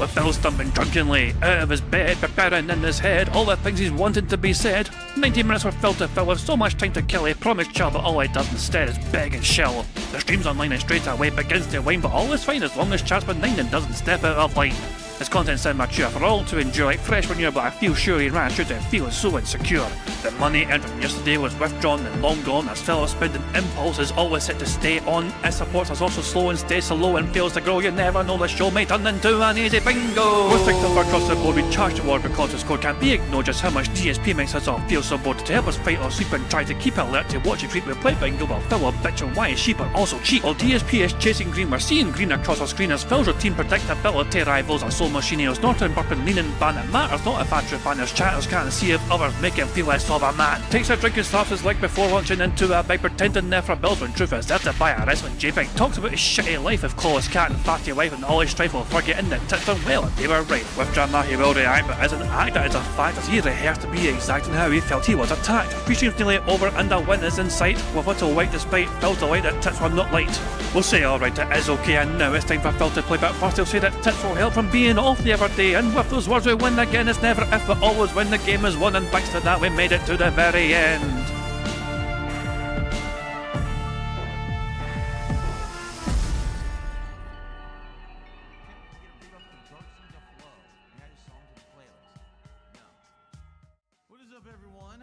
with Phil stumbling drunkenly out of his bed, preparing in his head all the things he's wanted to be said. 90 minutes for Phil to fill with so much time to kill. He promised Chill, but all he does instead is beg and shill. The stream's online and straight away begins to wane, but all is fine as long as Chad's been 9 and doesn't step out of line. His content's immature for all to enjoy, like fresh manure, but I feel sure he ran through to feel so insecure. The money earned from yesterday was withdrawn and long gone, as Phil's spending impulse is always set to stay on. His support is also slow and stays so low and fails to grow. You never know, the show may turn into an easy bingo. We're thick up across the board, we charge the war because the score can't be ignored. Just how much DSP makes us all feel so bored. To help us fight or sleep and try to keep alert to watch it creep, we play bingo while Phil will bitch on why his sheep are also cheap. While DSP is chasing green, we're seeing green across our screen as Phil's routine predictability rivals our soul machineers. Norton burping, leaning, ban it matters not if Andrew Fanner's chatters can't see if others make him feel less of a man. Takes a drink and slaps his leg before launching into a bike, pretending there for bills when truth is there to buy a wrestling JPEG. Talks about his shitty life of Clawless Cat and fatty wife and all his strife will forgetting that tits are well and they were right. With drama he will react, but as an actor it's a fact as he rehearsed to be exact in how he felt he was attacked. 3 streams nearly over and a win is in sight, with little white despite Phil's delight that tits were not light. We'll say alright it is okay and now it's time for Phil to play, but first he'll say that tits will help from being off the other day, and with those words we win again. It's never if but always when the game is won, and thanks to that we made it to the very end.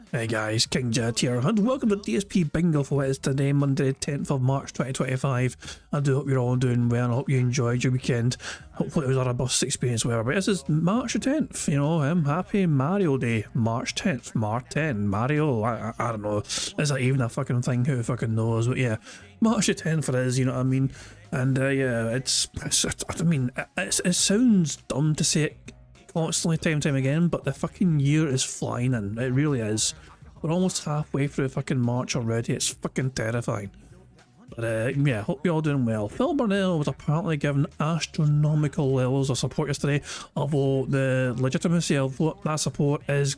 Hey guys, King Jet here, and welcome to DSP Bingo for what is today, Monday 10th of March 2025. I do hope you're all doing well, and I hope you enjoyed your weekend. Hopefully it was a robust experience, whatever. But this is March 10th, you know, happy Mario Day, March 10th, March 10, Mario, I don't know, is that even a fucking thing, who fucking knows, but yeah, March 10th it is, you know what I mean, and yeah, it sounds dumb to say it constantly time and time again, but the fucking year is flying in, it really is. We're almost halfway through fucking March already, it's fucking terrifying. But yeah, hope you're all doing well. Phil Burnell was apparently given astronomical levels of support yesterday, although the legitimacy of what that support is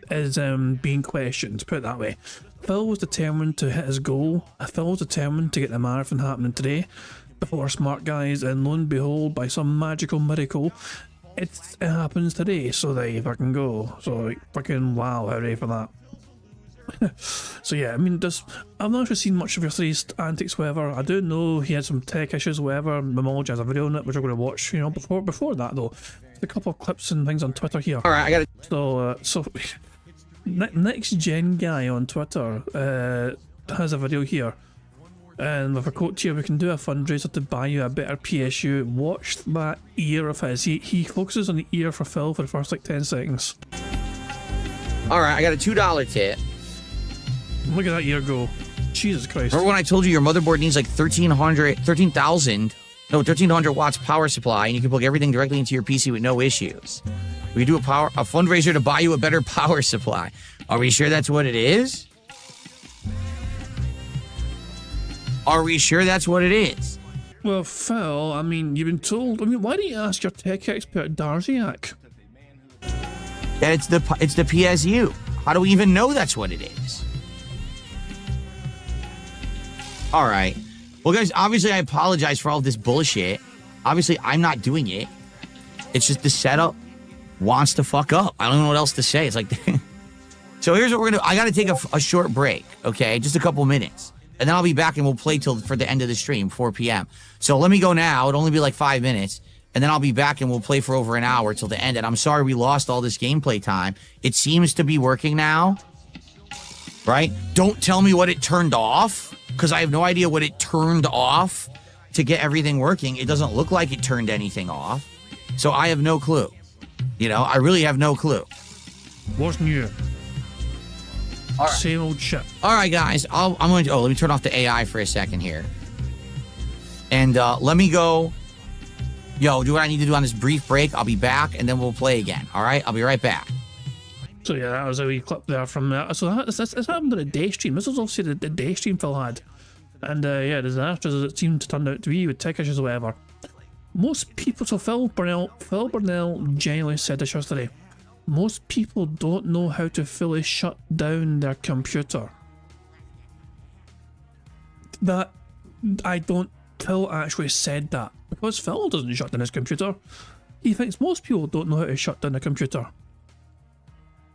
being questioned, put it that way. Phil was determined to hit his goal. Phil was determined to get the marathon happening today before smart guys, and lo and behold, by some magical miracle, it happens today, so there you fucking go. So fucking wow, hooray for that. So yeah, I mean, I've not actually seen much of your three's antics, whatever. I do know he had some tech issues, whatever. Mamology has a video on it, which we're going to watch, you know, before that though. A couple of clips and things on Twitter here. Alright, I got it. So next gen guy on Twitter has a video here. And with a quote here, we can do a fundraiser to buy you a better PSU. Watch that ear of his. He focuses on the ear for Phil for the first like 10 seconds. Alright, I got a $2 tip. Look at that ear go. Jesus Christ. Remember when I told you your motherboard needs like 1300 watts power supply, and you can plug everything directly into your PC with no issues? We do a fundraiser to buy you a better power supply. Are we sure that's what it is? Are we sure that's what it is? Well, Phil, I mean, you've been told. I mean, why don't you ask your tech expert Darziak? That it's the PSU. How do we even know that's what it is? All right. Well, guys, obviously I apologize for all this bullshit. Obviously, I'm not doing it. It's just the setup wants to fuck up. I don't know what else to say. It's like, so here's what we're gonna do. I gotta take a short break, okay? Just a couple minutes. And then I'll be back and we'll play for the end of the stream, 4 p.m. So let me go now. It'll only be like 5 minutes. And then I'll be back and we'll play for over an hour till the end. And I'm sorry we lost all this gameplay time. It seems to be working now. Right? Don't tell me what it turned off, because I have no idea what it turned off to get everything working. It doesn't look like it turned anything off. So I have no clue. You know, I really have no clue. What's new? All right. Same old shit. All right, guys. I'm going to... let me turn off the AI for a second here. And let me go... do what I need to do on this brief break. I'll be back, and then we'll play again. All right? I'll be right back. So yeah, that was a wee clip there from that. So that's happened on a day stream. This was obviously the day stream Phil had. And yeah, disasters as it seemed to turn out to be with tech issues or whatever. Most people... So Phil Burnell genuinely said this yesterday. Most people don't know how to fully shut down their computer. That... I don't... Phil actually said that. Because Phil doesn't shut down his computer. He thinks most people don't know how to shut down a computer.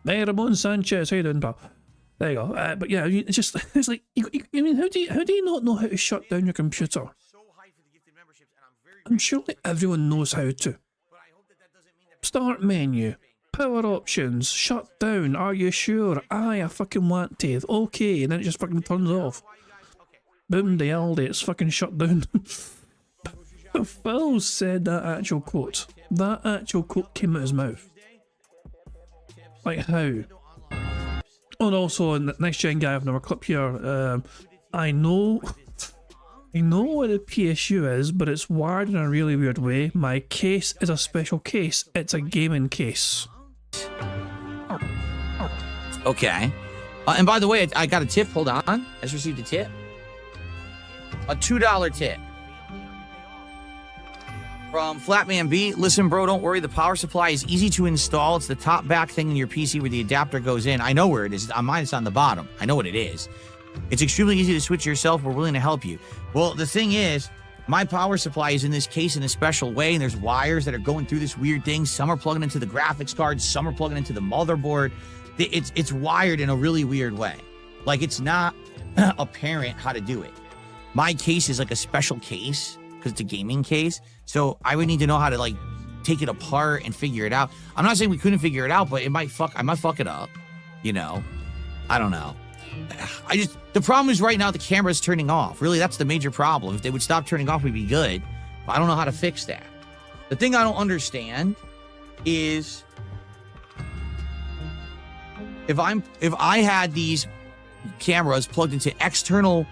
Hey, Ramon Sanchez, how you doing, pal? There you go. But yeah, it's just, it's like, I mean, how do you not know how to shut down your computer? I'm sure that everyone knows how to. Start menu, power options, shut down, are you sure? Aye, I fucking want to. Okay, and then it just fucking turns off. Boom, the Aldi, it's fucking shut down. Phil said that actual quote. That actual quote came out of his mouth. Like how? Oh, and also, in the next gen guy, I've another clip here. I know what a PSU is, but it's wired in a really weird way. My case is a special case. It's a gaming case. Okay. And by the way, I got a tip. Hold on. I just received a tip. A $2 tip. From Flatman B. Listen, bro, don't worry. The power supply is easy to install. It's the top back thing in your PC where the adapter goes in. I know where it is. On mine, it's on the bottom. I know what it is. It's extremely easy to switch yourself. We're willing to help you. Well, the thing is, my power supply is in this case in a special way, and there's wires that are going through this weird thing. Some are plugging into the graphics card. Some are plugging into the motherboard. It's wired in a really weird way. Like, it's not apparent how to do it. My case is like a special case because it's a gaming case. So I would need to know how to, like, take it apart and figure it out. I'm not saying we couldn't figure it out, but I might fuck it up. You know? I don't know. The problem is right now the camera's turning off. Really, that's the major problem. If they would stop turning off, we'd be good. But I don't know how to fix that. The thing I don't understand is if I had these cameras plugged into external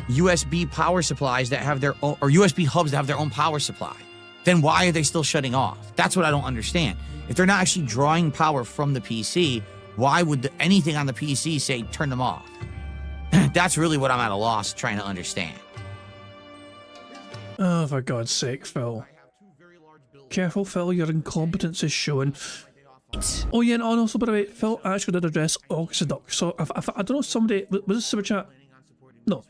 USB power supplies that have their own, or USB hubs that have their own power supply, then why are they still shutting off? That's what I don't understand. If they're not actually drawing power from the PC, why would anything on the PC say turn them off? That's really what I'm at a loss trying to understand. Oh, for God's sake, Phil. Careful, Phil, your incompetence is showing. Oh yeah, and also, by the way, Phil actually did address Oxyduck. So, I don't know, somebody, was this super chat? No.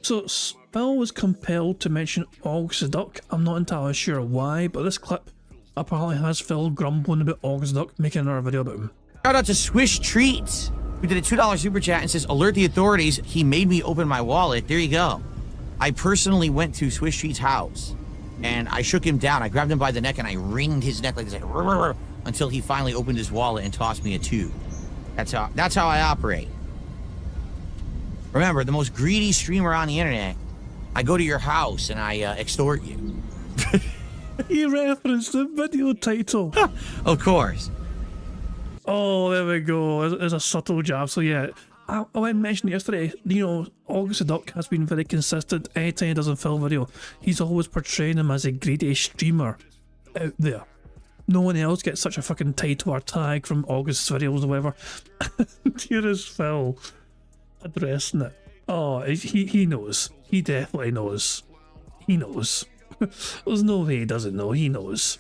So Phil was compelled to mention Oxyduck. I'm not entirely sure why, but this clip apparently has Phil grumbling about Oxyduck, making another video about him. Shout out to Swish Treats, who did a $2 super chat and says, alert the authorities, he made me open my wallet. There you go. I personally went to Swish Treats' house, and I shook him down. I grabbed him by the neck, and I wringed his neck like this, until he finally opened his wallet and tossed me a $2. That's how I operate. Remember, the most greedy streamer on the internet, I go to your house, and I extort you. He referenced the video title. Of course. Oh, there we go. There's a subtle jab. So yeah, I mentioned yesterday, you know, Oxyduck has been very consistent. Anytime he does a film video, he's always portraying him as a greedy streamer out there. No one else gets such a fucking title or tag from August's videos or whatever. Here is Phil addressing it. Oh, he knows. He definitely knows. He knows. There's no way he doesn't know. He knows.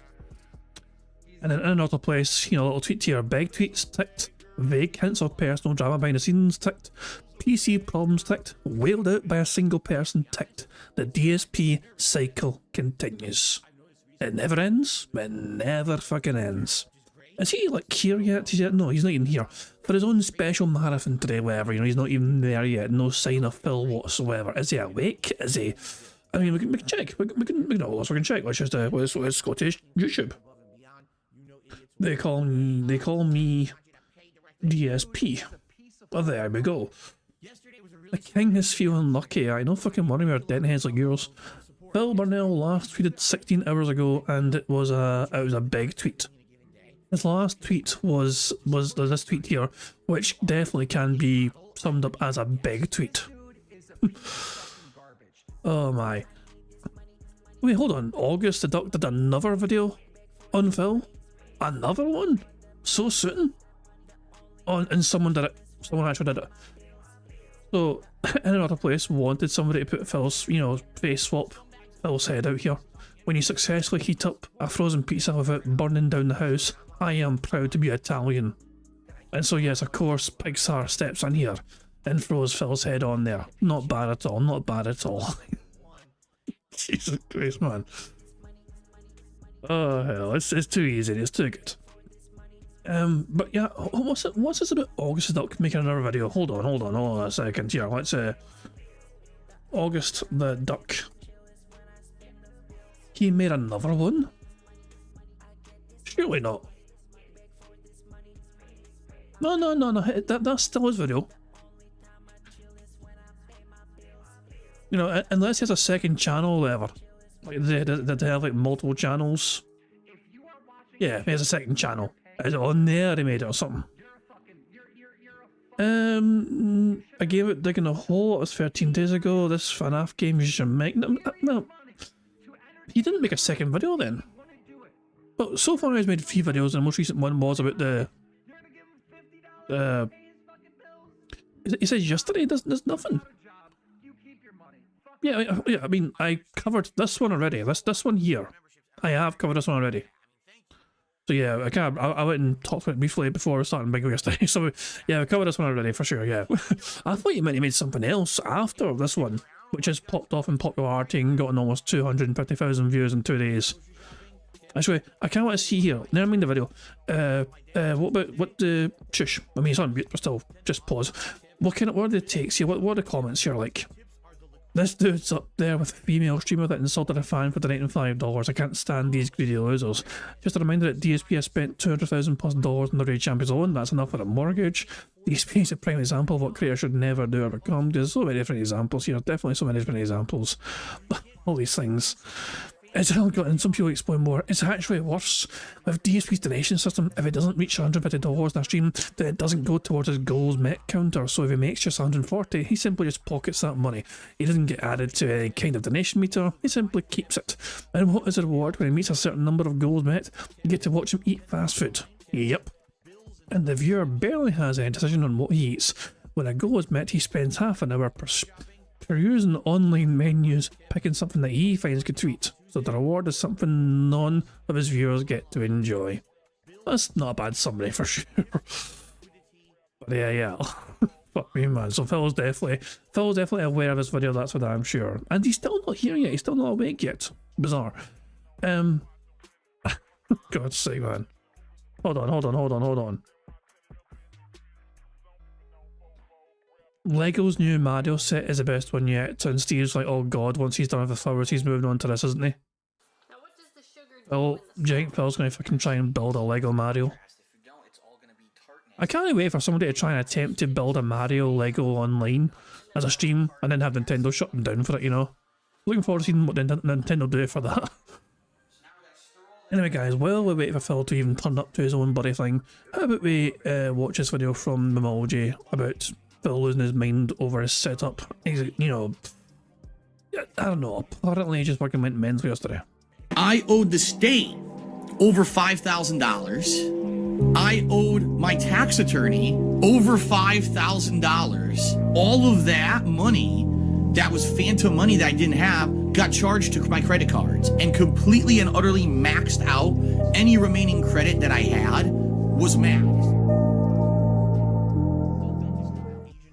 And in another place, you know, a little tweet here. Big tweets ticked. Vague hints of personal drama behind the scenes ticked. PC problems ticked. Wailed out by a single person ticked. The DSP cycle continues. It never ends. It never fucking ends. Is he like here yet? No, he's not even here. For his own special marathon today, whatever, you know, he's not even there yet. No sign of Phil whatsoever. Is he awake? Is he? I mean, we can check. We can check. Let's just what's Scottish YouTube. They call me DSP. Well, there we go. The king is feeling lucky. I know fucking one of your deadheads like yours. Phil Burnell last tweeted 16 hours ago, and it was a big tweet. His last tweet was this tweet here, which definitely can be summed up as a big tweet. Oh my. Wait, hold on. August the Duck did another video on Phil? Another one? So soon? Oh, and someone did it. Someone actually did it. So, in another place, wanted somebody to put Phil's, you know, face swap Phil's head out here. When you successfully heat up a frozen pizza without burning down the house, I am proud to be Italian. And so yes, of course, Pixar steps in here and throws Phil's head on there. Not bad at all, not bad at all. Jesus Christ, man. Oh hell, it's too easy. It's too good. But yeah, what's this about August Duck making another video? Hold on a second here. Let's August the Duck. He made another one? Surely not. No, that's still his video. You know, unless he has a second channel or whatever. Like, they have like multiple channels. Yeah, he has a second channel. Is it on there he made it or something? I gave it digging a hole. It was 13 days ago. This FNAF game you should make. No, he didn't make a second video then. But so far he's made 3 videos, and the most recent one was about the he says yesterday. There's nothing. Yeah, I mean, I covered this one already. This one here. I have covered this one already. So yeah, I went and talked about it briefly before starting Bingo yesterday. So yeah, I covered this one already for sure, yeah. I thought you meant he made something else after this one, which has popped off in popularity and gotten almost 250,000 views in 2 days. Actually, I can't wait to see here. Never mind the video. Shush. I mean, it's on mute, but still, just pause. What are the takes here? What are the comments here like? This dude's up there with a female streamer that insulted a fan for donating $5. I can't stand these greedy losers. Just a reminder that DSP has spent $200,000+ on the Raid Champions alone. That's enough for a mortgage. DSP is a prime example of what creators should never do or become. There's so many different examples here. Definitely so many different examples. All these things. And some people explain more. It's actually worse with DSP's donation system. If it doesn't reach $150 in a stream, then it doesn't go towards his goals met counter. So if he makes just 140, he simply just pockets that money. He doesn't get added to any kind of donation meter. He simply keeps it. And what is the reward when he meets a certain number of goals met? You get to watch him eat fast food. Yep. And the viewer barely has any decision on what he eats. When a goal is met, he spends half an hour perusing online menus, picking something that he finds good to eat. So the reward is something none of his viewers get to enjoy. That's not a bad summary for sure. But yeah. Fuck me, man. So Phil's definitely aware of this video, that's what I'm sure. And he's still not here yet, he's still not awake yet. Bizarre. God's sake, man. Hold on. Lego's new Mario set is the best one yet, and Steve's like, oh god, once he's done with the flowers, he's moving on to this, isn't he? Now what does the sugar do Well, Jake Phil's gonna fucking try and build a Lego Mario. I can't wait for somebody to try and attempt to build a Mario Lego online as a stream, and then have Nintendo shut them down for it, you know? Looking forward to seeing what Nintendo do for that. Anyway guys, while we wait for Phil to even turn up to his own bloody thing, how about we watch this video from Memology about Phil losing his mind over his setup. He's, you know, I don't know, apparently just fucking went mental yesterday. I owed the state over $5,000. I owed my tax attorney over $5,000. All of that money that was phantom money that I didn't have got charged to my credit cards, and completely and utterly maxed out any remaining credit that I had was maxed.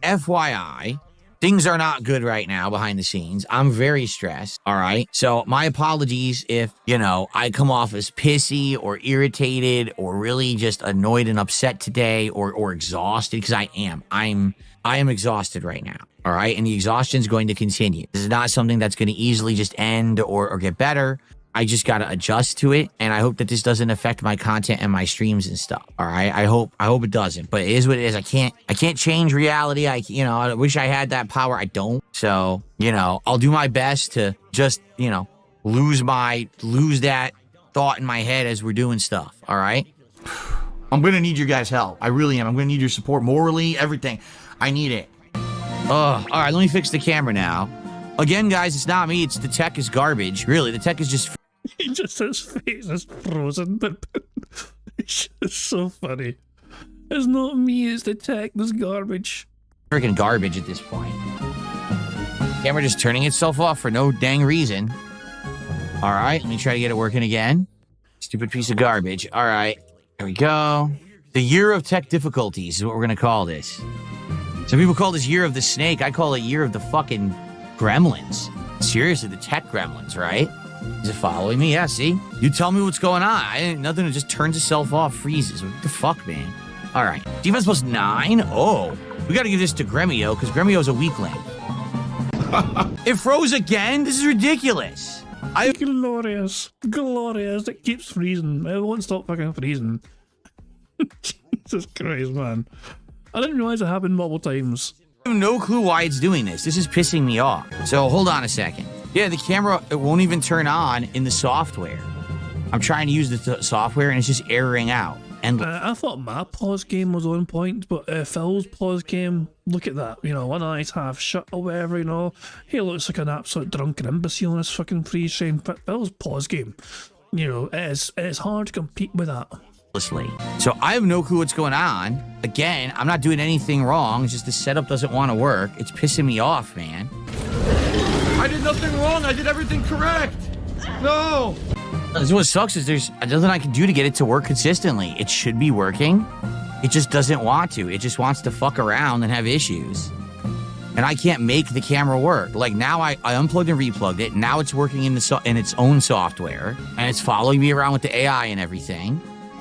FYI, things are not good right now behind the scenes. I'm very stressed, all right? So my apologies if, you know, I come off as pissy or irritated or really just annoyed and upset today or exhausted, because I am. I am exhausted right now, all right? And the exhaustion is going to continue. This is not something that's going to easily just end or get better. I just got to adjust to it, and I hope that this doesn't affect my content and my streams and stuff. All right, I hope it doesn't. But it is what it is. I can't change reality. I wish I had that power. I don't. So, you know, I'll do my best to just, you know, lose that thought in my head as we're doing stuff. All right. I'm gonna need your guys' help. I really am. I'm gonna need your support morally, everything. I need it. All right. Let me fix the camera now. Again, guys, it's not me. It's the tech is garbage. Really, the tech is just. He just, his face is frozen. It's just so funny. It's not me, it's the tech, this garbage. Freaking garbage at this point. Camera just turning itself off for no dang reason. All right, let me try to get it working again. Stupid piece of garbage. All right, there we go. The year of tech difficulties is what we're gonna call this. Some people call this year of the snake. I call it year of the fucking gremlins. Seriously, the tech gremlins, right? Is it following me? Yeah, see? You tell me what's going on. Nothing, it just turns itself off, freezes. What the fuck, man? All right. Defense plus 9? Oh. We got to give this to Gremio, because Gremio's a weakling. It froze again? This is ridiculous. Glorious. Glorious. It keeps freezing. It won't stop fucking freezing. Jesus Christ, man. I didn't realize it happened multiple times. I have no clue why it's doing this. This is pissing me off. So hold on a second. Yeah, the camera, it won't even turn on in the software. I'm trying to use the software and it's just erroring out. And I thought my pause game was on point, but Phil's pause game, look at that. You know, one eye's half shut or whatever, you know. He looks like an absolute drunken imbecile in this fucking freeze frame. But Phil's pause game, you know, it's hard to compete with that. So I have no clue what's going on. Again, I'm not doing anything wrong. It's just the setup doesn't want to work. It's pissing me off, man. I did nothing wrong. I did everything correct. No. This is what sucks is there's nothing I can do to get it to work consistently. It should be working. It just doesn't want to. It just wants to fuck around and have issues. And I can't make the camera work. Like now I unplugged and replugged it. Now it's working in its own software. And it's following me around with the AI and everything.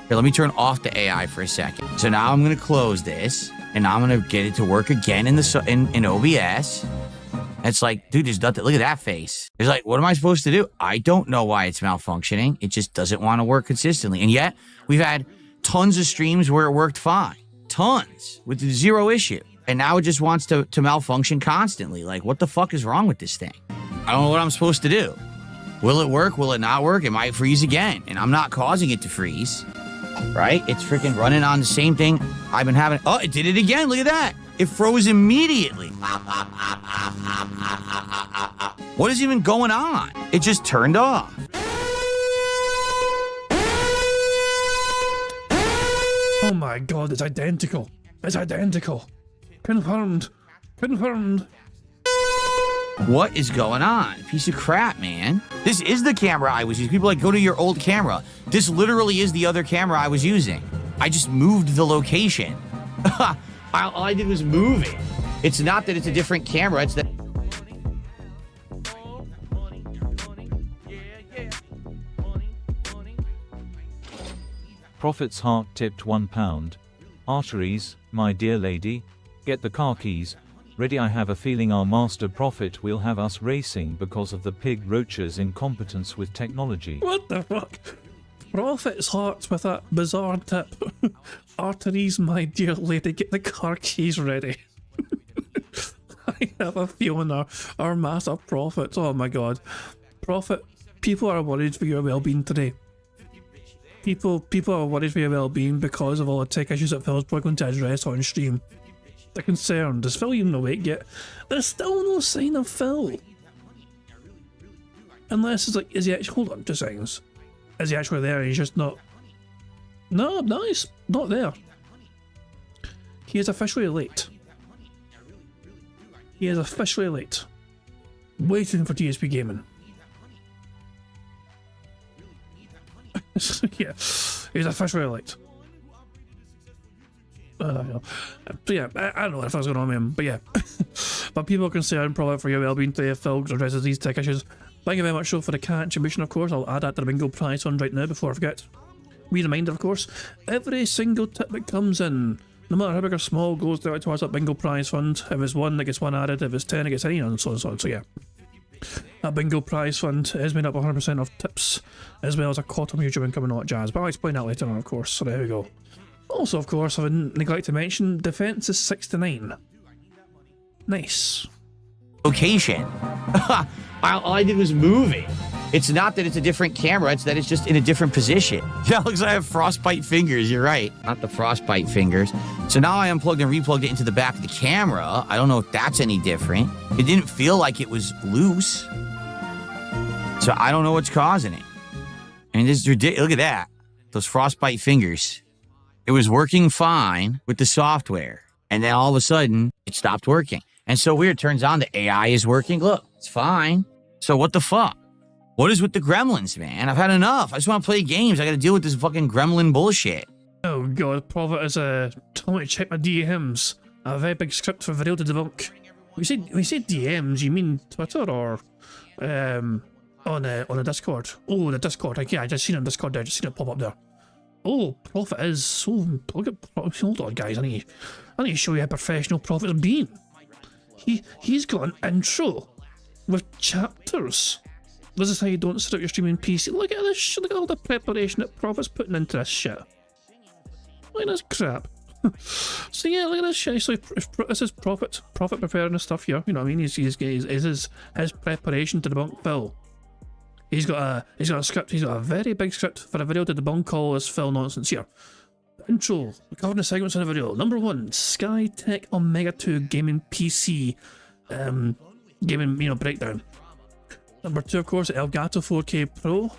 Here, let me turn off the AI for a second. So now I'm going to close this, and now I'm going to get it to work again in OBS. And it's like, dude, there's nothing. Look at that face. It's like, what am I supposed to do? I don't know why it's malfunctioning. It just doesn't want to work consistently. And yet, we've had tons of streams where it worked fine. Tons, with zero issue. And now it just wants to malfunction constantly. Like, what the fuck is wrong with this thing? I don't know what I'm supposed to do. Will it work? Will it not work? It might freeze again. And I'm not causing it to freeze. Right? It's freaking running on the same thing I've been having. Oh, it did it again. Look at that. It froze immediately. What is even going on? It just turned off. Oh my god, it's identical. It's identical. Confirmed. Confirmed. What is going on? Piece of crap, man. This is the camera I was using. People are like, go to your old camera. This literally is the other camera I was using. I just moved the location. All I did was move it. It's not that it's a different camera, it's that... Prophet's heart tipped £1. Arteries, my dear lady, get the car keys. Ready, I have a feeling our master prophet will have us racing because of the pig roach's incompetence with technology. What the fuck? Prophet's heart with that bizarre tip. Arteries, my dear lady, get the car keys ready. I have a feeling our master prophet, oh my god. Prophet, people are worried for your well-being today. People are worried for your well-being because of all the tech issues that Phil's probably going to address on stream. They're concerned. Is Phil even awake yet? There's still no sign of Phil. Unless it's like, is he actually, hold on 2 seconds. Is he actually there? He's just not. No, he's not there. He is officially late. He is officially late. Waiting for DSP Gaming. Yeah, he's officially late. So yeah, I don't know what was going on with him, but yeah. But people are concerned probably for your well-being today if Phil addresses these tech issues. Thank you very much, so for the contribution, of course. I'll add that to the bingo prize fund right now before I forget. Wee reminder, of course, every single tip that comes in, no matter how big or small, goes direct towards that bingo prize fund. If it's 1, it gets 1 added. If it's 10, it gets 10, and so on and so on. So yeah. That bingo prize fund is made up 100% of tips, as well as a quarter of YouTube income and all that jazz. But I'll explain that later on, of course. So there we go. Also, of course, I neglected to mention, defense is 69. Nice. Location. All I did was move it. It's not that it's a different camera, it's that it's just in a different position. Yeah, looks like I have frostbite fingers, you're right. Not the frostbite fingers. So now I unplugged and replugged it into the back of the camera. I don't know if that's any different. It didn't feel like it was loose. So I don't know what's causing it. I mean, this is ridiculous. Look at that. Those frostbite fingers. It was working fine with the software. And then all of a sudden, it stopped working. And so weird, turns on the AI is working. Look, it's fine. So what the fuck? What is with the gremlins, man? I've had enough. I just want to play games. I got to deal with this fucking gremlin bullshit. Oh god, Prophet is telling me to check my DMs. A very big script for video to debunk. When you say DMs, you mean Twitter or on the Discord. Oh, the Discord. Okay, I just seen it on Discord there. Just seen it pop up there. Oh, Prophet is. Oh, look at Prophet. Hold on, guys. I need to show you how professional Prophet's been. He's got an intro with chapters. This is how you don't set up your streaming PC. Look at this. Look at all the preparation that Prophet's putting into this shit. Look at this crap. So yeah, look at this shit. So this is Prophet preparing the stuff here. You know what I mean? He's his preparation to debunk Phil. He's got a script. He's got a very big script for a video to debunk all this Phil nonsense here. Intro. We're covering the segments in the video. Number 1, Skytech Omega 2 gaming PC gaming breakdown. Number 2, of course, Elgato 4K Pro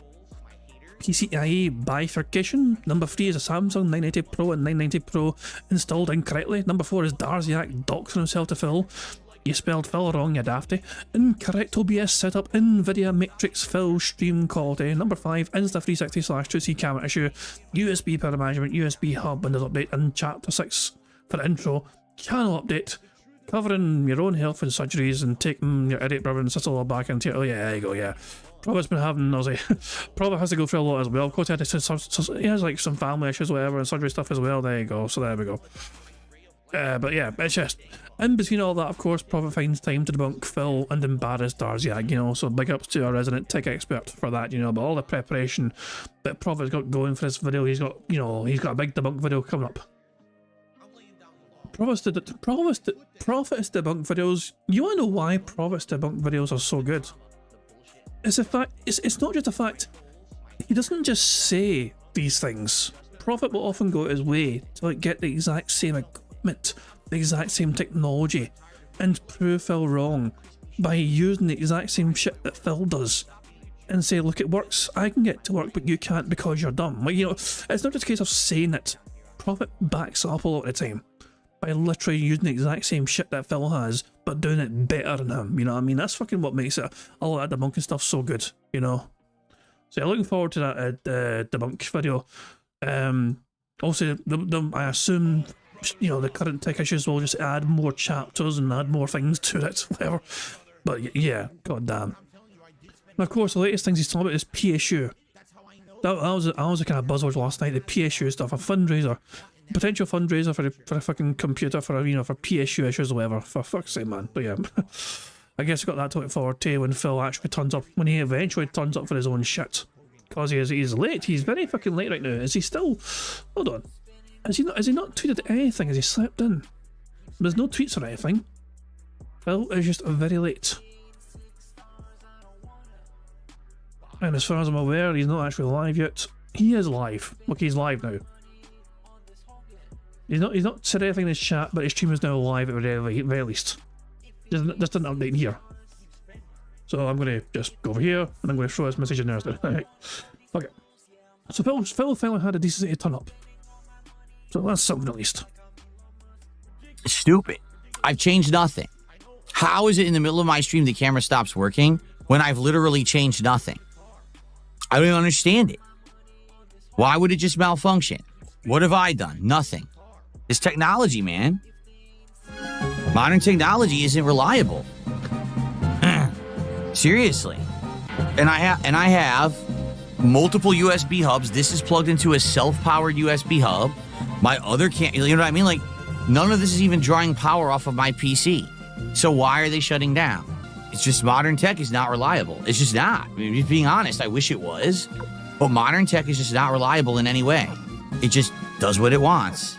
PCIe bifurcation. Number 3 is a Samsung 990 Pro and 990 Pro installed incorrectly. Number 4 is Darziak doxing himself to Phil. You spelled Phil wrong, you dafty. Incorrect OBS setup, NVIDIA Matrix Phil stream quality. Number 5, Insta360/2C camera issue, USB power management, USB hub Windows update, and Chapter 6 for the intro. Channel update, covering your own health and surgeries and taking your idiot brother and sister all back into it. Oh yeah, there you go, yeah. Prophet's been having, Prophet has to go through a lot as well. Of course, he has like some family issues, whatever, and surgery stuff as well. There you go, so there we go. But yeah, it's just, in between all that, of course, Prophet finds time to debunk Phil and embarrass Darziak, so big ups to our resident tech expert for that, but all the preparation that Prophet's got going for this video, he's got a big debunk video coming up. Prophet's debunk videos, you wanna know why Prophet's debunk videos are so good? It's a fact, it's not just a fact, he doesn't just say these things. Prophet will often go his way to get the exact same equipment, the exact same technology, and prove Phil wrong by using the exact same shit that Phil does and say, look, it works, I can get to work but you can't because you're dumb. It's not just a case of saying it. Prophet backs up a lot of the time by literally using the exact same shit that Phil has but doing it better than him, you know what I mean? That's fucking what makes it all that debunking stuff so good, So yeah, looking forward to that debunk video. Also, I assume the current tech issues will just add more chapters and add more things to it, whatever. But yeah, goddamn. And of course, the latest things he's talking about is PSU. That was a kind of buzzword last night. The PSU stuff, a fundraiser, potential fundraiser for a fucking computer for PSU issues or whatever. For fuck's sake, man. But yeah, I guess we got that to look forward to when Phil actually turns up, when he eventually turns up for his own shit. Because he's late. He's very fucking late right now. Is he still? Hold on. Has he not tweeted anything? Has he slept in? There's no tweets or anything. Phil is just very late. And as far as I'm aware, he's not actually live yet. He is live. Look, he's live now. He's not said anything in his chat, but his stream is now live at the very least. Just an update here. So I'm going to just go over here, and I'm going to throw this message in there. Right. Okay. So Phil finally had a decency to turn up. So that's something at least. Stupid. I've changed nothing. How is it in the middle of my stream the camera stops working when I've literally changed nothing? I don't even understand it. Why would it just malfunction? What have I done? Nothing. It's technology, man. Modern technology isn't reliable. Seriously. And I have multiple USB hubs. This is plugged into a self-powered USB hub. My other can't, you know what I mean? Like, none of this is even drawing power off of my PC. So why are they shutting down? It's just modern tech is not reliable. It's just not. I mean, just being honest, I wish it was. But modern tech is just not reliable in any way. It just does what it wants.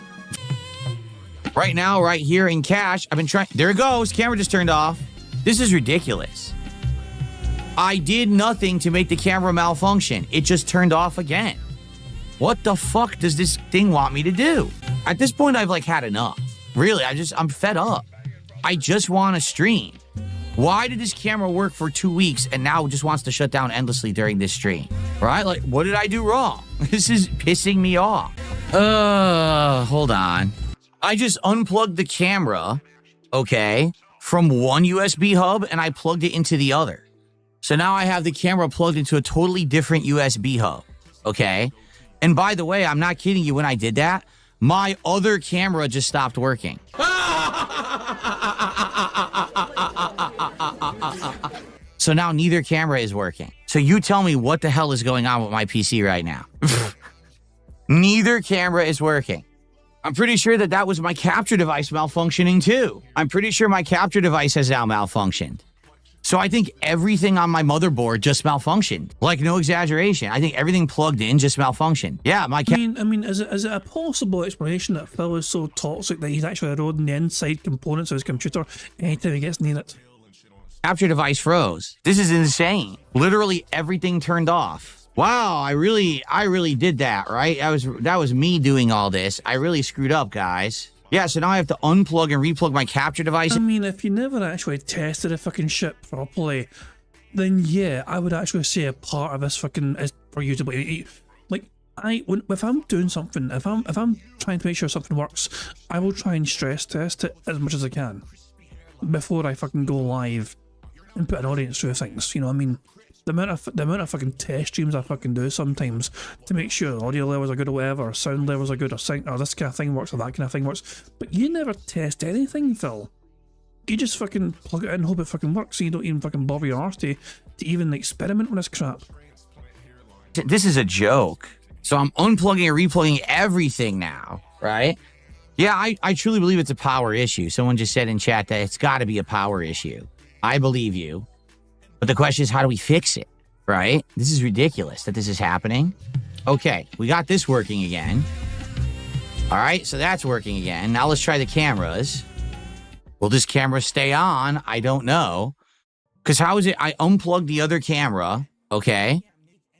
Right now, right here in cache, I've been trying. There it goes. Camera just turned off. This is ridiculous. I did nothing to make the camera malfunction. It just turned off again. What the fuck does this thing want me to do? At this point, I've had enough. Really, I'm fed up. I just want to stream. Why did this camera work for 2 weeks and now just wants to shut down endlessly during this stream? Right? Like, what did I do wrong? This is pissing me off. Hold on. I just unplugged the camera, okay, from one USB hub and I plugged it into the other. So now I have the camera plugged into a totally different USB hub, okay? And by the way, I'm not kidding you, when I did that, my other camera just stopped working. So now neither camera is working. So you tell me what the hell is going on with my PC right now. Neither camera is working. I'm pretty sure that was my capture device malfunctioning too. I'm pretty sure my capture device has now malfunctioned. So I think everything on my motherboard just malfunctioned. Like, no exaggeration. I think everything plugged in just malfunctioned. Yeah, my I mean, is it a possible explanation that Phil is so toxic that he's actually eroding the inside components of his computer anytime he gets near it? capture device froze. This is insane. Literally everything turned off. Wow, I really did that, right? That was me doing all this. I really screwed up, guys. Yeah, so now I have to unplug and replug my capture device. I mean, if you never actually tested a fucking shit properly, then yeah, I would actually say a part of this fucking is for you to be like, if I'm doing something, if I'm trying to make sure something works, I will try and stress test it as much as I can before I fucking go live and put an audience through things. You know what I mean? The amount of fucking test streams I fucking do sometimes to make sure the audio levels are good or whatever, or sound levels are good, or this kind of thing works, or that kind of thing works. But you never test anything, Phil. You just fucking plug it in and hope it fucking works, and you don't even fucking bother your arse to even experiment with this crap. This is a joke. So I'm unplugging and replugging everything now, right? Yeah, I truly believe it's a power issue. Someone just said in chat that it's got to be a power issue. I believe you. But the question is, how do we fix it, right? This is ridiculous that this is happening. Okay, we got this working again. All right, so that's working again. Now let's try the cameras. Will this camera stay on? I don't know. Because how is it? I unplugged the other camera, okay?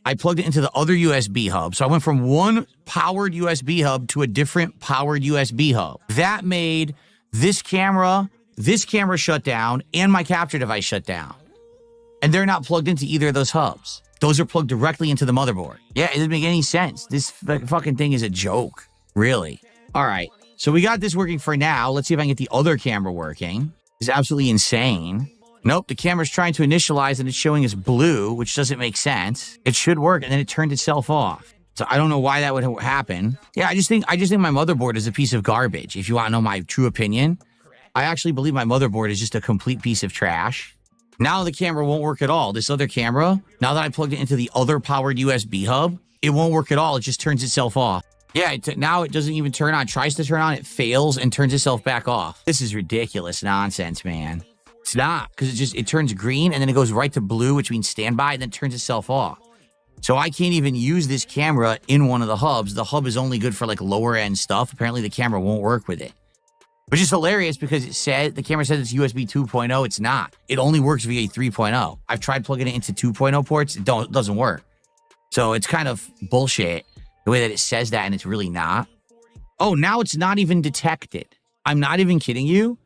I plugged it into the other USB hub. So I went from one powered USB hub to a different powered USB hub. That made this camera shut down, and my capture device shut down. And they're not plugged into either of those hubs. Those are plugged directly into the motherboard. Yeah, it doesn't make any sense. This fucking thing is a joke, really. All right, so we got this working for now. Let's see if I can get the other camera working. It's absolutely insane. Nope, the camera's trying to initialize and it's showing as blue, which doesn't make sense. It should work, and then it turned itself off. So I don't know why that would happen. Yeah, I just think my motherboard is a piece of garbage. If you want to know my true opinion, I actually believe my motherboard is just a complete piece of trash. Now the camera won't work at all. This other camera, now that I plugged it into the other powered USB hub, it won't work at all. It just turns itself off. Yeah, now it doesn't even turn on. It tries to turn on, it fails and turns itself back off. This is ridiculous nonsense, man. It's not, because it turns green and then it goes right to blue, which means standby, and then turns itself off. So I can't even use this camera in one of the hubs. The hub is only good for like lower end stuff. Apparently the camera won't work with it. Which is hilarious because the camera says it's USB 2.0. It's not. It only works via 3.0. I've tried plugging it into 2.0 ports. It doesn't work. So it's kind of bullshit the way that it says that, and it's really not. Oh, now it's not even detected. I'm not even kidding you.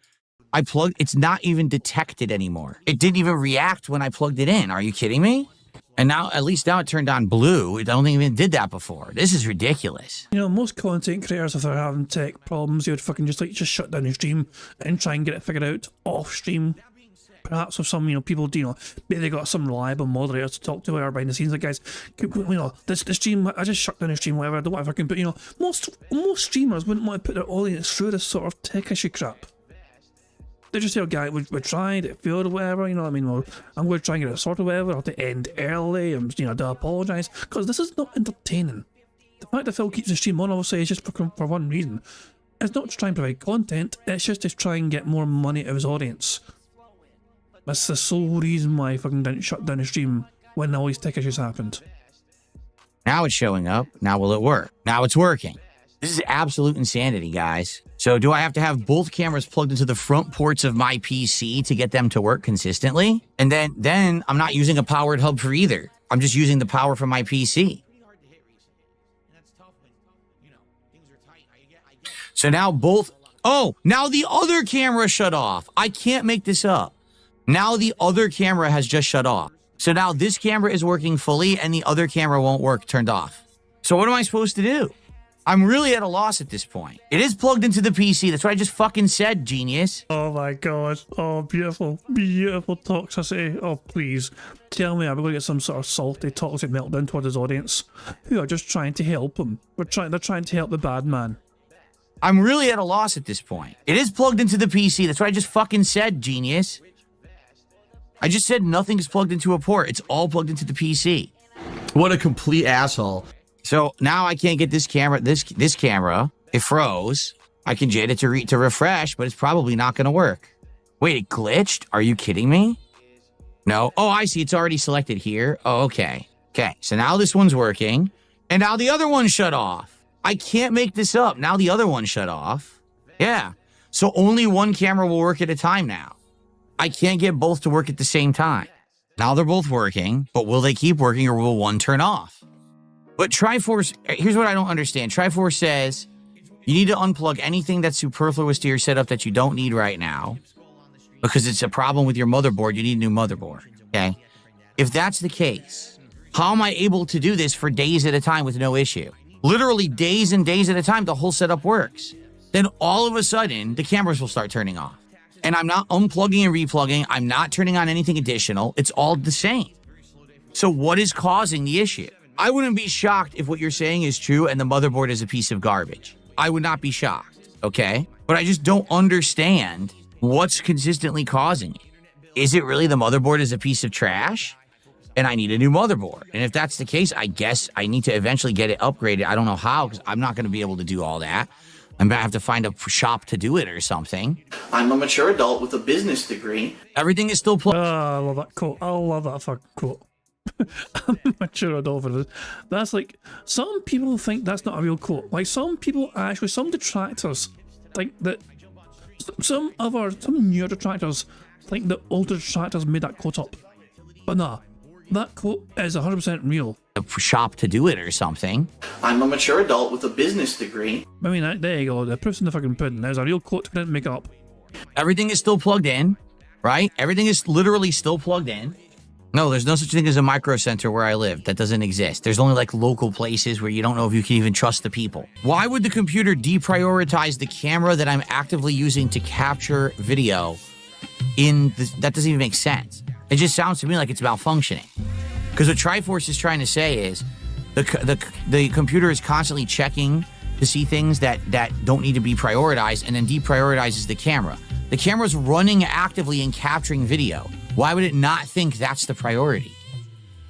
It's not even detected anymore. It didn't even react when I plugged it in. Are you kidding me? And now, at least now it turned on blue. I don't think it even did that before. This is ridiculous. You know, most content creators, if they're having tech problems, they would fucking just shut down the stream and try and get it figured out off stream. Perhaps with some, people, maybe they got some reliable moderator to talk to or behind the scenes. Like, guys, the stream, I just shut down the stream, whatever. I don't want to fucking put, most streamers wouldn't want to put their audience through this sort of tech issue crap. They just say, oh, guy, we tried, it failed or whatever, you know what I mean? Well, I'm going to try and get it sorted or whatever, I have to end early, and, I do apologise, because this is not entertaining. The fact that Phil keeps the stream on, obviously, is just for one reason. It's not to try and provide content, it's just to try and get more money out of his audience. That's the sole reason why I fucking didn't shut down the stream when all these tech issues happened. Now it's showing up. Now will it work? Now it's working. This is absolute insanity, guys. So do I have to have both cameras plugged into the front ports of my PC to get them to work consistently? And then I'm not using a powered hub for either. I'm just using the power from my PC. So now now the other camera shut off. I can't make this up. Now the other camera has just shut off. So now this camera is working fully and the other camera won't work, turned off. So what am I supposed to do? I'm really at a loss at this point. It is plugged into the PC. That's what I just fucking said, genius. Oh my god. Oh, beautiful, beautiful toxicity. Oh, please. Tell me I'm going to get some sort of salty, toxic meltdown towards his audience who are just trying to help him. They're trying to help the bad man. I'm really at a loss at this point. It is plugged into the PC. That's what I just fucking said, genius. I just said nothing's plugged into a port. It's all plugged into the PC. What a complete asshole. So now I can't get this camera, this camera. It froze. I can get it to refresh, but it's probably not going to work. Wait, it glitched? Are you kidding me? No. Oh, I see. It's already selected here. Oh, okay. Okay. So now this one's working. And now the other one shut off. I can't make this up. Now the other one shut off. Yeah. So only one camera will work at a time now. I can't get both to work at the same time. Now they're both working, but will they keep working or will one turn off? But Triforce, here's what I don't understand. Triforce says you need to unplug anything that's superfluous to your setup that you don't need right now because it's a problem with your motherboard. You need a new motherboard, okay? If that's the case, how am I able to do this for days at a time with no issue? Literally days and days at a time, the whole setup works. Then all of a sudden, the cameras will start turning off. And I'm not unplugging and replugging. I'm not turning on anything additional. It's all the same. So what is causing the issue? I wouldn't be shocked if what you're saying is true and the motherboard is a piece of garbage. I would not be shocked, okay? But I just don't understand what's consistently causing it. Is it really the motherboard is a piece of trash? And I need a new motherboard. And if that's the case, I guess I need to eventually get it upgraded. I don't know how, because I'm not going to be able to do all that. I'm going to have to find a shop to do it or something. I'm a mature adult with a business degree. Everything is still plugged. I love that quote. I love that fucking quote. I'm a mature adult for this. That's like, some people think that's not a real quote. Like, some people actually, some detractors think that, some newer detractors think that older detractors made that quote up. But nah, that quote is 100% real. A shop to do it or something. I'm a mature adult with a business degree. I mean, there you go. The proof's in the fucking pudding. There's a real quote I didn't make up. Everything is still plugged in, right? Everything is literally still plugged in. No, there's no such thing as a micro center where I live. That doesn't exist. There's only like local places where you don't know if you can even trust the people. Why would the computer deprioritize the camera that I'm actively using to capture video that doesn't even make sense. It just sounds to me like it's malfunctioning. Because what Triforce is trying to say is the computer is constantly checking to see things that don't need to be prioritized and then deprioritizes the camera. The camera's running actively and capturing video. Why would it not think that's the priority?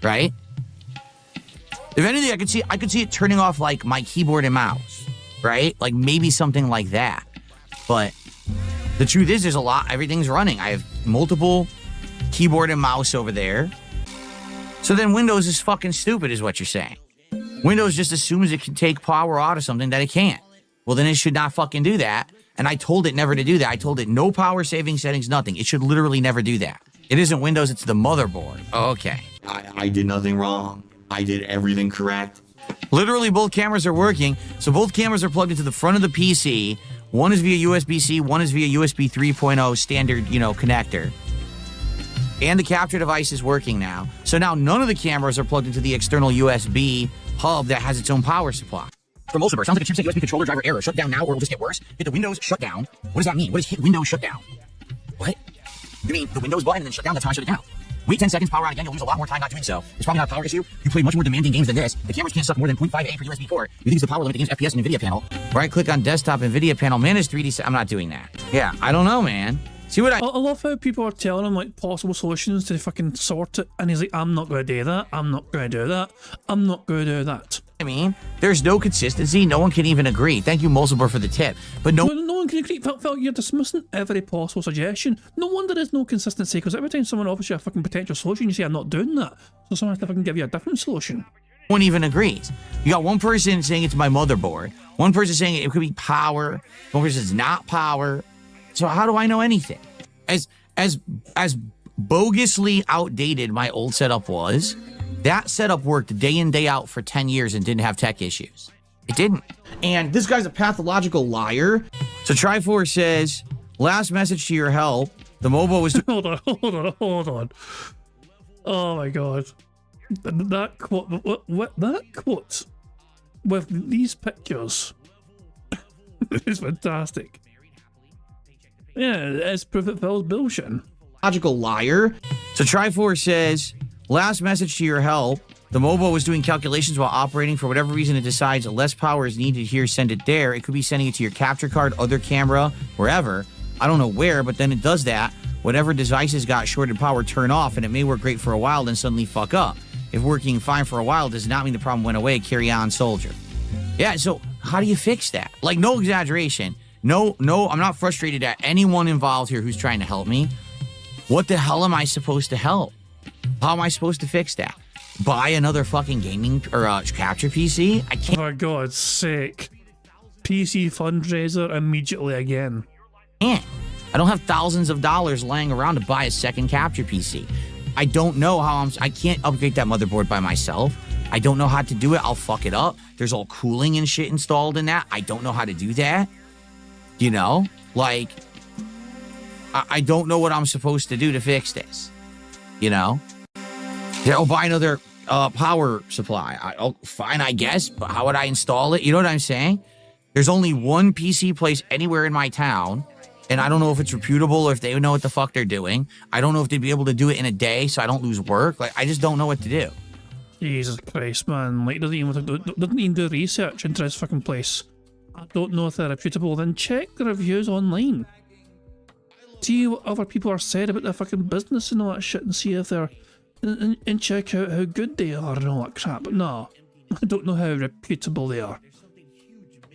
Right? If anything, I could see it turning off like my keyboard and mouse, right? Like maybe something like that. But the truth is there's a lot, everything's running. I have multiple keyboard and mouse over there. So then Windows is fucking stupid is what you're saying. Windows just assumes it can take power out of something that it can't. Well, then it should not fucking do that. And I told it never to do that. I told it no power saving settings, nothing. It should literally never do that. It isn't Windows, it's the motherboard. Okay. I did nothing wrong. I did everything correct. Literally both cameras are working. So both cameras are plugged into the front of the PC. One is via USB-C, one is via USB 3.0 standard, connector. And the capture device is working now. So now none of the cameras are plugged into the external USB hub that has its own power supply. For most of it, sounds like a chipset USB controller driver error. Shut down now or it'll just get worse. Hit the Windows shutdown. What does that mean? What is hit Windows shutdown? What? You mean the Windows button and then shut down? That's how I shut it down. Wait 10 seconds, power on again. You'll lose a lot more time not doing so. It's probably not a power issue. You play much more demanding games than this. The cameras can't suck more than 0.5A per USB port. You think it's the power limit against FPS and NVIDIA panel. Right click on desktop NVIDIA panel. Manage 3D. I'm not doing that. Yeah, I don't know, man. See what I love how people are telling him like possible solutions to fucking sort it, and he's like, I'm not going to do that. I'm not going to do that. I'm not going to do that. I mean, there's no consistency. No one can even agree. Thank you, Mulciber, for the tip. But no one can agree. Phil, you're dismissing every possible suggestion. No wonder there's no consistency, because every time someone offers you a fucking potential solution, you say, I'm not doing that. So someone has to fucking give you a different solution. No one even agrees. You got one person saying it's my motherboard. One person saying it could be power. One person says not power. So how do I know anything? As bogusly outdated my old setup was, that setup worked day in, day out for 10 years and didn't have tech issues. It didn't. And this guy's a pathological liar. So Triforce says, last message to your help. The mobile was... Hold on. Oh my god. That quote, that quote with these pictures is fantastic. Yeah, it's proof that Phil's bullshit. Logical liar. So Triforce says, last message to your help. The mobile was doing calculations while operating. For whatever reason, it decides less power is needed here, send it there. It could be sending it to your capture card, other camera, wherever. I don't know where, but then it does that. whatever devices got shorted power turn off, and it may work great for a while, then suddenly fuck up. If working fine for a while does not mean the problem went away. Carry on, soldier. Yeah, so how do you fix that? Like, no exaggeration. No, I'm not frustrated at anyone involved here who's trying to help me. What the hell am I supposed to help? How am I supposed to fix that? Buy another fucking gaming or capture PC? I can't. For God's sake. PC fundraiser immediately again. I don't have thousands of dollars laying around to buy a second capture PC. I don't know how I can't upgrade that motherboard by myself. I don't know how to do it. I'll fuck it up. There's all cooling and shit installed in that. I don't know how to do that. You know? Like, I don't know what I'm supposed to do to fix this. You know? Yeah, I'll buy another power supply. Fine, I guess, but how would I install it? You know what I'm saying? There's only one PC place anywhere in my town, and I don't know if it's reputable or if they know what the fuck they're doing. I don't know if they'd be able to do it in a day so I don't lose work. Like, I just don't know what to do. Jesus Christ, man. Like, doesn't even do research into this fucking place. I don't know if they're reputable. Then check the reviews online. See what other people are said about their fucking business and all that shit, and see if they're... And check out how good they are and all that crap. But no, I don't know how reputable they are.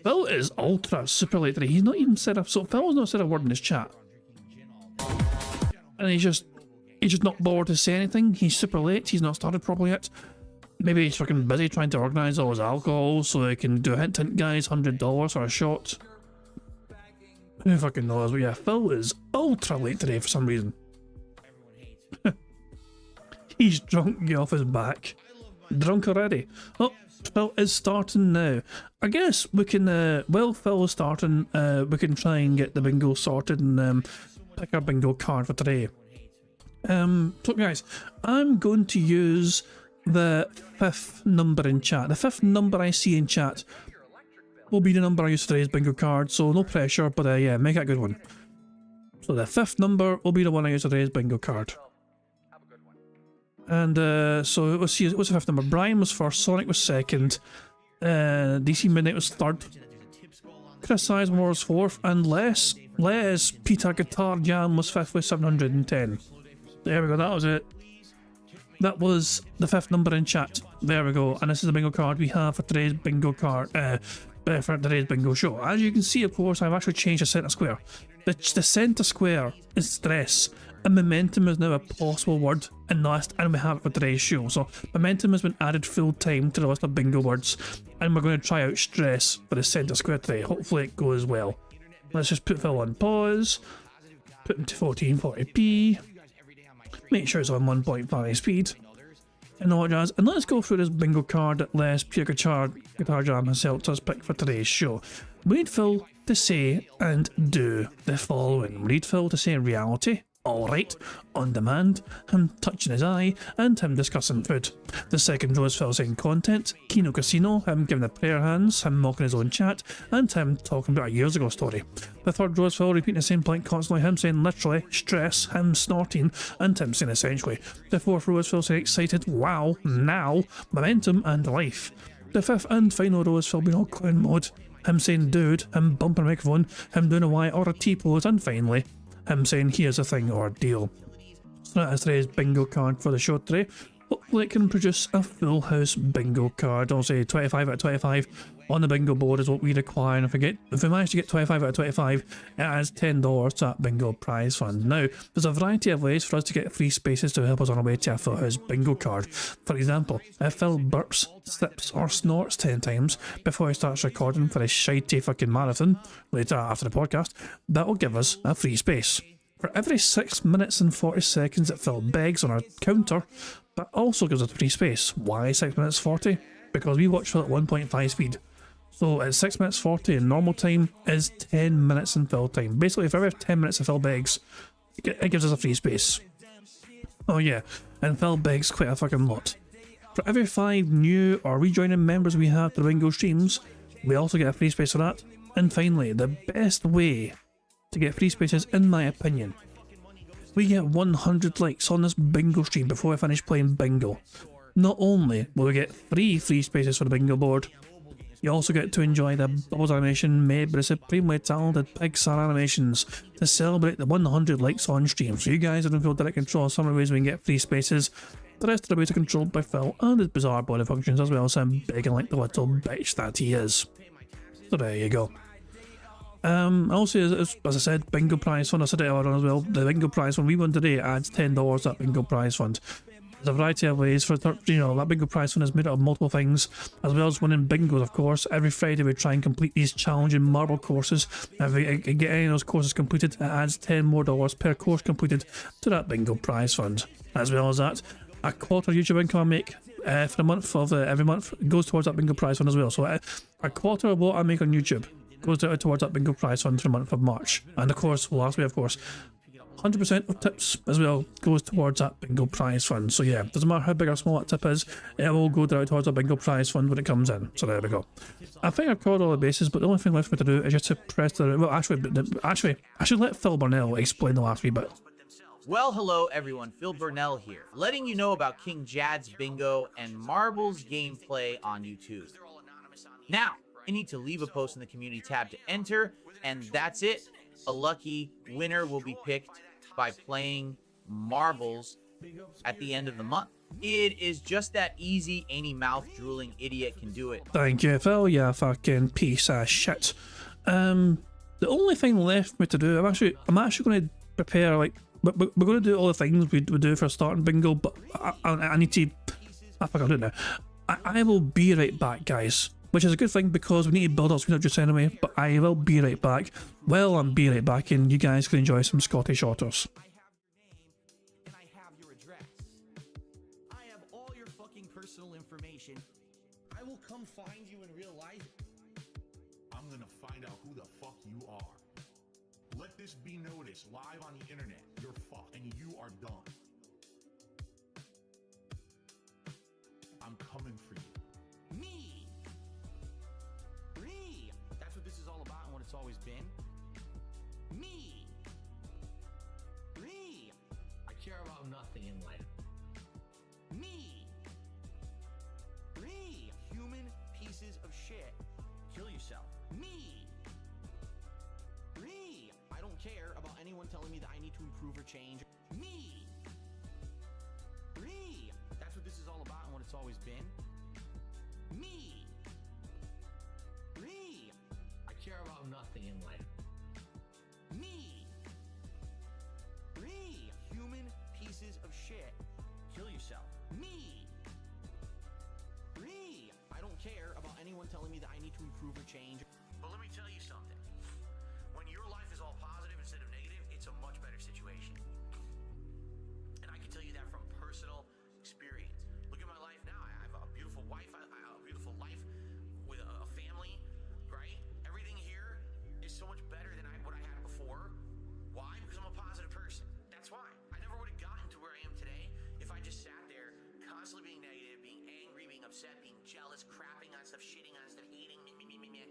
Phil is ultra super late today. He's not even said a... So Phil's not said a word in his chat. And he's just not bothered to say anything. He's super late. He's not started properly yet. Maybe he's fucking busy trying to organise all his alcohol so he can do a hint guys, $100 for a shot. Who fucking knows? But yeah, Phil is ultra late today for some reason. He's drunk, get off his back. Drunk already. Oh, Phil is starting now. I guess we can, while Phil is starting, we can try and get the bingo sorted and pick our bingo card for today. So guys, I'm going to use the 5th number in chat. The 5th number I see in chat will be the number I use for today's bingo card, so no pressure, but yeah, make it a good one. So the 5th number will be the one I use for today's bingo card. And so let's see, what's the 5th number? Brian was first, Sonic was second, DC Midnight was third, Chris Sizemore was fourth, and Les Peter Guitar Jam was 5th with 710. There we go, that was it. That was the 5th number in chat. There we go, and this is the bingo card we have for today's bingo card, for today's bingo show. As you can see, of course, I've actually changed the centre square. The centre square is stress, and momentum is now a possible word in the list, and we have it for today's show. So momentum has been added full time to the list of bingo words, and we're going to try out stress for the centre square today. Hopefully it goes well. Let's just put Phil on pause, put him to 1440p, make sure it's on 1.5 speed, and all that jazz. And let's go through this bingo card that Les Pure Guitar Jam has helped us pick for today's show. We need Phil to say and do the following. We need Phil to say reality, alright, on demand, him touching his eye, and him discussing food. The second row is Phil saying content, Kino Casino, him giving the prayer hands, him mocking his own chat, and him talking about a years ago story. The third row is Phil repeating the same point constantly, him saying literally, stress, him snorting, and him saying essentially. The fourth row is Phil saying excited, wow, now, momentum, and life. The fifth and final row is Phil being all clown mode, him saying dude, him bumping a microphone, him doing a Y or a T-pose, and finally, him saying here's a thing or deal. So that is today's bingo card for the show today. Hopefully it can produce a full house bingo card. I'll say 25 out of 25 on the bingo board is what we require, and if we manage to get 25 out of 25, it adds $10 to that bingo prize fund. Now, there's a variety of ways for us to get free spaces to help us on our way to a full house bingo card. For example, if Phil burps, slips or snorts 10 times before he starts recording for his shitey fucking marathon later after the podcast, that will give us a free space. For every 6 minutes and 40 seconds that Phil begs on our counter, that also gives us free space. Why 6 minutes 40? Because we watch Phil at 1.5 speed. So at 6 minutes 40 in normal time is 10 minutes in Phil time. Basically, for every 10 minutes of Phil begs, it gives us a free space. Oh yeah, and Phil begs quite a fucking lot. For every 5 new or rejoining members we have to the bingo streams, we also get a free space for that. And finally, the best way to get free spaces, in my opinion, we get 100 likes on this bingo stream before we finish playing bingo. Not only will we get free spaces for the bingo board, You also get to enjoy the Bubbles animation made by the supremely talented Pixar Animations to celebrate the 100 likes on stream. So you guys are in full direct control of some of the ways we can get free spaces. The rest of the ways are controlled by Phil and his bizarre body functions, as well as him begging like the little bitch that he is. So there you go. Also, as I said, Bingo Prize Fund, I said it earlier on as well, the Bingo Prize Fund we won today adds $10 to that Bingo Prize Fund. There's a variety of ways for, that Bingo Prize Fund is made up of multiple things, as well as winning bingos, of course. Every Friday we try and complete these challenging marble courses. If we get any of those courses completed, it adds $10 more per course completed to that Bingo Prize Fund. As well as that, a quarter YouTube income I make for the month of every month goes towards that Bingo Prize Fund as well. So a quarter of what I make on YouTube goes towards that Bingo Prize Fund for the month of March. And of course, lastly, of course, 100% of tips as well goes towards that Bingo Prize Fund. So yeah, doesn't matter how big or small that tip is, it will go towards that Bingo Prize Fund when it comes in. So there we go. I think I've covered all the bases, but the only thing left for me to do is just to press the... Well, actually, I should let Phil Burnell explain the last wee bit. Well, hello everyone, Phil Burnell here, letting you know about King Jad's Bingo and Marbles gameplay on YouTube. Now, you need to leave a post in the community tab to enter, and that's it. A lucky winner will be picked by playing Marbles at the end of the month. It is just that easy, any mouth-drooling idiot can do it. Thank you, Phil, you fucking piece of shit. The only thing left for me to do, I'm actually going to prepare, like, we're going to do all the things we do for starting bingo, but I need to... I think I'll do it now. I will be right back, guys. Which is a good thing because we need to build up speed up just anyway, but I will be right back. Well, I'm be right back and you guys can enjoy some Scottish otters. I have your name, and I have your address. I have all your fucking personal information. I will come find you in real life. I'm gonna find out who the fuck you are. Let this be noticed live on the internet. You're fucked, and you are done. I'm coming for you. Me! Me! That's what this is all about and what it's always been. Me! Me! I care about nothing in life. Me! Me! Human pieces of shit. Kill yourself. Me! Me! I don't care about anyone telling me that I need to improve or change. Me! Me! That's what this is all about and what it's always been. Me! Me! I care about nothing in life. Me! Me! Human pieces of shit. Kill yourself. Me! Me! I don't care about anyone telling me that I need to improve or change. But let me tell you something. When your life is all positive instead of negative, it's a much better situation. And I can tell you that from personal experience. Look at my life now. I have a beautiful wife. I have a beautiful life with a family, right? Everything here is so much better than what I had before. Why? Because I'm a positive person. That's why. I never would have gotten to where I am today if I just sat there constantly being negative, being angry, being upset, being jealous, crapping on stuff, shitting on stuff, hating me.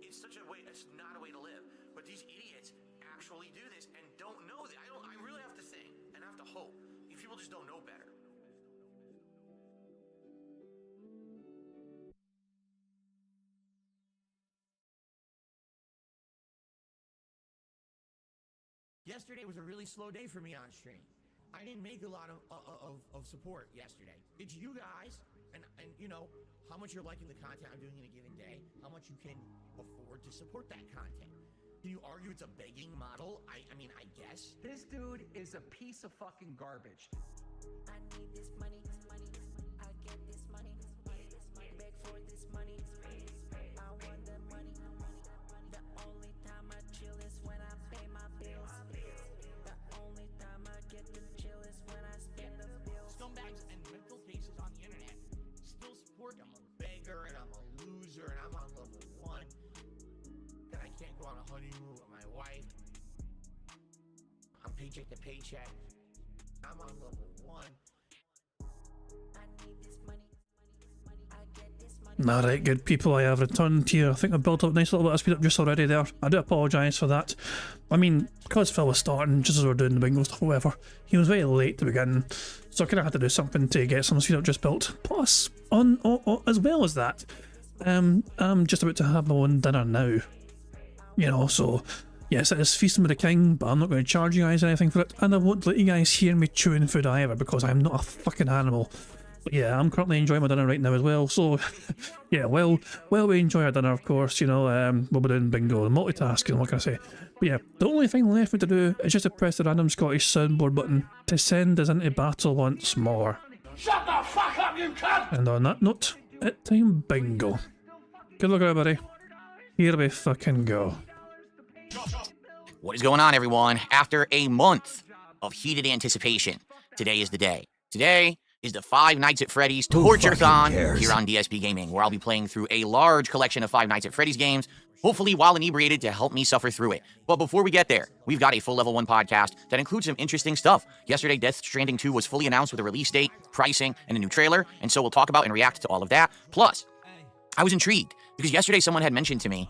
It's such a way, it's not a way to live. But these idiots actually do this and don't know that. I really have to think and I have to hope. These people just don't know better. Yesterday was a really slow day for me on stream. I didn't make a lot of support yesterday. It's you guys and you know how much you're liking the content I'm doing in a given day, how much you can afford to support that content. Can you argue it's a begging model? I mean, I guess. This dude is a piece of fucking garbage. I need this money, I get this money, beg for this money, I want the money. The only time I chill is when I pay my bills. The only time I get to chill is when I spend the bills. Scumbags and mental cases on the internet still support I'm a beggar and I'm a loser and I'm on level 1. That I can't go on a honeymoon with my wife. I'm paycheck to paycheck. I'm on level 1. I need this money, I get this money. Alright, good people, I have returned here. I think I built up a nice little bit of speed up just already there. I do apologise for that. I mean, because Phil was starting, just as we were doing the bingo stuff or whatever, he was very late to begin, so I kind of had to do something to get some speed up just built. Plus, as well as that, I'm just about to have my own dinner now. You know, so yes, it is feasting with the king, but I'm not going to charge you guys anything for it, and I won't let you guys hear me chewing food either, because I'm not a fucking animal. But yeah, I'm currently enjoying my dinner right now as well, so yeah, well we enjoy our dinner, of course, you know, we'll be doing bingo, multitasking, what can I say. But yeah, the only thing left for me to do is just to press the random Scottish soundboard button to send us into battle once more. Shut the fuck up, you cunt! And on that note, it's time bingo. Good luck everybody. Here we fucking go. What is going on, everyone? After a month of heated anticipation, today is the day. Today is the Five Nights at Freddy's Torture-thon here on DSP Gaming, where I'll be playing through a large collection of Five Nights at Freddy's games, hopefully while inebriated to help me suffer through it. But before we get there, we've got a full Level 1 podcast that includes some interesting stuff. Yesterday, Death Stranding 2 was fully announced with a release date, pricing, and a new trailer, and so we'll talk about and react to all of that. Plus, I was intrigued, because yesterday someone had mentioned to me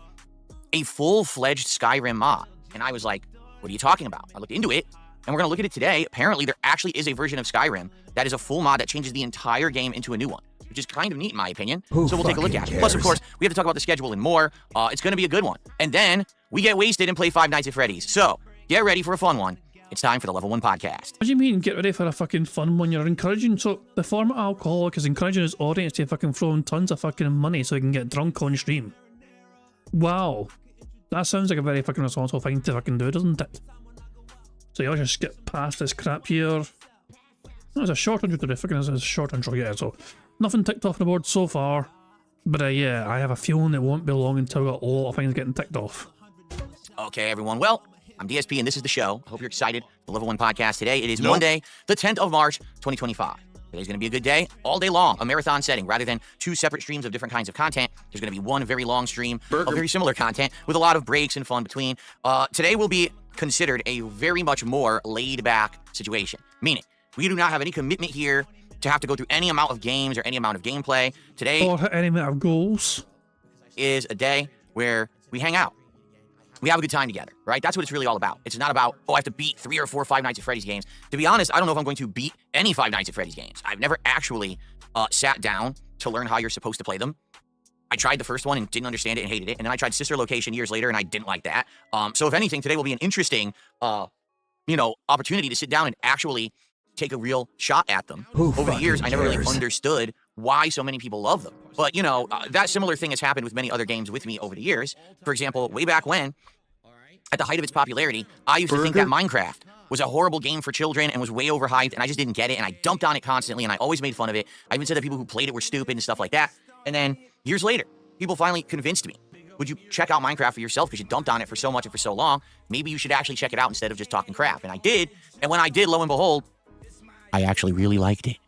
a full-fledged Skyrim mod, and I was like, what are you talking about? I looked into it, and we're going to look at it today. Apparently, there actually is a version of Skyrim that is a full mod that changes the entire game into a new one, which is kind of neat in my opinion. So we'll take a look at it. Plus, of course, we have to talk about the schedule and more. It's going to be a good one. And then we get wasted and play Five Nights at Freddy's. So get ready for a fun one. It's time for the Level 1 podcast. What do you mean, get ready for a fucking fun one? You're encouraging, so the former alcoholic is encouraging his audience to fucking throw in tons of fucking money so he can get drunk on stream. Wow. That sounds like a very fucking responsible thing to fucking do, doesn't it? So you'll just get past this crap here. There's a short intro today, fucking is a short intro, yeah, so nothing ticked off the board so far. But yeah, I have a feeling it won't be long until we got a lot of things getting ticked off. Okay, everyone. Well, I'm DSP, and this is the show. I hope you're excited. The Level 1 podcast today. It is Monday, the 10th of March, 2025. Today's going to be a good day, all day long, a marathon setting. Rather than two separate streams of different kinds of content, there's going to be one very long stream of very similar content with a lot of breaks and fun between. Today will be considered a very much more laid-back situation, meaning we do not have any commitment here to have to go through any amount of games or any amount of gameplay. Today or any amount of goals is a day where we hang out. We have a good time together, right? That's what it's really all about. It's not about, oh, I have to beat 3 or 4 Five Nights at Freddy's games. To be honest, I don't know if I'm going to beat any Five Nights at Freddy's games. I've never actually sat down to learn how you're supposed to play them. I tried the first one and didn't understand it and hated it. And then I tried Sister Location years later and I didn't like that. So if anything, today will be an interesting, opportunity to sit down and actually take a real shot at them. Over the years, I never really understood why so many people love them. But, that similar thing has happened with many other games with me over the years. For example, way back when, at the height of its popularity, I used to think that Minecraft was a horrible game for children and was way overhyped, and I just didn't get it, and I dumped on it constantly, and I always made fun of it. I even said that people who played it were stupid and stuff like that. And then, years later, people finally convinced me, would you check out Minecraft for yourself because you dumped on it for so much and for so long? Maybe you should actually check it out instead of just talking crap. And I did, and when I did, lo and behold, I actually really liked it.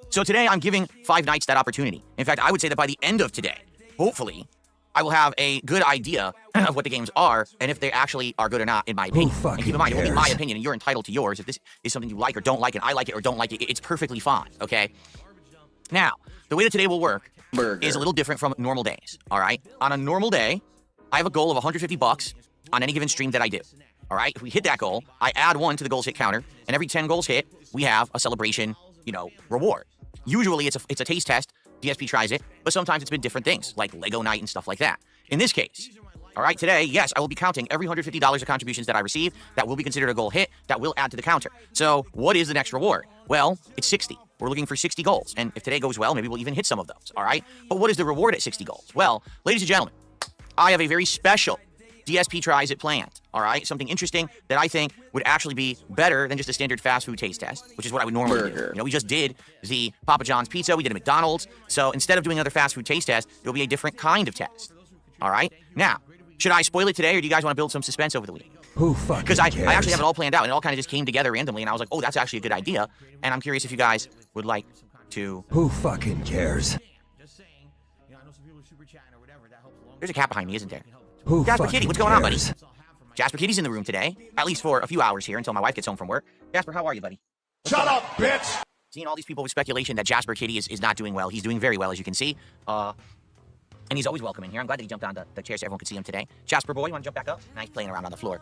So today, I'm giving Five Nights that opportunity. In fact, I would say that by the end of today, hopefully, I will have a good idea of what the games are and if they actually are good or not, in my opinion. And keep in mind, it will be my opinion, and you're entitled to yours. If this is something you like or don't like, and I like it or don't like it, it's perfectly fine, okay? Now, the way that today will work is a little different from normal days, all right? On a normal day, I have a goal of $150 on any given stream that I do, all right? If we hit that goal, I add 1 to the goals hit counter, and every 10 goals hit, we have a celebration, reward. Usually, it's a taste test. DSP tries it, but sometimes it's been different things, like Lego night and stuff like that. In this case, all right, today, yes, I will be counting every $150 of contributions that I receive. That will be considered a goal hit. That will add to the counter. So what is the next reward? Well, it's 60. We're looking for 60 goals. And if today goes well, maybe we'll even hit some of those, all right? But what is the reward at 60 goals? Well, ladies and gentlemen, I have a very special DSP tries it planned, all right? Something interesting that I think would actually be better than just a standard fast food taste test, which is what I would normally do. We just did the Papa John's pizza, we did a McDonald's, so instead of doing another fast food taste test, it'll be a different kind of test, all right? Now, should I spoil it today, or do you guys want to build some suspense over the week? Because I actually have it all planned out, and it all kind of just came together randomly, and I was like, oh, that's actually a good idea, and I'm curious if you guys would like to... Who fucking cares? There's a cat behind me, isn't there? Who Jasper fucking Kitty, what's going on, buddy? cares? Jasper Kitty's in the room today, at least for a few hours here until my wife gets home from work. Jasper, how are you, buddy? Shut up, bitch! Seeing all these people with speculation that Jasper Kitty is not doing well. He's doing very well, as you can see. And he's always welcome in here. I'm glad that he jumped on the chair so everyone could see him today. Jasper boy, you want to jump back up? Nice playing around on the floor.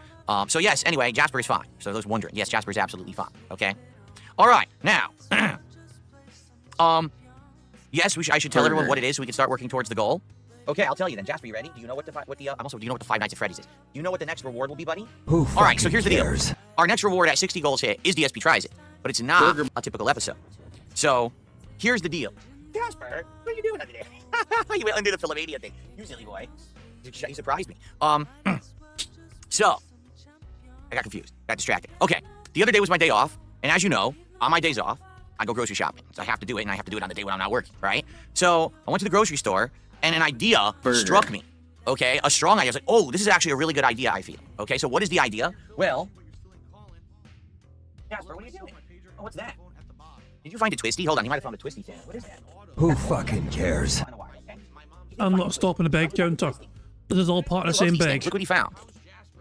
So yes, anyway, Jasper is fine. So those wondering, yes, Jasper is absolutely fine, okay? All right, now, Yes, I should tell everyone what it is so we can start working towards the goal. Okay, I'll tell you then. Jasper, you ready? Do you know what the do you know what the Five Nights at Freddy's is? Do you know what the next reward will be, buddy? Who All right, so here's the deal. cares? Our next reward at 60 goals hit is DSP Tries It, but it's not a typical episode. So here's the deal. Jasper, what are you doing under there? You went under the Philomania thing. You silly boy. You surprised me. So I got confused. Got distracted. Okay, the other day was my day off, and as you know, on my days off, I go grocery shopping. So I have to do it, and I have to do it on the day when I'm not working, right? So I went to the grocery store, and an idea struck me, okay? A strong idea. I was like, oh, this is actually a really good idea, I feel. Okay, so what is the idea? Well, Jasper, what are you doing? Oh, what's that? Did you find a twisty? Hold on, you might have found a twisty thing. What is that? Who fucking cares? I'm not stopping the bag counter. This is all part of the same bag. Look what he found.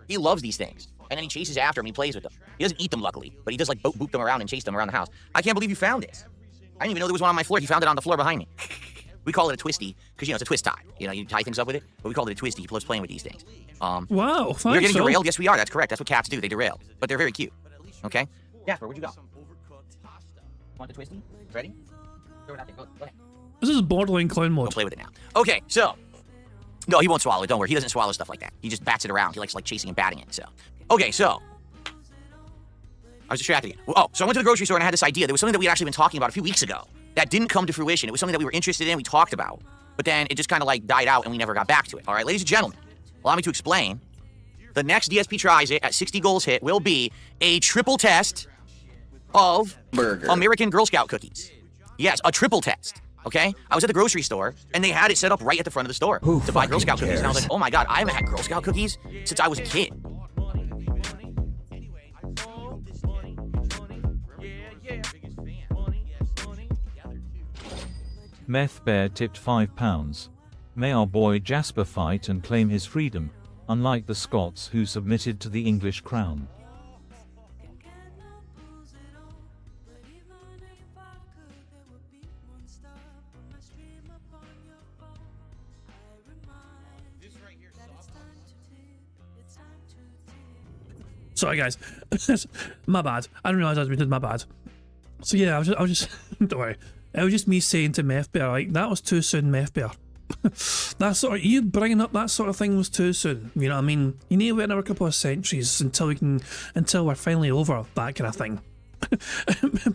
He loves these things. And then he chases after them, he plays with them. He doesn't eat them, luckily, but he does like boop them around and chase them around the house. I can't believe you found this. I didn't even know there was one on my floor. He found it on the floor behind me. We call it a twisty, because, you know, it's a twist tie. You know, you tie things up with it, but we call it a twisty. He loves playing with these things. Wow, We're getting derailed? Yes, we are. That's correct. That's what cats do. They derail. But they're very cute. Okay? Jasper, where'd you go? Want the twisty? Ready? Throw it out there. Go ahead. This is borderline clown mode. Don't play with it now. Okay, so. No, he won't swallow it. Don't worry. He doesn't swallow stuff like that. He just bats it around. He likes, like, chasing and batting it, so. Okay, so. I was distracted again. Oh, so I went to the grocery store and I had this idea. There was something that we had actually been talking about a few weeks ago that didn't come to fruition. It was something that we were interested in, we talked about, but then it just kind of like died out and we never got back to it. All right, ladies and gentlemen, allow me to explain. The next DSP Tries It at 60 goals hit will be a triple test of American Girl Scout cookies. Yes, a triple test. Okay? I was at the grocery store and they had it set up right at the front of the store to buy Girl Scout cookies. And I was like, oh my God, I haven't had Girl Scout cookies since I was a kid. Meth Bear tipped £5. May our boy Jasper fight and claim his freedom, unlike the Scots who submitted to the English crown. Sorry, guys. My bad. I didn't realize I was muted. My bad. So yeah, I was just don't worry. It was just me saying to Meth Bear, like, that was too soon, Meth Bear. That sort of, you bringing up that sort of thing was too soon. You know what I mean? You need to wait another couple of centuries until we're finally over that kind of thing.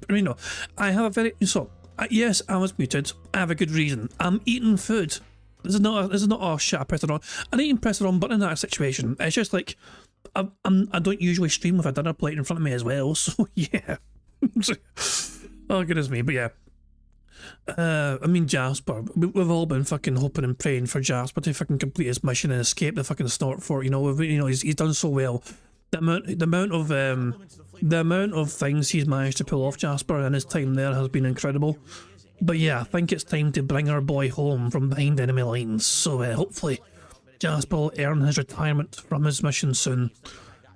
You know, I have yes, I was muted. I have a good reason. I'm eating food. This is not a shit. I pressed it on. I didn't even press the wrong button in that situation. It's just like I don't usually stream with a dinner plate in front of me as well. So yeah. Oh goodness me, but yeah. I mean, Jasper, we've all been fucking hoping and praying for Jasper to fucking complete his mission and escape the fucking snort fort. You know, he's done so well. The amount of things he's managed to pull off, Jasper, and his time there has been incredible. But yeah, I think it's time to bring our boy home from behind enemy lines. So hopefully, Jasper will earn his retirement from his mission soon,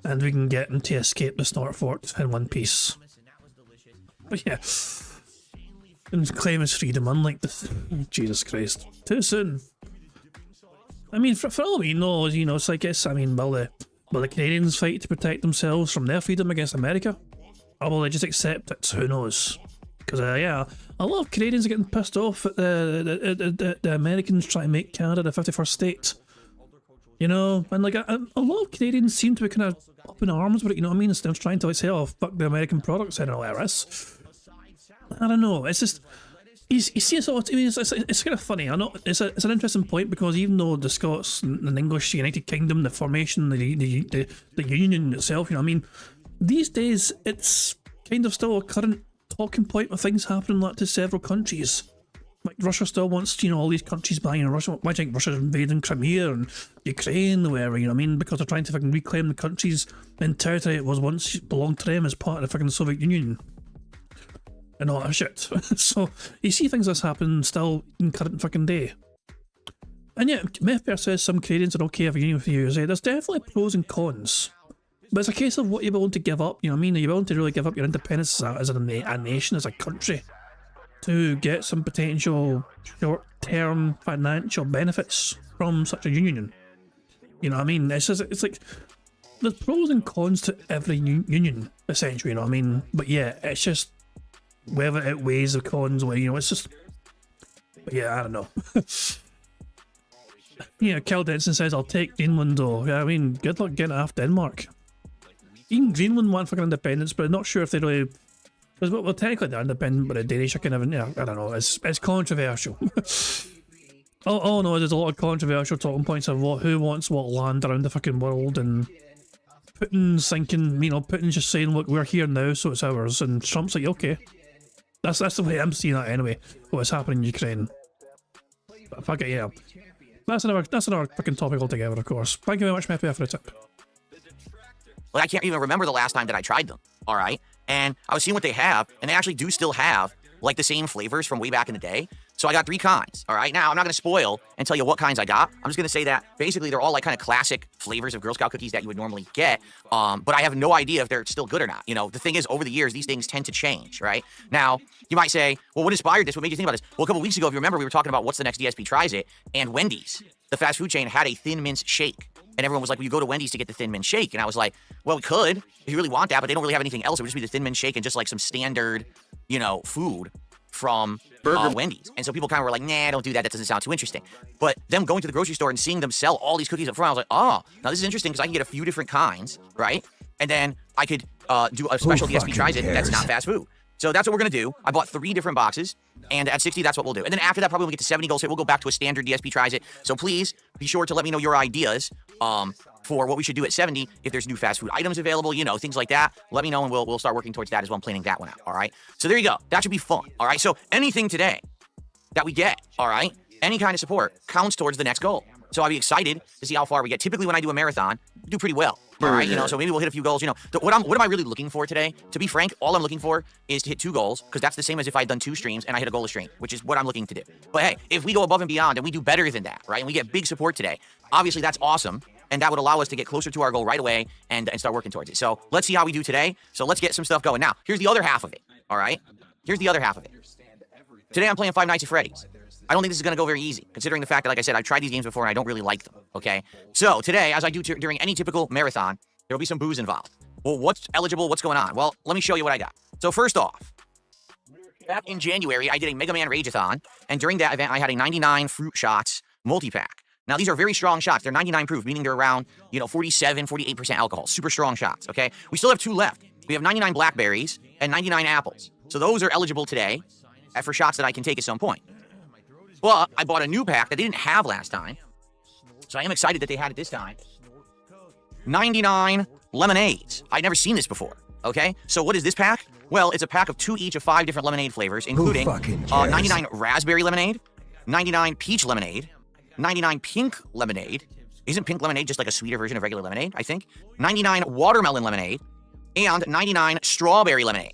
and we can get him to escape the snort fort in one piece. But yeah. And claim his freedom, unlike this. Jesus Christ. Too soon. I mean, for all we know, you know, it's like, I mean, will the Canadians fight to protect themselves from their freedom against America? Or will they just accept it? Who knows? Because, yeah, a lot of Canadians are getting pissed off at the Americans trying to make Canada the 51st state. You know, and like, a lot of Canadians seem to be kind of up in arms with it, you know what I mean? Instead of trying to, like, say, oh, fuck the American products and all that rest. I don't know. It's just you see, so I mean, it's kind of funny. I know it's an interesting point because even though the Scots and English United Kingdom, the formation, the union itself, you know, what I mean, these days it's kind of still a current talking point with things happening like to several countries. Like Russia still wants, you know, all these countries buying Russia. Why do you think Russia's invading Crimea and Ukraine, wherever, you know what I mean? Because they're trying to fucking reclaim the countries and territory it was once belonged to them as part of the fucking Soviet Union. And all that shit. So you see things that's happening still in current fucking day. And yeah, Meth Bear says some Canadians are okay if you're with the USA. There's definitely pros and cons. But it's a case of what you're willing to give up, you know what I mean? Are you willing to really give up your independence as a nation, as a country, to get some potential short-term financial benefits from such a union? You know what I mean? It's like, there's pros and cons to every union, essentially, you know what I mean? But yeah, it's just, whether it weighs the cons, where, you know, it's just, But yeah, I don't know. Yeah, Kel Denson says, I'll take Greenland though. Yeah, I mean, good luck getting it off Denmark. Even Greenland want fucking independence, but I'm not sure if they really... Because, well, technically they're independent, but the Danish are kind of... Yeah, I don't know, it's controversial. Oh no, there's a lot of controversial talking points of who wants what land around the fucking world, and Putin's thinking, you know, Putin's just saying, look, we're here now, so it's ours, and Trump's like, okay. That's the way I'm seeing that anyway, what's happening in Ukraine. But fuck it, yeah. That's another fucking topic altogether, of course. Thank you very much, Meppy, for the tip. Like, I can't even remember the last time that I tried them, all right? And I was seeing what they have, and they actually do still have, like, the same flavors from way back in the day. So I got 3 kinds, all right? Now, I'm not going to spoil and tell you what kinds I got. I'm just going to say that, basically, they're all, like, kind of classic flavors of Girl Scout cookies that you would normally get, but I have no idea if they're still good or not. You know, the thing is, over the years, these things tend to change, right? Now, you might say, well, what inspired this? What made you think about this? Well, a couple weeks ago, if you remember, we were talking about what's the next DSP tries it, and Wendy's, the fast food chain, had a Thin Mints shake. And everyone was like, well, you go to Wendy's to get the Thin Mint shake. And I was like, well, we could, if you really want that, but they don't really have anything else. It would just be the Thin Mint shake and just like some standard, you know, food from Wendy's. And so people kind of were like, nah, don't do that. That doesn't sound too interesting. But them going to the grocery store and seeing them sell all these cookies up front, I was like, oh, now this is interesting because I can get a few different kinds, right? And then I could do a special DSP tries it that's not fast food. So that's what we're going to do. I bought 3 different boxes, and at 60, that's what we'll do. And then after that, probably when we get to 70 goals, we'll go back to a standard DSP tries it. So please be sure to let me know your ideas for what we should do at 70. If there's new fast food items available, you know, things like that, let me know, and we'll start working towards that as well. I'm planning that one out, all right? So there you go. That should be fun, all right? So anything today that we get, all right, any kind of support counts towards the next goal. So I'll be excited to see how far we get. Typically, when I do a marathon, I do pretty well. All right, you know, so maybe we'll hit a few goals. You know, what am I really looking for today? To be frank, all I'm looking for is to hit 2 goals, because that's the same as if I had done 2 streams and I hit a goal a stream, which is what I'm looking to do. But hey, if we go above and beyond and we do better than that, right, and we get big support today, obviously that's awesome, and that would allow us to get closer to our goal right away and start working towards it. So let's see how we do today. So let's get some stuff going. Now, here's the other half of it, all right? Here's the other half of it. Today I'm playing Five Nights at Freddy's. I don't think this is going to go very easy, considering the fact that, like I said, I've tried these games before and I don't really like them, okay? So today, as I do during any typical marathon, there will be some booze involved. Well, what's eligible? What's going on? Well, let me show you what I got. So first off, back in January, I did a Mega Man Rageathon, and during that event, I had a 99 fruit shots multi-pack. Now, these are very strong shots. They're 99 proof, meaning they're around, you know, 47, 48% alcohol. Super strong shots, okay? We still have 2 left. We have 99 blackberries and 99 apples. So those are eligible today for shots that I can take at some point. But I bought a new pack that they didn't have last time, so I am excited that they had it this time. 99 lemonades. I'd never seen this before, okay? So what is this pack? Well, it's a pack of 2 each of 5 different lemonade flavors, including 99 raspberry lemonade, 99 peach lemonade, 99 pink lemonade. Isn't pink lemonade just like a sweeter version of regular lemonade, I think? 99 watermelon lemonade, and 99 strawberry lemonade.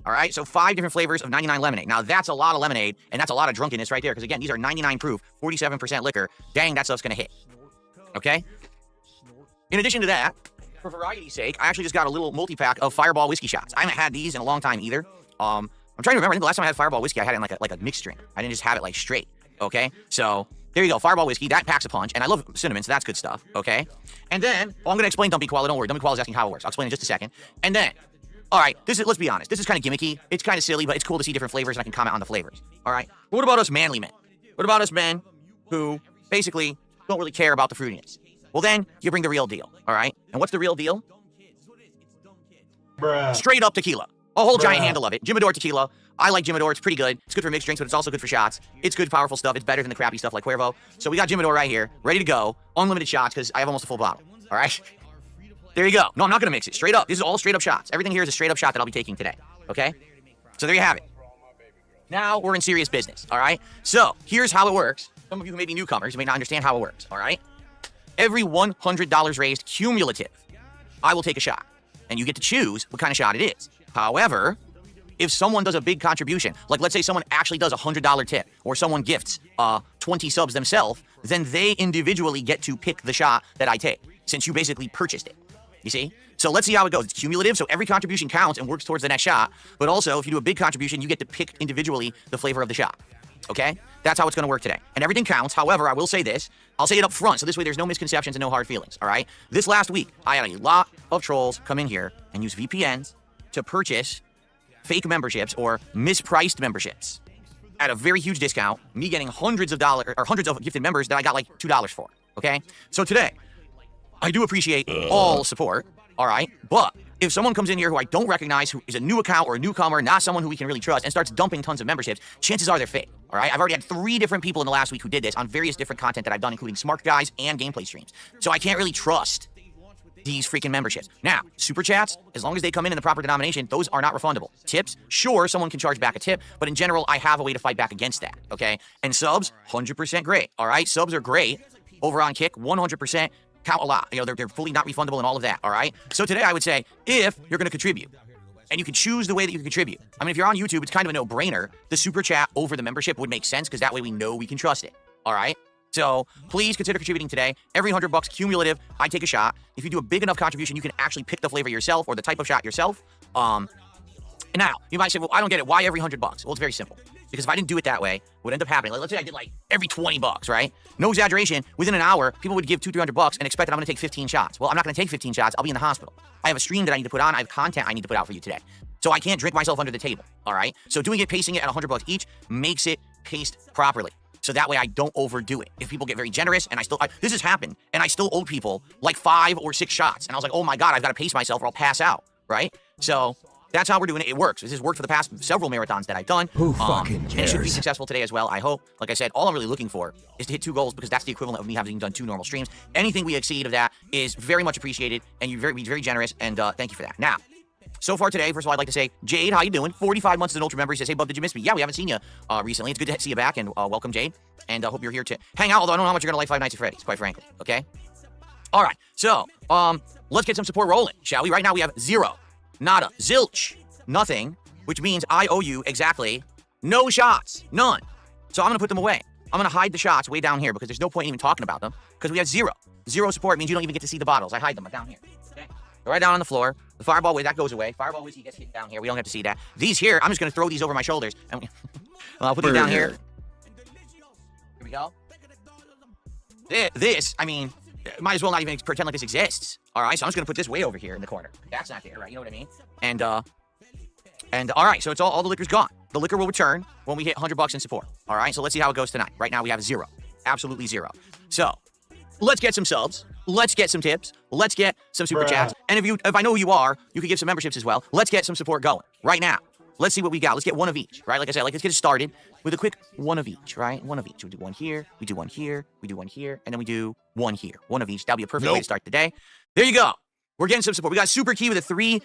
All right, so 5 different flavors of 99 lemonade. Now, that's a lot of lemonade, and that's a lot of drunkenness right there, because, again, these are 99 proof, 47% liquor. Dang, that stuff's going to hit. Okay? In addition to that, for variety's sake, I actually just got a little multi-pack of Fireball whiskey shots. I haven't had these in a long time either. I'm trying to remember. I think the last time I had Fireball whiskey, I had it in like a mixed drink. I didn't just have it, like, straight. Okay? So, there you go, Fireball whiskey. That packs a punch, and I love cinnamon, so that's good stuff. Okay? And then, I'm going to explain Dumpy Koala. Don't worry, Dumpy Koala's asking how it works. I'll explain in just a second. And then... all right, let's be honest. This is kind of gimmicky. It's kind of silly, but it's cool to see different flavors, and I can comment on the flavors. All right? But what about us manly men? What about us men who basically don't really care about the fruitiness? Well, then you bring the real deal, all right? And what's the real deal? Bruh. Straight up tequila. A whole giant handle of it. Jimador tequila. I like Jimador. It's pretty good. It's good for mixed drinks, but it's also good for shots. It's good, powerful stuff. It's better than the crappy stuff like Cuervo. So we got Jimador right here, ready to go. Unlimited shots, because I have almost a full bottle. All right? There you go. No, I'm not going to mix it. Straight up. This is all straight up shots. Everything here is a straight up shot that I'll be taking today. Okay? So there you have it. Now we're in serious business. All right? So here's how it works. Some of you who may be newcomers, you may not understand how it works. All right? Every $100 raised cumulative, I will take a shot. And you get to choose what kind of shot it is. However, if someone does a big contribution, like let's say someone actually does a $100 tip, or someone gifts 20 subs themselves, then they individually get to pick the shot that I take, since you basically purchased it. You see? So let's see how it goes. It's cumulative, so every contribution counts and works towards the next shot. But also, if you do a big contribution, you get to pick individually the flavor of the shot. Okay? That's how it's going to work today. And everything counts. However, I will say this. I'll say it up front, so this way there's no misconceptions and no hard feelings. All right? This last week, I had a lot of trolls come in here and use VPNs to purchase fake memberships or mispriced memberships. at a very huge discount, me getting hundreds of dollars or hundreds of gifted members that I got like $2 for. Okay, so today, I do appreciate all support. All right, but if someone comes in here who I don't recognize, who is a new account or a newcomer, not someone who we can really trust, and starts dumping tons of memberships, chances are they're fake. All right, I've already had 3 different people in the last week who did this on various different content that I've done, including Smart Guys and gameplay streams. So I can't really trust these freaking memberships. Now, super chats, as long as they come in the proper denomination, those are not refundable. Tips, sure, someone can charge back a tip, but in general, I have a way to fight back against that. Okay, and subs, 100% great. All right, subs are great over on Kick, 100%. Count a lot. You know, they're fully not refundable and all of that, all right? So today I would say, if you're going to contribute, and you can choose the way that you can contribute. I mean, if you're on YouTube, it's kind of a no-brainer. The super chat over the membership would make sense because that way we know we can trust it, all right? So please consider contributing today. Every $100 cumulative, I take a shot. If you do a big enough contribution, you can actually pick the flavor yourself or the type of shot yourself. And now, you might say, well, I don't get it. Why every $100? Well, it's very simple. Because if I didn't do it that way, what would end up happening? Like, let's say I did like every $20, right? No exaggeration. Within an hour, people would give $200-300 and expect that I'm going to take 15 shots. Well, I'm not going to take 15 shots. I'll be in the hospital. I have a stream that I need to put on. I have content I need to put out for you today. So I can't drink myself under the table. All right. So doing it, pacing it at $100 each makes it paced properly. So that way I don't overdo it. If people get very generous, and this has happened, and I still owe people like 5 or 6 shots, and I was like, oh my God, I've got to pace myself or I'll pass out. Right. So that's how we're doing it. It works. This has worked for the past several marathons that I've done. Who fucking And it should be cares? successful today as well, I hope. Like I said, all I'm really looking for is to hit 2 goals because that's the equivalent of me having done 2 normal streams. Anything we exceed of that is very much appreciated, and you're very generous, and thank you for that. Now, so far today, first of all, I'd like to say, Jade, how you doing? 45 months as an Ultra member. He says, hey, bub, did you miss me? Yeah, we haven't seen you recently. It's good to see you back, and welcome, Jade. And I hope you're here to hang out, although I don't know how much you're going to like 5 Nights at Freddy's, quite frankly, okay? All right, so let's get some support rolling, shall we? Right now we have 0, nada, zilch, nothing, which means I owe you exactly no shots, none. So I'm going to put them away. I'm going to hide the shots way down here because there's no point in even talking about them because we have 0. 0 support means you don't even get to see the bottles. I hide them down here, okay? They're right down on the floor. The fireball whiz, that goes away. Fireball whiz, he gets hit down here. We don't have to see that. These here, I'm just going to throw these over my shoulders. And I'll put these down here. Here we go. This, I mean, might as well not even pretend like this exists. All right, so I'm just going to put this way over here in the corner. That's not there, right? You know what I mean? And all right, so it's all the liquor's gone. The liquor will return when we hit $100 in support. All right, so let's see how it goes tonight. Right now we have 0, absolutely 0. So let's get some subs. Let's get some tips. Let's get some super chats. And if I know who you are, you can give some memberships as well. Let's get some support going right now. Let's see what we got. Let's get 1 of each, right? Like I said, let's get it started with a quick 1 of each, right? 1 of each. We do 1 here, we do 1 here, we do 1 here, and then we do 1 here. 1 of each. That'll be a perfect way to start the day. There you go. We're getting some support. We got Super Key with a 3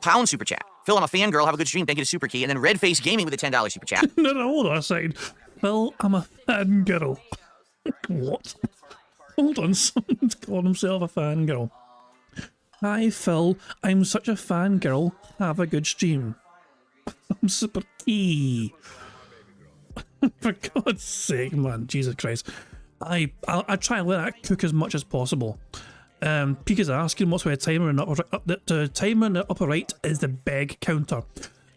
pound super chat. Phil, I'm a fangirl. Have a good stream. Thank you to Super Key. And then Red Face Gaming with a $10 super chat. No, hold on a second. Well, I'm a fangirl. What? Hold on, someone's called himself a fangirl. Hi, Phil. I'm such a fangirl. Have a good stream. I'm Super Key. For God's sake, man. Jesus Christ. I try and let that cook as much as possible. Pika's asking what's with the timer and the timer in the upper right is the beg counter.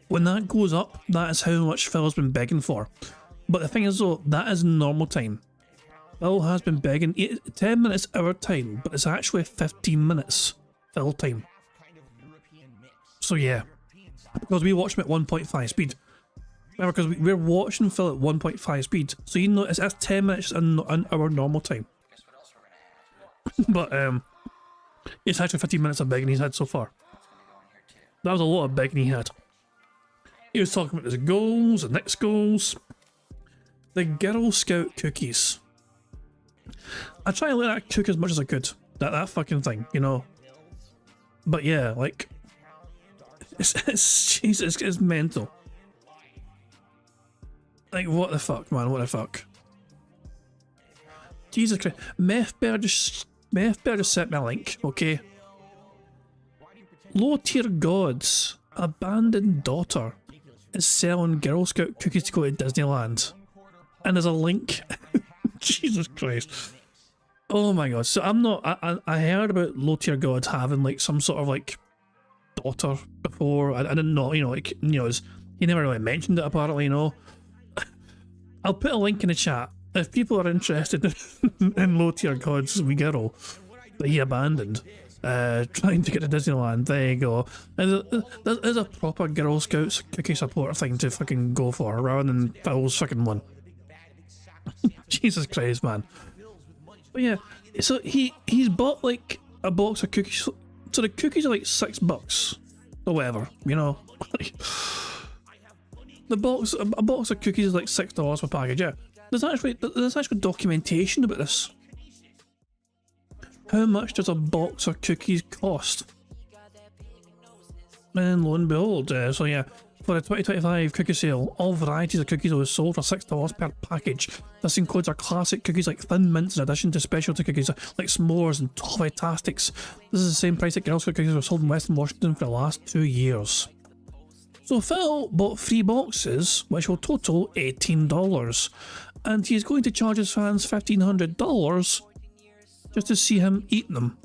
When that goes up, that is how much Phil's been begging for. But the thing is though, that is normal time. Phil has been begging 10 minutes our time, but it's actually 15 minutes Phil time. So yeah, because we watch him at 1.5 speed. Remember, because we're watching Phil at 1.5 speed, so you know that's 10 minutes in our normal time. But it's actually 15 minutes of begging he's had so far. That was a lot of begging he had. He was talking about his goals, the next goals. The Girl Scout cookies. I try and let that cook as much as I could. That fucking thing, you know. But yeah, like it's mental. Like what the fuck, man? What the fuck? Jesus Christ! Meth better just sent me a link, okay? Low tier gods, abandoned daughter is selling Girl Scout cookies to go to Disneyland, and there's a link. Jesus Christ! Oh my God! So I'm not. I heard about low tier gods having like some sort of like daughter before. I didn't know. You know, like he never really mentioned it. Apparently, you know. I'll put a link in the chat. If people are interested in low tier gods wee girl that he abandoned, trying to get to Disneyland. There you go. There's a proper Girl Scouts cookie support thing to fucking go for, rather than Phil's fucking one. Jesus Christ, man. But yeah, so he's bought like a box of cookies. So the cookies are like $6 or whatever, you know. A box of cookies is like $6 per package. Yeah, there's actually documentation about this. How much does a box of cookies cost? And lo and behold, so yeah, for the 2025 cookie sale, all varieties of cookies will be sold for $6 per package. This includes our classic cookies like Thin Mints in addition to specialty cookies like s'mores and Toffee-tastics. This is the same price that Girl Scout cookies were sold in Western Washington for the last 2 years. So Phil bought 3 boxes, which will total $18, and he's going to charge his fans $1,500 just to see him eat them.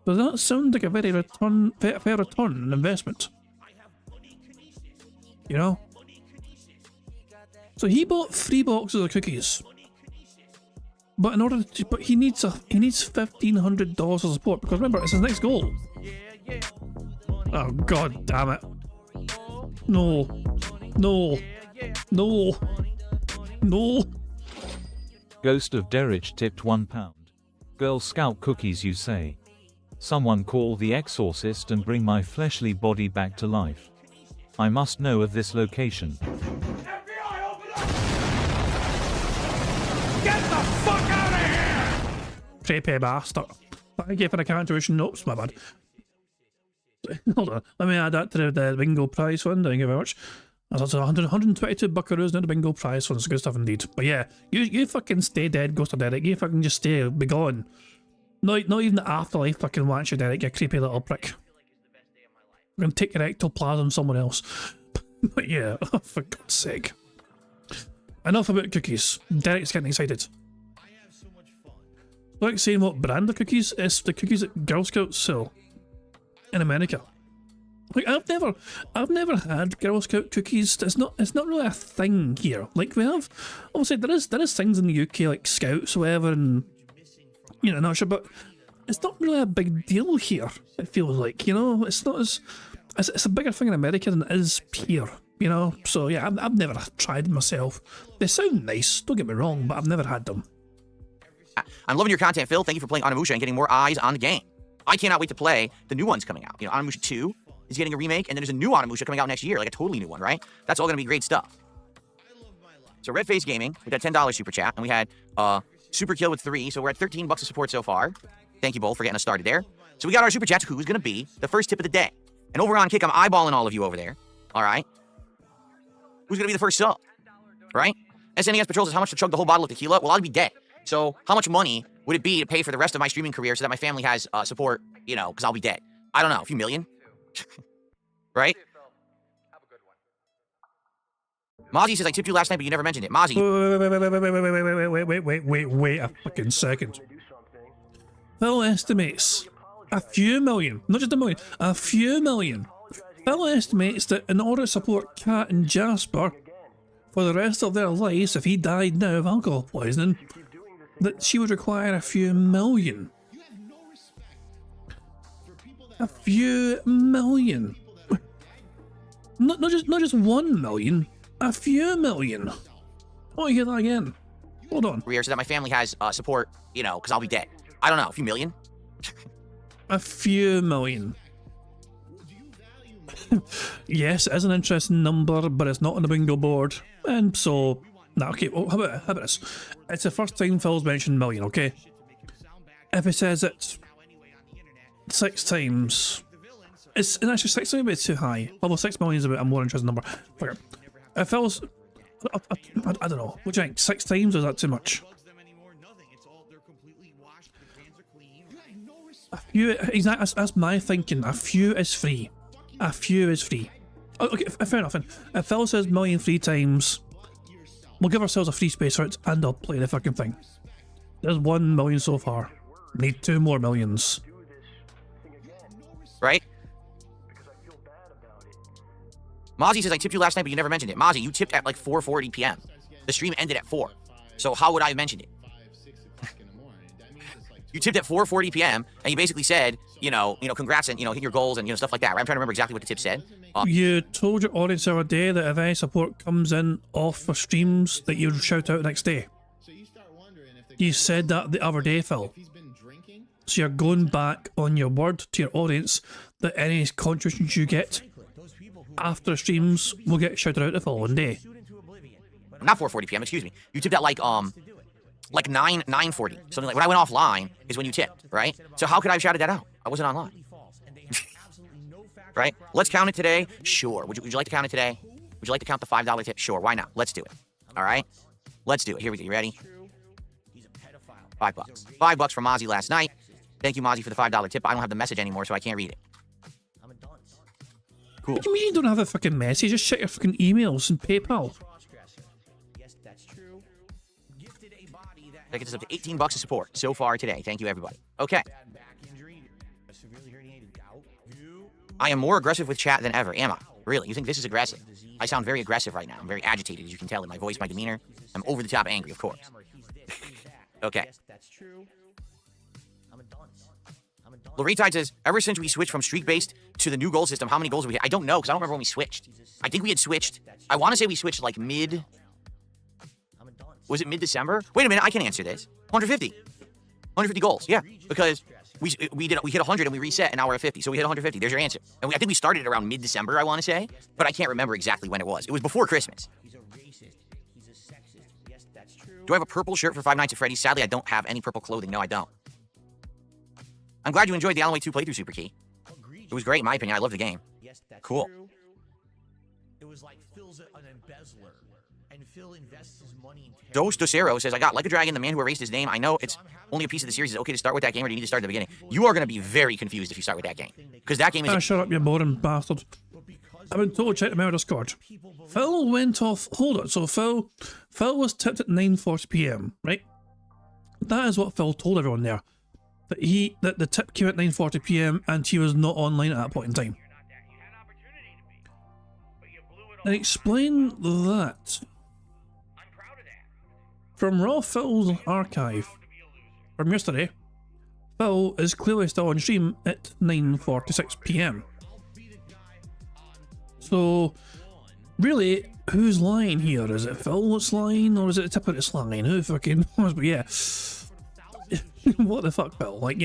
Does that sound like a very fair return on investment? You know? So he bought 3 boxes of cookies. But in order to, he needs $1,500 of support, because remember, it's his next goal. Oh god damn it. No. No. No. No. Ghost of Derrich tipped £1. Girl Scout cookies, you say? Someone call the exorcist and bring my fleshly body back to life. I must know of this location. FBI, open up! Get the fuck out of here! Creepy bastard. Thank you for the contribution notes, my bad. Hold on, let me add that to the bingo prize fund. Thank you very much. That's 122 buckaroos now, the bingo prize fund. It's good stuff indeed. But yeah, you fucking stay dead, Ghost of Derek. You fucking just stay, be gone. Not even the afterlife fucking wants you, Derek, you creepy little prick. I'm gonna take your ectoplasm somewhere else. But yeah, oh, for God's sake. Enough about cookies. Derek's getting excited. Like saying what brand of cookies? It's the cookies that Girl Scouts sell in America. Like I've never had Girl Scout cookies. It's not really a thing here. Like we have, obviously there is things in the UK like Scouts or whatever, and you know, not sure, but it's not really a big deal here. It feels like, you know, it's not as it's a bigger thing in America than it is here. You know, so yeah, I've never tried them myself. They sound nice, don't get me wrong, but I've never had them. I'm loving your content, Phil. Thank you for playing Onimusha and getting more eyes on the game. I cannot wait to play the new ones coming out. You know, Onimusha 2 is getting a remake, and then there's a new Onimusha coming out next year, like a totally new one, right? That's all going to be great stuff. So Red Face Gaming, we got $10 super chat, and we had Super Kill with 3, so we're at $13 of support so far. Thank you both for getting us started there. So we got our super chats. Who's going to be the first tip of the day? And over on Kick, I'm eyeballing all of you over there. All right. Who's going to be the first sub? Right? SNES Patrol says, how much to chug the whole bottle of tequila? Well, I'll be dead. So how much money would it be to pay for the rest of my streaming career so that my family has support, you know, because I'll be dead? I don't know, a few million? Right? Mozzie says, I tipped you last night, but you never mentioned it. Mozzie. Wait a fucking second. Phil estimates a few million, not just a million, a few million. Phil estimates that in order to support Kat and Jasper for the rest of their lives, if he died now of alcohol poisoning, that she would require a few million. A few million. Not just 1 million. A few million. Oh, you hear that again? Hold on. So that my family has support, you know, because I'll be dead. I don't know, a few million? A few million. Yes, it is an interesting number, but it's not on the bingo board. And so, nah, okay, well, how about this? It's the first time Phil's mentioned million, okay? If it says it 6 times, it's actually 6 times, it's too high. Although 6 million is a more interesting number. Fuck it. If Phil's, I don't know, what do you think, 6 times, or is that too much? A few, exactly, that's my thinking. A few is free. A few is free. Oh, okay, fair enough. If Phil says million 3 times, we'll give ourselves a free space for it, and I'll play the fucking thing. There's 1 million so far. Need 2 more millions. Right? Mozzie says, I tipped you last night, but you never mentioned it. Mozzie, you tipped at like 4:40 p.m. The stream ended at 4. So how would I have mentioned it? You tipped at 4:40 p.m. and you basically said, congrats and hit your goals and stuff like that. Right? I'm trying to remember exactly what the tip said. You told your audience the other day that if any support comes in off for streams, that you'd shout out the next day. You said that the other day, Phil. So you're going back on your word to your audience that any contributions you get after streams will get shouted out the following day. Not 4:40 p.m. Excuse me. You tipped at like 9:40. Something like when I went offline is when you tipped, right? So how could I have shouted that out? I wasn't online. Right? Let's count it today. Sure. Would you like to count it today? Would you like to count the $5 tip? Sure. Why not? Let's do it. All right. Let's do it. Here we go. You ready? $5. $5 from Mozzie last night. Thank you, Mozzie, for the $5 tip. I don't have the message anymore, so I can't read it. Cool. What do you mean you don't have a fucking message? Just check your fucking emails and PayPal. That gets us up to $18 of support so far today. Thank you, everybody. Okay. I am more aggressive with chat than ever. Am I? Really? You think this is aggressive? I sound very aggressive right now. I'm very agitated, as you can tell in my voice, my demeanor. I'm over the top angry, of course. Okay. Loretide says, ever since we switched from streak-based to the new goal system, how many goals have we hit? I don't know, because I don't remember when we switched. I think we had switched. I want to say we switched like mid... Was it mid-December? Wait a minute, I can answer this. 150. 150 goals, yeah. Because we hit 100 and we reset, and now we're at 50. So we hit 150. There's your answer. And I think we started around mid-December, I want to say. But I can't remember exactly when it was. It was before Christmas. Do I have a purple shirt for Five Nights at Freddy's? Sadly, I don't have any purple clothing. No, I don't. I'm glad you enjoyed the Alan Wake 2 playthrough, Super Key. It was great, in my opinion. I love the game. Cool. It was like Phil's an embezzler, and Phil invests his money in Dos Docero says, I got Like a Dragon, the man who erased his name. I know it's only a piece of the series. Is it okay to start with that game, or do you need to start at the beginning? You are going to be very confused if you start with that game. Because that game is... shut up, you boring bastard. I've been told to check them out on Discord. Phil went off... Hold on. So Phil was tipped at 9:40 p.m, right? That is what Phil told everyone there. That the tip came at 9:40 p.m. and he was not online at that point in time. And explain that. From Raw Phil's archive from yesterday, Phil is clearly still on stream at 9:46 p.m. So, really, who's lying here? Is it Phil that's lying, or is it the tipper that's lying? Who fucking knows? But yeah. What the fuck, Phil? Like,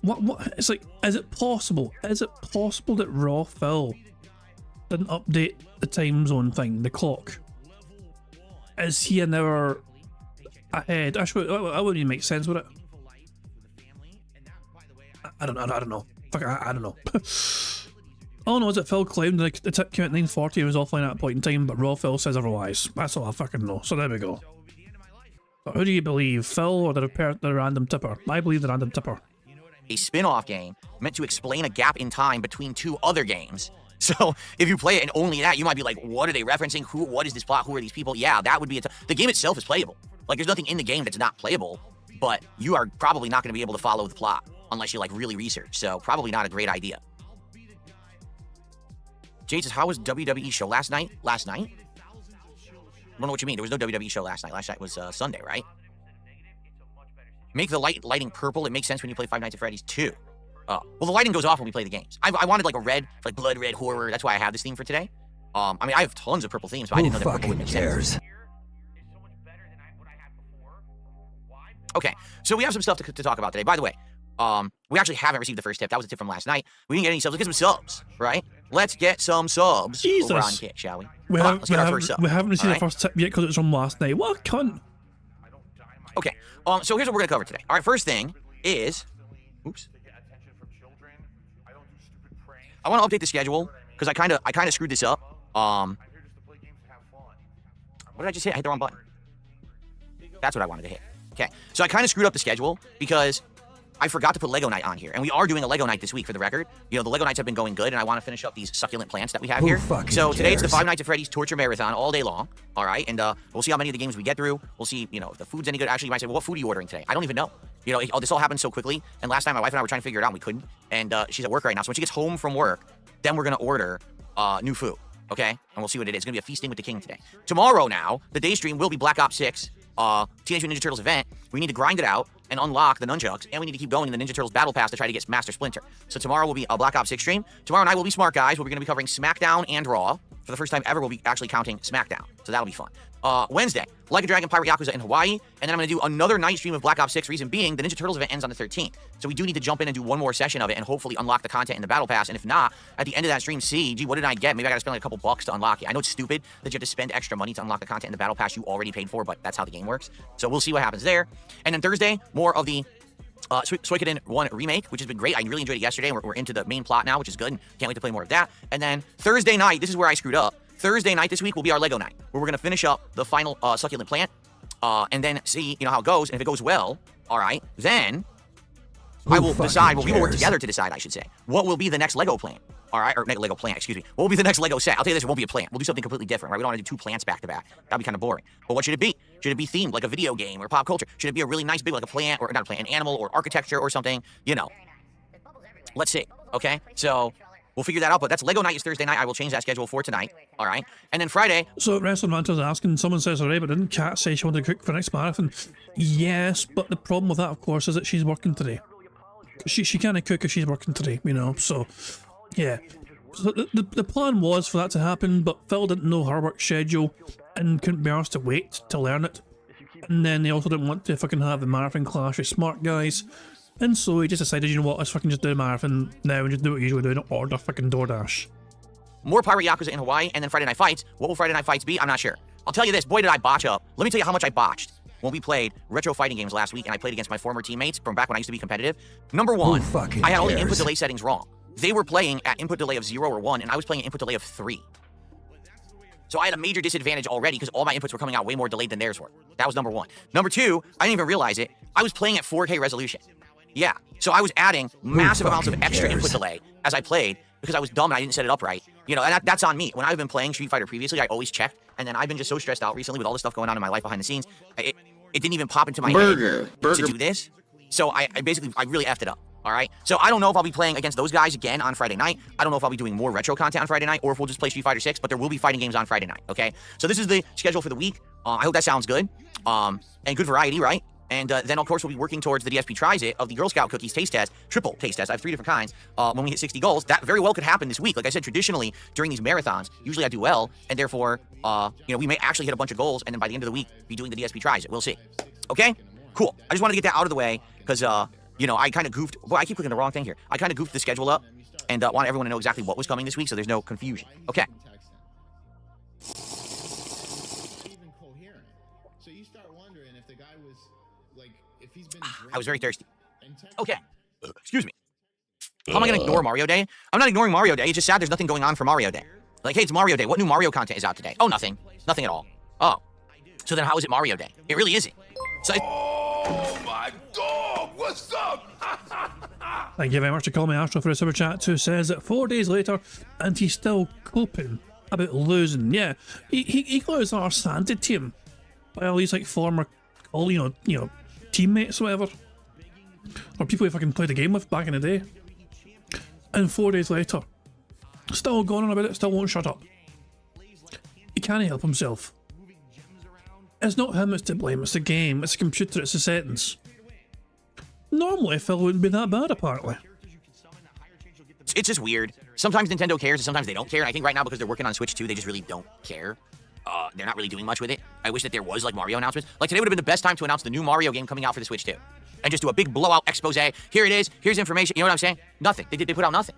what? It's like, is it possible? Is it possible that Raw Phil didn't update the time zone thing, the clock? Is he an hour ahead? Actually, that wouldn't even make sense, would it? I don't know. Fuck, I don't know. All I know is that Phil claimed the tip came at 9:40 and was offline at that point in time, but Raw Phil says otherwise. That's all I fucking know. So there we go. But who do you believe, Phil or the random tipper? I believe the random tipper. A spin-off game meant to explain a gap in time between two other games. So if you play it and only that, you might be like, what are they referencing? What is this plot? Who are these people? Yeah, that would be the game itself is playable. Like, there's nothing in the game that's not playable, but you are probably not going to be able to follow the plot unless you like really research. So probably not a great idea. Jade says, how was WWE show last night? Last night? I don't know what you mean. There was no WWE show last night. Last night was Sunday, right? Make the lighting purple. It makes sense when you play Five Nights at Freddy's 2. Well, the lighting goes off when we play the games. I wanted like a red, like blood red horror. That's why I have this theme for today. I mean, I have tons of purple themes, but I didn't know that purple would make sense. Okay, so we have some stuff to talk about today. By the way, we actually haven't received the first tip. That was a tip from last night. We didn't get any subs. Let's get some subs, right? Let's get some subs over on Kit, shall we? We haven't received the first tip yet because it was from last night. What cunt? Okay, so here's what we're gonna cover today. All right, first thing is, oops. I want to update the schedule because I kind of screwed this up. What did I just hit? I hit the wrong button. That's what I wanted to hit. Okay, so I kind of screwed up the schedule because I forgot to put Lego Night on here, and we are doing a Lego Night this week for the record. The Lego Nights have been going good, and I want to finish up these succulent plants that we have here. So today it's the Five Nights at Freddy's Torture Marathon all day long. All right, and we'll see how many of the games we get through. We'll see, if the food's any good. Actually, you might say, well, what food are you ordering today? I don't even know. This all happened so quickly, and last time my wife and I were trying to figure it out, and we couldn't. And she's at work right now, so when she gets home from work, then we're gonna order new food. Okay, and we'll see what it is. It's gonna be a feasting with the king today. Tomorrow, now the day stream will be Black Ops 6. Teenage Mutant Ninja Turtles event. We need to grind it out, and unlock the nunchucks, and we need to keep going in the Ninja Turtles Battle Pass to try to get Master Splinter. So tomorrow will be a Black Ops 6 stream. Tomorrow night will be Smart Guys, where we're going to be covering SmackDown and Raw. For the first time ever, we'll be actually counting SmackDown. So that'll be fun. Wednesday, Like a Dragon Pirate Yakuza in Hawaii, and then I'm going to do another night stream of Black Ops 6, reason being the Ninja Turtles event ends on the 13th. So we do need to jump in and do one more session of it and hopefully unlock the content in the Battle Pass. And if not, at the end of that stream, see, gee, what did I get? Maybe I got to spend like a couple bucks to unlock it. I know it's stupid that you have to spend extra money to unlock the content in the Battle Pass you already paid for, but that's how the game works. So we'll see what happens there. And then Thursday, more of the Suikoden 1 remake, which has been great. I really enjoyed it yesterday, and we're into the main plot now, which is good, and can't wait to play more of that. And then Thursday night, this is where I screwed up. Thursday night this week will be our Lego night, where we're going to finish up the final succulent plant, and then see, how it goes. And if it goes well, all right, then I will decide, we will work together to decide, I should say, what will be the next Lego plant. All right, or Lego plant, excuse me. What will be the next Lego set? I'll tell you this, it won't be a plant. We'll do something completely different, right? We don't want to do 2 plants back to back. That'd be kind of boring. But what should it be? Should it be themed, like a video game or pop culture? Should it be a really nice big, like a plant, or not a plant, an animal or architecture or something? Let's see, okay? So we'll figure that out, but that's Lego night is Thursday night. I will change that schedule for tonight, all right? And then Friday... So Wrestling Ranter's asking, someone says, alright, but didn't Kat say she wanted to cook for next marathon? Yes, but the problem with that, of course, is that she's working today. She can't cook if she's working today, so, yeah. So the plan was for that to happen, but Phil didn't know her work schedule and couldn't be asked to wait to learn it. And then they also didn't want to fucking have the marathon clash with Smart Guys. And so he just decided, you know what, let's fucking just do a marathon now and just do what we usually do and order fucking DoorDash. More Pirate Yakuza in Hawaii, and then Friday Night Fights. What will Friday Night Fights be? I'm not sure. I'll tell you this, boy did I botch up. Let me tell you how much I botched when we played retro fighting games last week, and I played against my former teammates from back when I used to be competitive. Number one, I had all the input delay settings wrong. They were playing at input delay of 0 or 1, and I was playing at input delay of 3. So I had a major disadvantage already because all my inputs were coming out way more delayed than theirs were. That was number one. Number two, I didn't even realize it. I was playing at 4K resolution. Yeah, so I was adding massive amounts of extra input delay as I played because I was dumb and I didn't set it up right. And that's on me. When I've been playing Street Fighter previously, I always checked, and then I've been just so stressed out recently with all the stuff going on in my life behind the scenes. It didn't even pop into my head to do this. So I really effed it up. All right, so I don't know if I'll be playing against those guys again on Friday night. I don't know if I'll be doing more retro content on Friday night or if we'll just play Street Fighter 6, but there will be fighting games on Friday night, okay? So this is the schedule for the week. I hope that sounds good. And good variety, right? And then, of course, we'll be working towards the DSP Tries It of the Girl Scout Cookies taste test, triple taste test. I have 3 different kinds. When we hit 60 goals, that very well could happen this week. Like I said, traditionally, during these marathons, usually I do well, and therefore, we may actually hit a bunch of goals, and then by the end of the week, be doing the DSP Tries It. We'll see. Okay? Cool. I just wanted to get that out of the way, because, I kind of goofed. Boy, I keep clicking the wrong thing here. I kind of goofed the schedule up and want everyone to know exactly what was coming this week so there's no confusion. Okay. I was very thirsty. Okay. Excuse me. How am I going to ignore Mario Day? I'm not ignoring Mario Day. It's just sad there's nothing going on for Mario Day. Like, hey, it's Mario Day. What new Mario content is out today? Oh, nothing. Nothing at all. Oh. So then how is it Mario Day? It really isn't. So oh my dog! What's up? Thank you very much to Call Me Astro for a super chat, who says that 4 days later and he's still coping about losing. Yeah, he got his arse handed to him by all these former, teammates, whatever, or people he fucking played the game with back in the day. And 4 days later, still going on about it, still won't shut up. He can't help himself. It's not him that's to blame, it's the game, it's the computer, it's the settings. Normally, Phil wouldn't be that bad, apparently. It's just weird. Sometimes Nintendo cares and sometimes they don't care, and I think right now because they're working on Switch 2, they just really don't care. They're not really doing much with it. I wish that there was, Mario announcements. Today would have been the best time to announce the new Mario game coming out for the Switch 2. And just do a big blowout expose. Here it is, here's information, you know what I'm saying? Nothing. They put out nothing.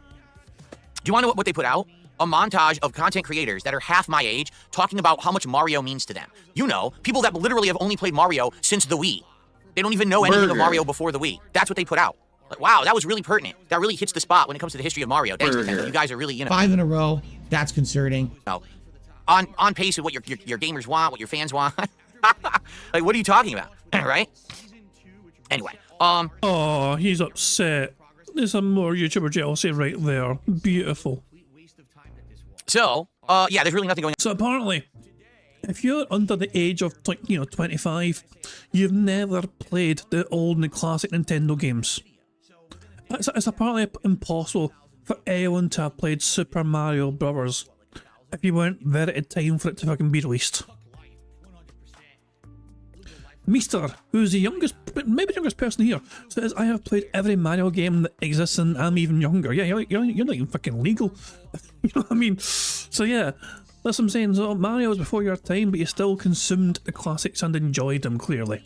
Do you want to know what they put out? A montage of content creators that are half my age talking about how much Mario means to them. People that literally have only played Mario since the Wii. They don't even know anything of Mario before the Wii. That's what they put out. Wow, that was really pertinent. That really hits the spot when it comes to the history of Mario. Thanks, Nintendo. You guys are really, 5 in a row. That's concerning. On pace with what your gamers want, what your fans want. What are you talking about? Right? Anyway, Oh, he's upset. There's some more YouTuber jealousy right there. Beautiful. So, yeah, there's really nothing going on. So apparently, if you're under the age of 25, you've never played the old and classic Nintendo games. It's apparently impossible for anyone to have played Super Mario Brothers if you weren't there at a time for it to fucking be released. Mister, who's the youngest, maybe the youngest person here, says, I have played every Mario game that exists and I'm even younger. Yeah, you're not even fucking legal. You know what I mean? So yeah, that's what I'm saying. So Mario was before your time, but you still consumed the classics and enjoyed them, clearly.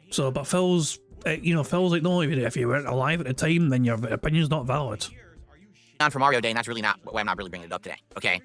So, but Phil's, Phil's like, no, if you weren't alive at the time, then your opinion's not valid. On for Mario Day, and that's really not why I'm not really bringing it up today. Okay.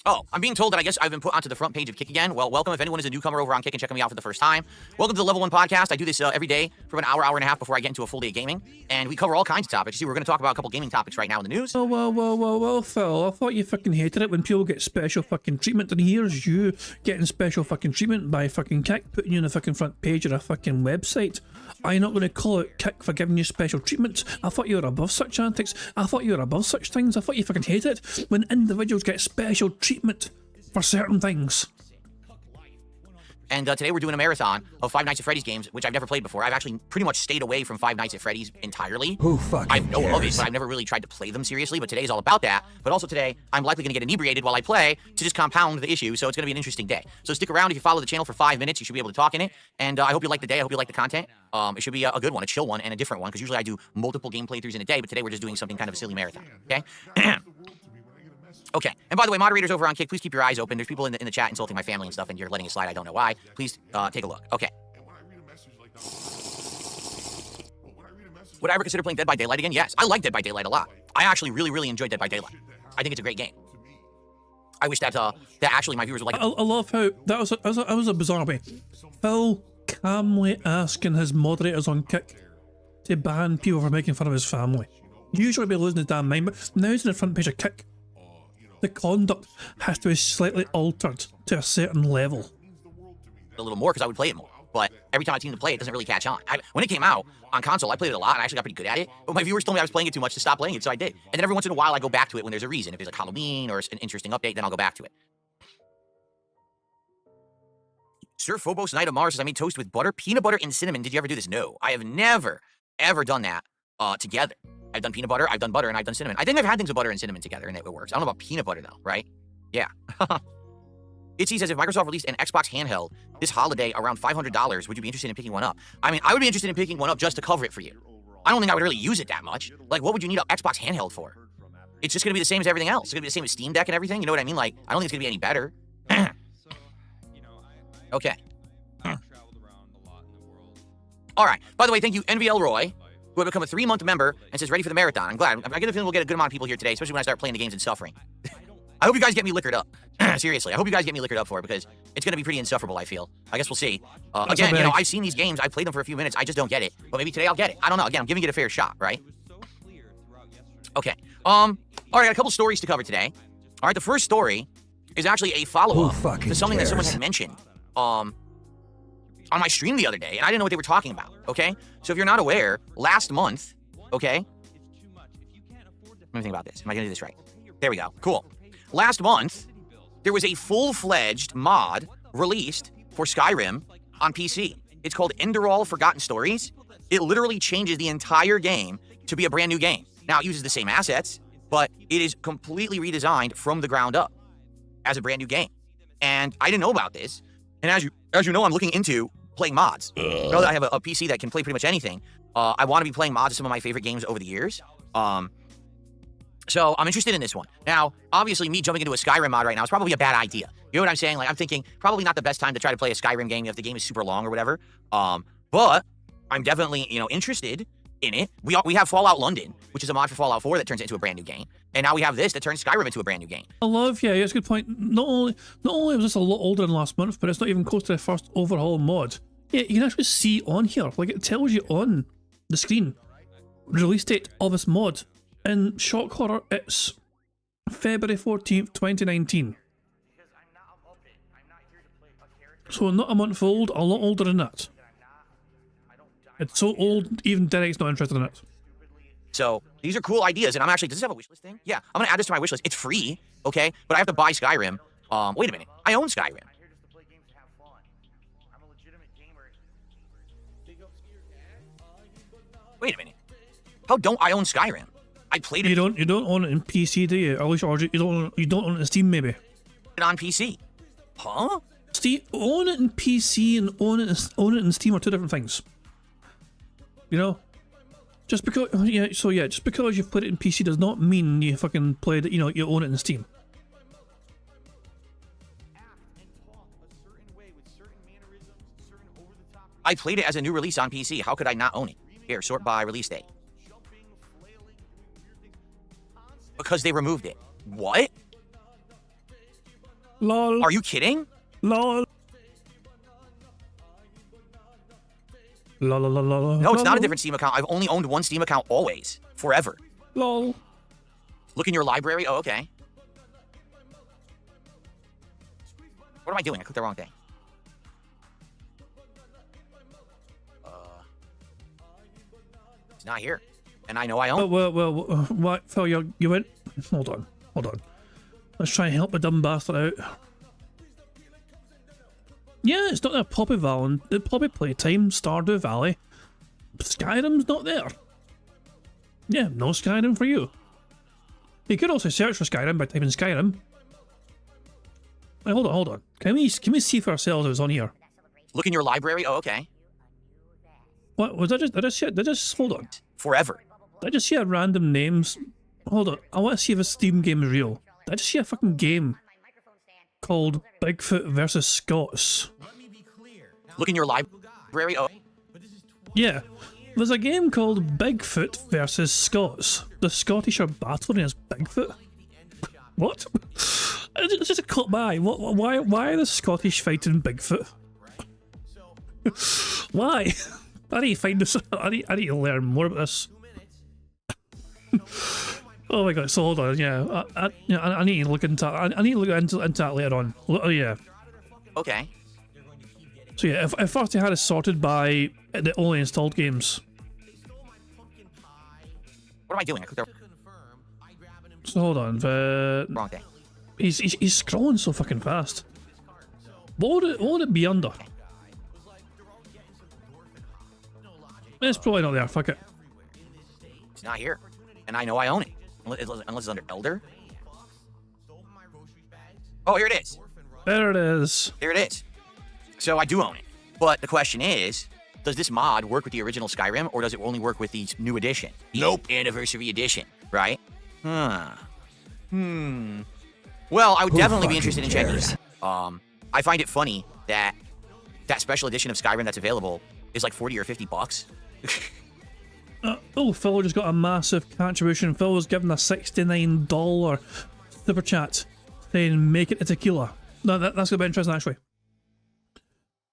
Oh, I'm being told that I guess I've been put onto the front page of Kick again. Well, welcome if anyone is a newcomer over on Kick and checking me out for the first time. Welcome to the Level 1 podcast. I do this every day for an hour and a half before I get into a full day of gaming. And we cover all kinds of topics. You see, we're going to talk about a couple gaming topics right now in the news. Well, Phil, I thought you fucking hated it when people get special fucking treatment, and here's you getting special fucking treatment by fucking Kick, putting you on the fucking front page of a fucking website. I'm not going to call out Kick for giving you special treatment. I thought you were above such antics. I thought you were above such things. I thought you fucking hated it when individuals get special treatment for certain things. And today we're doing a marathon of Five Nights at Freddy's games, which I've never played before. I've actually pretty much stayed away from Five Nights at Freddy's entirely. Who fucking I know of it, cares? but I've never really tried to play them seriously, but today's all about that. But also today, I'm likely going to get inebriated while I play to just compound the issue, so it's going to be an interesting day. So stick around. If you follow the channel for 5 minutes, you should be able to talk in it. And I hope you like the day. I hope you like the content. It should be a good one, a chill one, and a different one, because usually I do multiple game playthroughs in a day, but today we're just doing something kind of a silly marathon, okay? Okay, and by the way, moderators over on Kick, please keep your eyes open. There's people in the chat insulting my family and stuff, and you're letting it slide. I don't know why. Please take a look. Okay. Would I ever consider playing Dead by Daylight again? Yes, I like Dead by Daylight a lot. I actually really enjoyed Dead by Daylight. I think it's a great game. I wish that actually my viewers would like it. I love how that was a bizarre way. Phil calmly asking his moderators on Kick to ban people for making fun of his family. Usually be losing his damn mind, but now he's in the front page of Kick. The conduct has to be slightly altered to a certain level. A little more because I would play it more. But every time I seem to play it, doesn't really catch on. When it came out on console, I played it a lot and I actually got pretty good at it. But my viewers told me I was playing it too much to stop playing it, so I did. And then every once in a while, I go back to it when there's a reason. If there's like Halloween or an interesting update, then I'll go back to it. Sir Phobos Knight of Mars says, I made toast with butter, peanut butter, and cinnamon. Did you ever do this? No. I have never, ever done that together. I've done peanut butter, I've done butter, and I've done cinnamon. I think I've had things with butter and cinnamon together, and it works. I don't know about peanut butter, though, right? Yeah. Itsy says, if Microsoft released an Xbox handheld this holiday around $500, would you be interested in picking one up? I mean, I would be interested in picking one up just to cover it for you. I don't think I would really use it that much. Like, what would you need an Xbox handheld for? It's just going to be the same as everything else. It's going to be the same as Steam Deck and everything. You know what I mean? Like, I don't think it's going to be any better. Okay. All right. By the way, thank you, NVL Roy, who had become a 3-month member and says, ready for the marathon. I'm glad. I get a feeling we'll get a good amount of people here today, especially when I start playing the games and suffering. I hope you guys get me liquored up. Seriously, I hope you guys get me liquored up for it, because it's going to be pretty insufferable, I feel. I guess we'll see. Again, you know, I've seen these games. I've played them for a few minutes. I just don't get it. But maybe today I'll get it. I don't know. Again, I'm giving it a fair shot, right? Okay. All right, I got a couple stories to cover today. All right, the first story is actually a follow-up to something that someone had mentioned on my stream the other day, and I didn't know what they were talking about, okay? So if you're not aware, last month, okay? Let me think about this. Am I going to do this right? There we go. Cool. Last month, there was a full-fledged mod released for Skyrim on PC. It's called Enderall Forgotten Stories. It literally changes the entire game to be a brand new game. Now, it uses the same assets, but it is completely redesigned from the ground up as a brand new game. And I didn't know about this. And as you know, I'm looking into playing mods. Now that I have a PC that can play pretty much anything, I want to be playing mods of some of my favorite games over the years. So I'm interested in this one. Now, obviously, me jumping into a Skyrim mod right now is probably a bad idea. You know what I'm saying? Like, I'm thinking probably not the best time to try to play a Skyrim game if the game is super long or whatever. But I'm definitely, you know, interested in it. We have Fallout London, which is a mod for Fallout 4 that turns it into a brand new game. And now we have this that turns Skyrim into a brand new game. I love, yeah, it's a good point. Not only was this a lot older than last month, but it's not even close to the first overhaul mod. Yeah, you can actually see on here, like it tells you on the screen, release date of this mod. In shock horror, it's February 14th, 2019. So not a month old, a lot older than that. It's so old, even Derek's not interested in it. So these are cool ideas, and I'm actually, does this have a wishlist thing? Yeah, I'm gonna add this to my wishlist. It's free, okay? But I have to buy Skyrim. Wait a minute, I own Skyrim. Wait a minute. How don't I own Skyrim? I played it. You don't own it in PC, do you? At least, or you don't own it in Steam, maybe. On PC. Huh? Steam, own it in PC and own it in Steam are two different things. You know? Just because, just because you've played it in PC does not mean you fucking played it, you know, you own it in Steam. I played it as a new release on PC. How could I not own it? Here, sort by release date. Because they removed it. What? LOL. Are you kidding? LOL. LOL. No, it's not a different Steam account. I've only owned one Steam account always. Forever. LOL. Look in your library. Oh, okay. What am I doing? I clicked the wrong thing. It's not here. And I know I own it. Well, what? Phil, you went... Hold on. Let's try and help the dumb bastard out. Yeah, it's not there. Poppy Valley, the Poppy Playtime, Stardew Valley. Skyrim's not there. Yeah, no Skyrim for you. You could also search for Skyrim by typing Skyrim. Wait, hold on. Can we see for ourselves if it's on here? Look in your library. Oh, okay. What was that? Just hold on. Forever. Did I just see a random names? Hold on. I want to see if a Steam game is real. Did I just see a fucking game called Bigfoot versus Scots? Look in your library. Oh. Yeah. There's a game called Bigfoot versus Scots. The Scottish are battling as Bigfoot. What? It's just a cut by. Why are the Scottish fighting Bigfoot? Why? I need to find this. I need to learn more about this. Oh my god! So hold on. Yeah, I need to look into. I need to look into that later on. Oh yeah. Okay. So yeah, if first I had it sorted by the only installed games. What am I doing? I clicked the So hold on. wrong thing. He's scrolling so fucking fast. What would it be under? It's probably not there. Fuck it. It's not here. And I know I own it. Unless it's under Elder. Oh, here it is. There it is. Here it is. So I do own it. But the question is, does this mod work with the original Skyrim, or does it only work with the new edition? Nope. Anniversary edition, right? Well, I would definitely be interested in checking it out. I find it funny that that special edition of Skyrim that's available is like 40 or 50 bucks. Oh, Phil just got a massive contribution. Phil was given a $69 super chat saying make it a tequila. No, that's going to be interesting actually.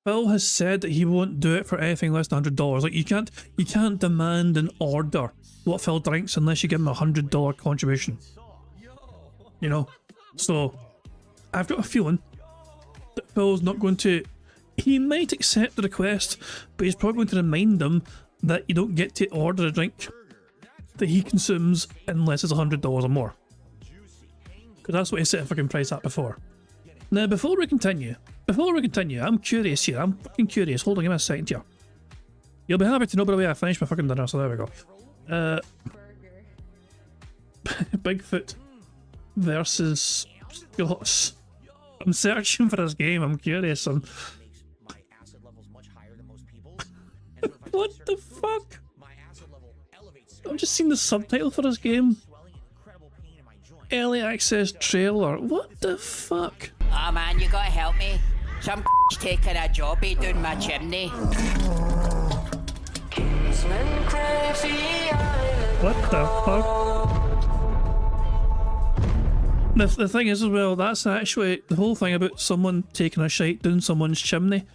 Phil has said that he won't do it for anything less than $100. Like you can't demand and order what Phil drinks unless you give him a $100 contribution. You know? So I've got a feeling that Phil's not going to... He might accept the request, but he's probably going to remind them that you don't get to order a drink that he consumes unless it's $100 or more. Because that's what he set a fucking price at before. Now, before we continue, I'm curious here. I'm fucking curious. Hold on, give me a second here. You'll be happy to know by the way I finished my fucking dinner, so there we go. Bigfoot versus Scots. I'm searching for this game. I'm curious. What the fuck? I've just seen the subtitle for this game. Early access trailer. What the fuck? Oh man, you gotta help me. Some taking a jobby down my chimney. What the fuck? The thing is as well, that's actually the whole thing about someone taking a shite down someone's chimney.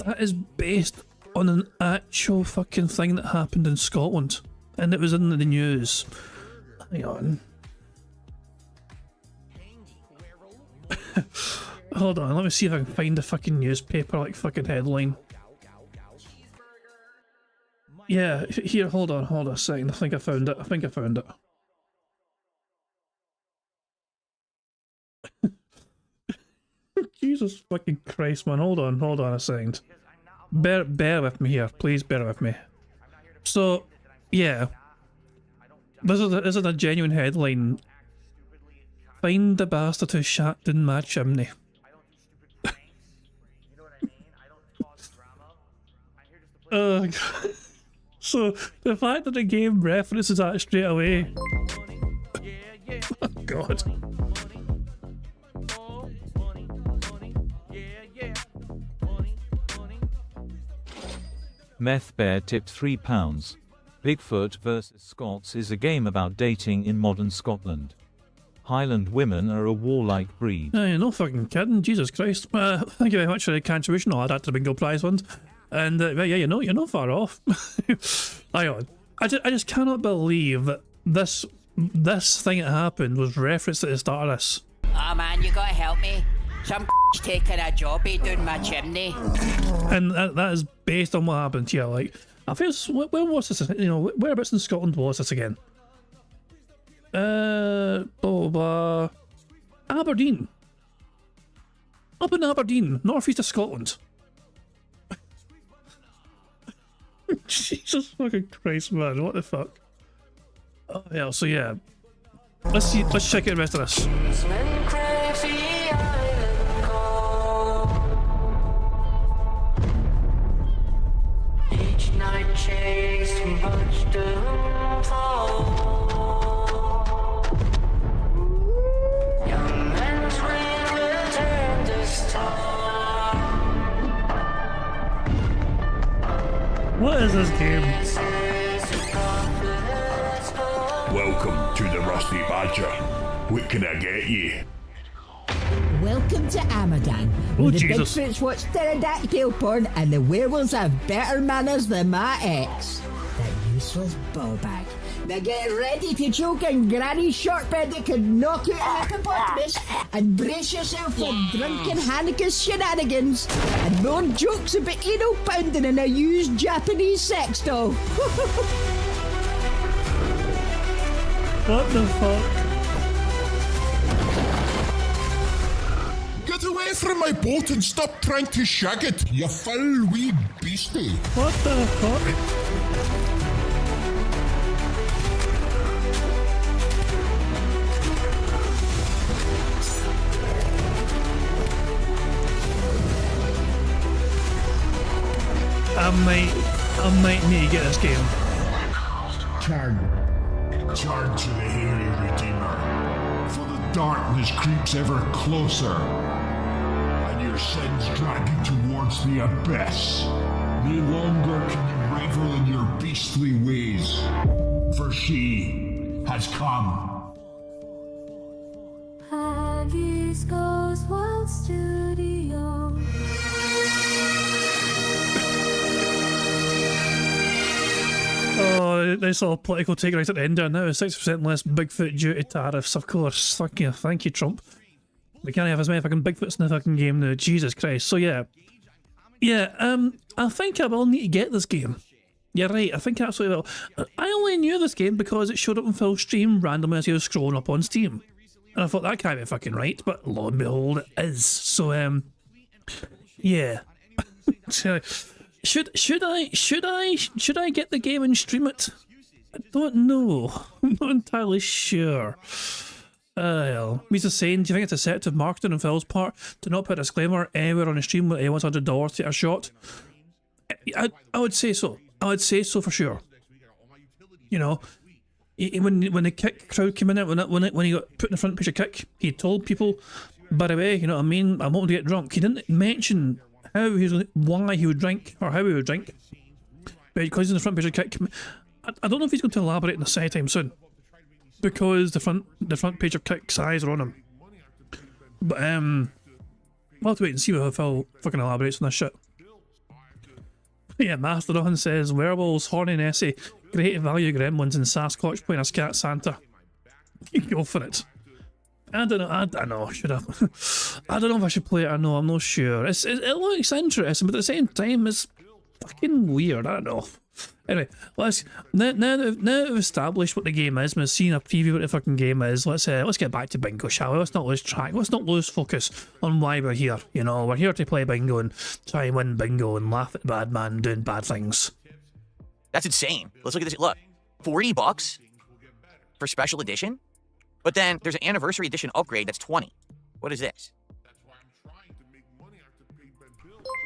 That is based on an actual fucking thing that happened in Scotland. And it was in the news. Hang on. Hold on, let me see if I can find a fucking newspaper like fucking headline. Yeah, here, hold on a second. I think I found it. Jesus fucking Christ, man. Hold on a second. Bear with me here. Please bear with me. So, yeah. This is a genuine headline. Find the bastard who shat down my chimney. God. So the fact that the game references that straight away. Oh, God. Meth Bear tipped £3. Bigfoot vs Scots is a game about dating in modern Scotland. Highland women are a warlike breed. You're no fucking kidding, Jesus Christ. Thank you very much for the contribution. I'll add that to the bingo prize ones. And yeah, you're not far off. Hang on. I just cannot believe that this thing that happened was referenced at the start of this. Oh man, you gotta help me. Some taking a jobbie down my chimney. And that is based on what happened here. Like, I feel, where was this? You know, whereabouts in Scotland was this again? Aberdeen. Up in Aberdeen, northeast of Scotland. Jesus fucking Christ, man! What the fuck? Oh yeah. So yeah, let's check out the rest of this. Each night chased much downfall. Young men's dream will turn to star. What is this game? Welcome to the Rusty Badger. What can I get you? Welcome to Amadan, Oh, where the Jesus. Bigfoots watch pterodactyl porn and the werewolves have better manners than my ex. That useless ballbag. Now get ready to choke on Granny's shortbread that could knock out a hippopotamus and brace yourself for drunken Hanukkah shenanigans and more jokes about anal pounding in a used Japanese sex doll. What the fuck? Get away from my boat and stop trying to shag it, you foul wee beastie. What the fuck? I might need to get this game. Turn to the hairy redeemer, for the darkness creeps ever closer, and your sins drag you towards the abyss. No longer can you revel in your beastly ways, for she has come. Haggis goes Wild Studio. Oh, nice little political take right at the end there. Now 6% less Bigfoot duty tariffs, of course. Thank you, Trump. We can't have as many fucking Bigfoots in the fucking game now. Jesus Christ. So yeah. I think I will need to get this game. You're right, I think I absolutely will. I only knew this game because it showed up on Phil's stream randomly as he was scrolling up on Steam. And I thought that can't be fucking right, but lo and behold, it is. So, yeah. Should I get the game and stream it? I don't know. I'm not entirely sure. Well, Misa saying, do you think it's deceptive marketing on Phil's part to not put a disclaimer anywhere on the stream with $100 to get a shot? I would say so. I would say so for sure. You know, when the Kick crowd came in, when he got put in the front page of Kick, he told people, by the way, you know what I mean, I'm hoping to get drunk. He didn't mention why he would drink or how he would drink, but because he's in the front page of Kick, I don't know if he's going to elaborate in the side time soon, because the front page of Kick's eyes are on him. But we'll have to wait and see how Phil fucking elaborates on this shit. Yeah, Mastodon says werewolves, horny Nessie, great value gremlins, and Sasquatch playing a scat Santa. You go for it. I don't know. Should I? I don't know if I should play it or no. I'm not sure. It looks interesting, but at the same time, it's fucking weird. I don't know. Anyway, now that we've established what the game is, we've seen a preview of what the fucking game is. Let's get back to bingo, shall we? Let's not lose track. Let's not lose focus on why we're here. You know, we're here to play bingo and try and win bingo and laugh at the bad man doing bad things. That's insane. Let's look at this. Look, $40 for special edition, but then there's an anniversary edition upgrade that's $20. What is this?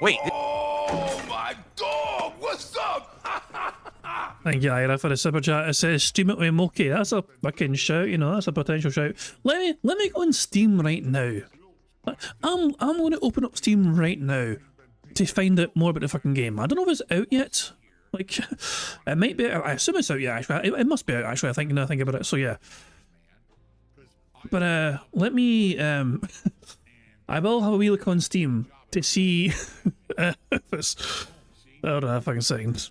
Wait. Oh my dog! What's up? Thank you, Ira, for the super chat. It says stream it with Moki. That's a fucking shout, you know. That's a potential shout. Let me go on Steam right now. I'm going to open up Steam right now to find out more about the fucking game. I don't know if it's out yet. Like, it might be. I assume it's out yet. Actually, it must be out. Actually, I think now I think about it. So yeah. But let me. I will have a wee look on Steam to see if it's. Hold on a fucking second.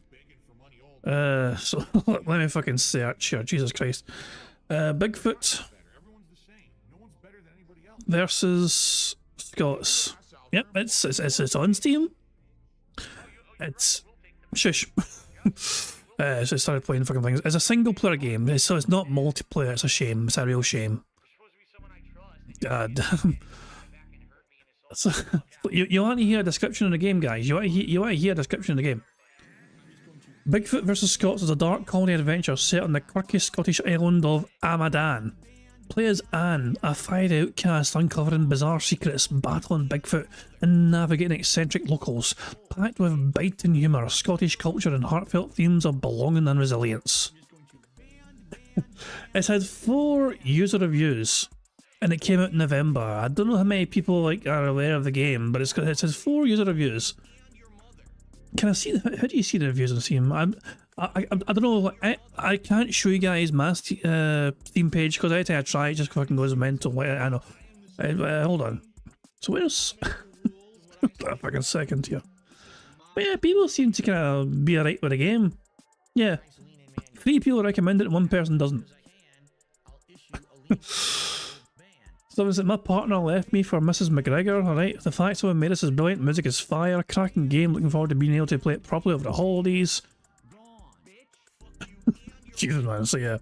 So let me fucking search here. Jesus Christ. Bigfoot versus Scots. Yep, it's on Steam. It's shush. So I started playing fucking things. It's a single player game, so it's not multiplayer. It's a shame. It's a real shame. God damn. So, you want to hear a description of the game, guys? You want to hear a description of the game? Bigfoot vs. Scots is a dark comedy adventure set on the quirky Scottish island of Amadan. Play as Anne, a fiery outcast uncovering bizarre secrets, battling Bigfoot, and navigating eccentric locals, packed with biting humour, Scottish culture, and heartfelt themes of belonging and resilience. It's had 4 user reviews, and it came out in November. I don't know how many people are aware of the game, but it says 4 user reviews. Can I see? How do you see the reviews on Steam? I don't know. I can't show you guys my Steam page because every time I try, it just fucking goes mental. I know. Hold on. So where's a fucking second here? But yeah, people seem to kind of be alright with the game. Yeah, 3 people recommend it, 1 person doesn't. Someone said, my partner left me for Mrs. McGregor, alright. The fact someone made this is brilliant, music is fire, cracking game, looking forward to being able to play it properly over the holidays. Jesus man, so yeah.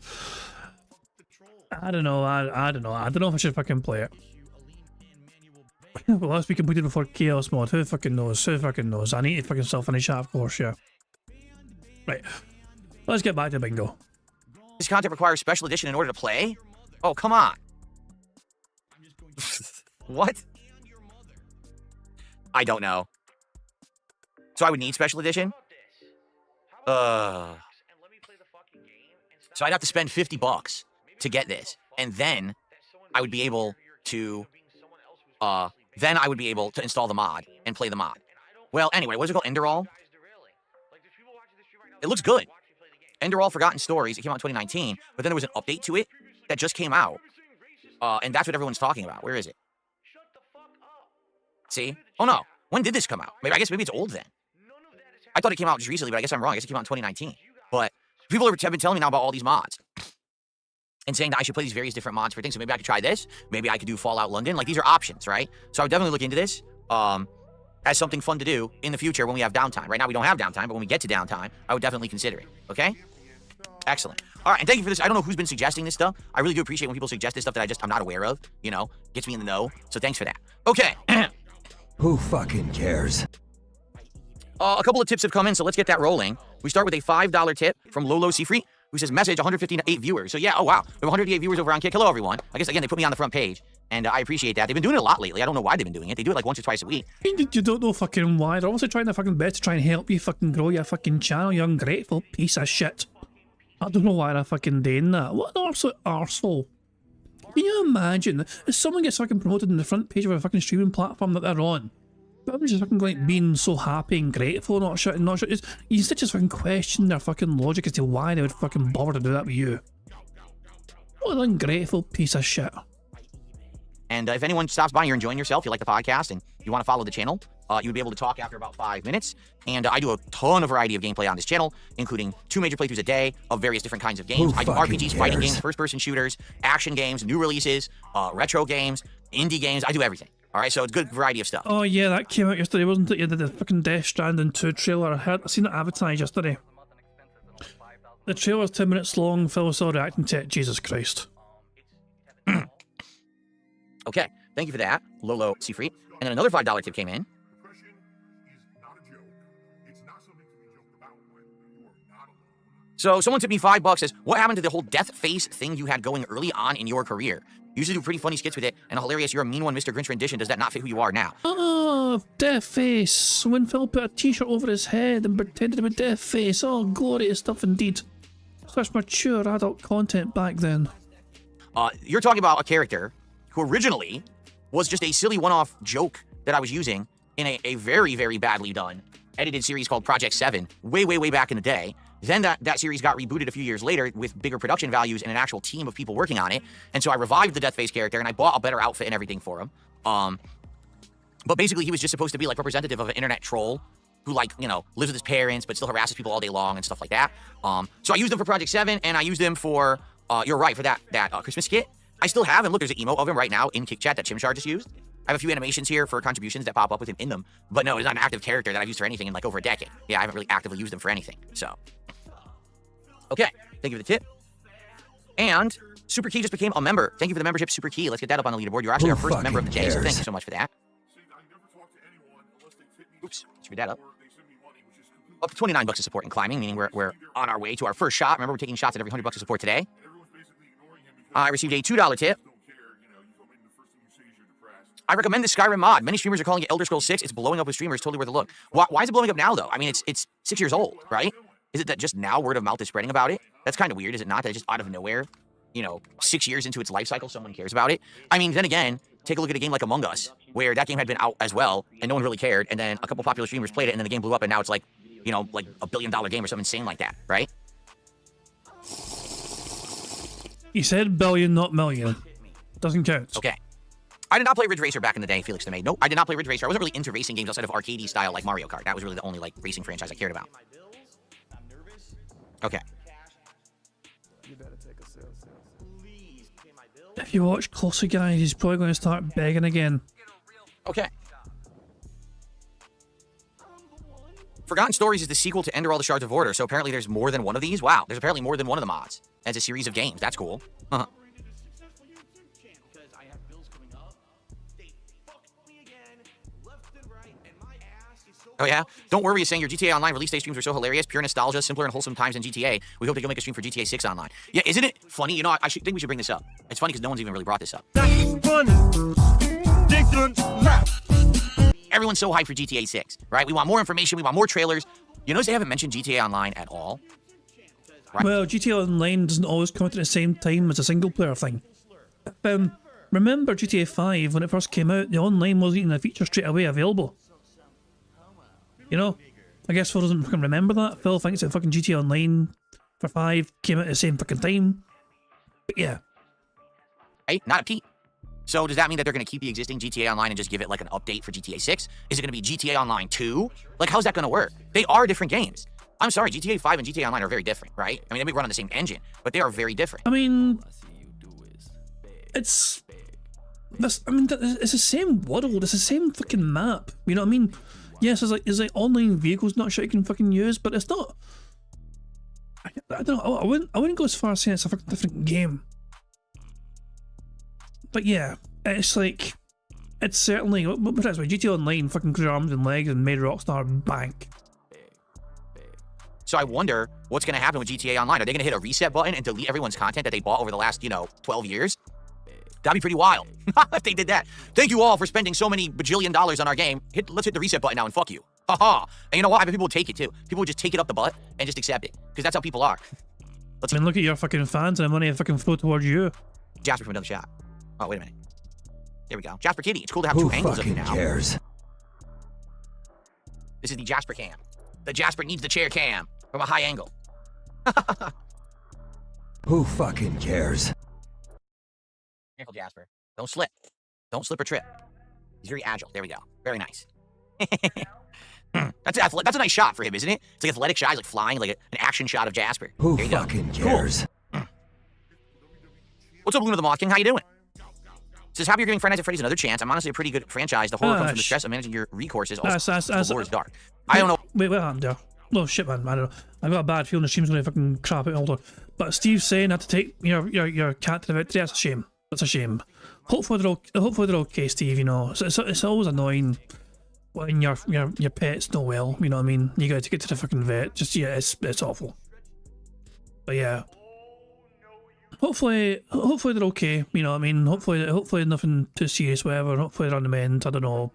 I don't know, I don't know if I should fucking play it. Well, let's be completed before Chaos Mod, who fucking knows, I need to fucking self-finish that, of course, yeah. Right, let's get back to Bingo. This content requires special edition in order to play? Oh, come on. What? I don't know. So I would need special edition? So I'd have to spend $50 to get this. And then I would be able to install the mod and play the mod. Well, anyway, what is it called? Enderall? It looks good. Enderall Forgotten Stories. It came out in 2019, but then there was an update to it that just came out. And that's what everyone's talking about. Where is it? See? Oh no. When did this come out? Maybe it's old then. I thought it came out just recently, but I guess I'm wrong. I guess it came out in 2019. But people have been telling me now about all these mods. And saying that I should play these various different mods for things. So maybe I could try this. Maybe I could do Fallout London. Like, these are options, right? So I would definitely look into this as something fun to do in the future when we have downtime. Right now we don't have downtime, but when we get to downtime, I would definitely consider it. Okay? Excellent. All right, and thank you for this. I don't know who's been suggesting this stuff. I really do appreciate when people suggest this stuff that I'm not aware of, you know? Gets me in the know. So thanks for that. Okay. Who fucking cares? A couple of tips have come in, so let's get that rolling. We start with a $5 tip from Lolo Seafree, who says, message 158 viewers. So yeah, oh wow. We have 158 viewers over on Kick. Hello, everyone. I guess, again, they put me on the front page, and I appreciate that. They've been doing it a lot lately. I don't know why they've been doing it. They do it like once or twice a week. You don't know fucking why. They're also trying their fucking best to try and help you fucking grow your fucking channel, you ungrateful piece of shit. I don't know why they're fucking doing that. What an absolute arsehole. Can you imagine if someone gets fucking promoted on the front page of a fucking streaming platform that they're on? I'm just fucking like being so happy and grateful, not shit. You instead just fucking question their fucking logic as to why they would fucking bother to do that with you. What an ungrateful piece of shit. And if anyone stops by, you're enjoying yourself, you like the podcast, and you want to follow the channel, you would be able to talk after about 5 minutes. And I do a ton of variety of gameplay on this channel, including 2 major playthroughs a day of various different kinds of games. I do RPGs, fighting games, first-person shooters, action games, new releases, retro games, indie games. I do everything. All right, so it's a good variety of stuff. Oh yeah, that came out yesterday, wasn't it? You did the fucking Death Stranding 2 trailer. I seen it advertised yesterday. The trailer's 10 minutes long. Phil saw reacting to it. Jesus Christ. Okay, thank you for that, Lolo Seafree. And then another $5 tip came in. So someone tipped me $5, says, what happened to the whole death face thing you had going early on in your career? You used to do pretty funny skits with it, and a hilarious You're a Mean One Mr. Grinch rendition. Does that not fit who you are now? Oh, death face. When Phil put a t-shirt over his head and pretended to be death face. Oh, glorious stuff indeed. Such mature adult content back then. You're talking about a character who originally was just a silly one-off joke that I was using in a very, very badly done edited series called Project 7 way, way, way back in the day. Then that series got rebooted a few years later with bigger production values and an actual team of people working on it. And so I revived the Deathface character and I bought a better outfit and everything for him. But basically he was just supposed to be like representative of an internet troll who, like, you know, lives with his parents but still harasses people all day long and stuff like that. So I used him for Project 7 and I used him for, you're right, for that Christmas skit. I still have him. Look, there's an emote of him right now in KickChat that Chimchar just used. I have a few animations here for contributions that pop up with him in them. But no, it's not an active character that I've used for anything in like over a decade. Yeah, I haven't really actively used him for anything. So, okay. Thank you for the tip. And Super Key just became a member. Thank you for the membership, Super Key. Let's get that up on the leaderboard. You're actually our first member of the day, so thank you so much for that. Oops, let's read that up. Up to 29 bucks of support in climbing, meaning we're on our way to our first shot. Remember, we're taking shots at every 100 bucks of support today. I received a $2 tip. I recommend this Skyrim mod. Many streamers are calling it Elder Scrolls 6. It's blowing up with streamers. Totally worth a look. Why is it blowing up now, though? I mean, it's 6 years old, right? Is it that just now word of mouth is spreading about it? That's kind of weird, is it not? That just out of nowhere, you know, 6 years into its life cycle, someone cares about it. I mean, then again, take a look at a game like Among Us, where that game had been out as well, and no one really cared, and then a couple popular streamers played it, and then the game blew up, and now it's like, you know, like $1 billion game or something insane like that, right? He said billion, not million. Doesn't count. Okay. I did not play Ridge Racer back in the day, Felix DeMay. Nope, I did not play Ridge Racer. I wasn't really into racing games outside of arcadey style like Mario Kart. That was really the only like racing franchise I cared about. Okay. If you watch closer, guys, he's probably going to start begging again. Okay. Forgotten Stories is the sequel to Ender All the Shards of Order, so apparently there's more than one of these? Wow, there's apparently more than one of the mods as a series of games. That's cool. Uh-huh. Oh yeah? Don't worry, you're saying your GTA Online release day streams were so hilarious, pure nostalgia, simpler and wholesome times in GTA. We hope that you'll make a stream for GTA 6 Online. Yeah, isn't it funny? You know, I think we should bring this up. It's funny because no one's even really brought this up. Everyone's so hyped for GTA 6, right? We want more information, we want more trailers. You notice they haven't mentioned GTA Online at all? Right. Well, GTA Online doesn't always come out at the same time as a single player thing. Remember GTA 5, when it first came out, the online wasn't even a feature straight away available. You know, I guess Phil doesn't fucking remember that. Phil thinks that fucking GTA Online for 5 came out at the same fucking time. But yeah. Hey, not a peep. So does that mean that they're going to keep the existing GTA Online and just give it like an update for GTA 6? Is it going to be GTA Online 2? Like, how's that going to work? They are different games. I'm sorry, GTA 5 and GTA Online are very different, right? I mean, they may run on the same engine, but they are very different. I mean, it's the same world. It's the same fucking map. You know what I mean? Yes, there's like online vehicles, not shit you can fucking use, but it's not. I don't know. I wouldn't go as far as saying it's a fucking different game. But yeah, it's like, it's certainly, what it is, GTA Online fucking grew arms and legs and made Rockstar bank. So I wonder what's going to happen with GTA Online. Are they going to hit a reset button and delete everyone's content that they bought over the last, 12 years? That'd be pretty wild if they did that. Thank you all for spending so many bajillion dollars on our game. Let's hit the reset button now and fuck you. Haha. And you know what? I bet people would take it too. People would just take it up the butt and just accept it. Because that's how people are. I mean, look at your fucking fans and the money that fucking flow towards you. Jasper from another shot. Oh, wait a minute. There we go. Jasper Kitty. It's cool to have two angles of you now. Who cares? This is the Jasper cam. The Jasper needs the chair cam from a high angle. Who fucking cares? Careful, Jasper. Don't slip. Don't slip or trip. He's very agile. There we go. Very nice. That's a nice shot for him, isn't it? It's like athletic shot. He's like flying, like an action shot of Jasper. Who fucking cares? Cool. What's up, Luna the Moth King? How you doing? Says, happy you're giving Friday Nights at Freddy's another chance. I'm honestly a pretty good franchise. The horror comes from the stress of managing your recourses. Also, the lore is dark. I don't know. Wait, what happened there? No shit, man. I don't know. I've got a bad feeling the stream's gonna fucking crap out all. But Steve's saying not to take your cat to the vet today. That's a shame. That's a shame. Hopefully they're okay, Steve. You know, it's always annoying when your pet's not well. You know what I mean? You gotta take it to the fucking vet. Just yeah, it's awful. But yeah. Hopefully they're okay. You know what I mean? Hopefully nothing too serious, whatever. Hopefully they're on the mend. I don't know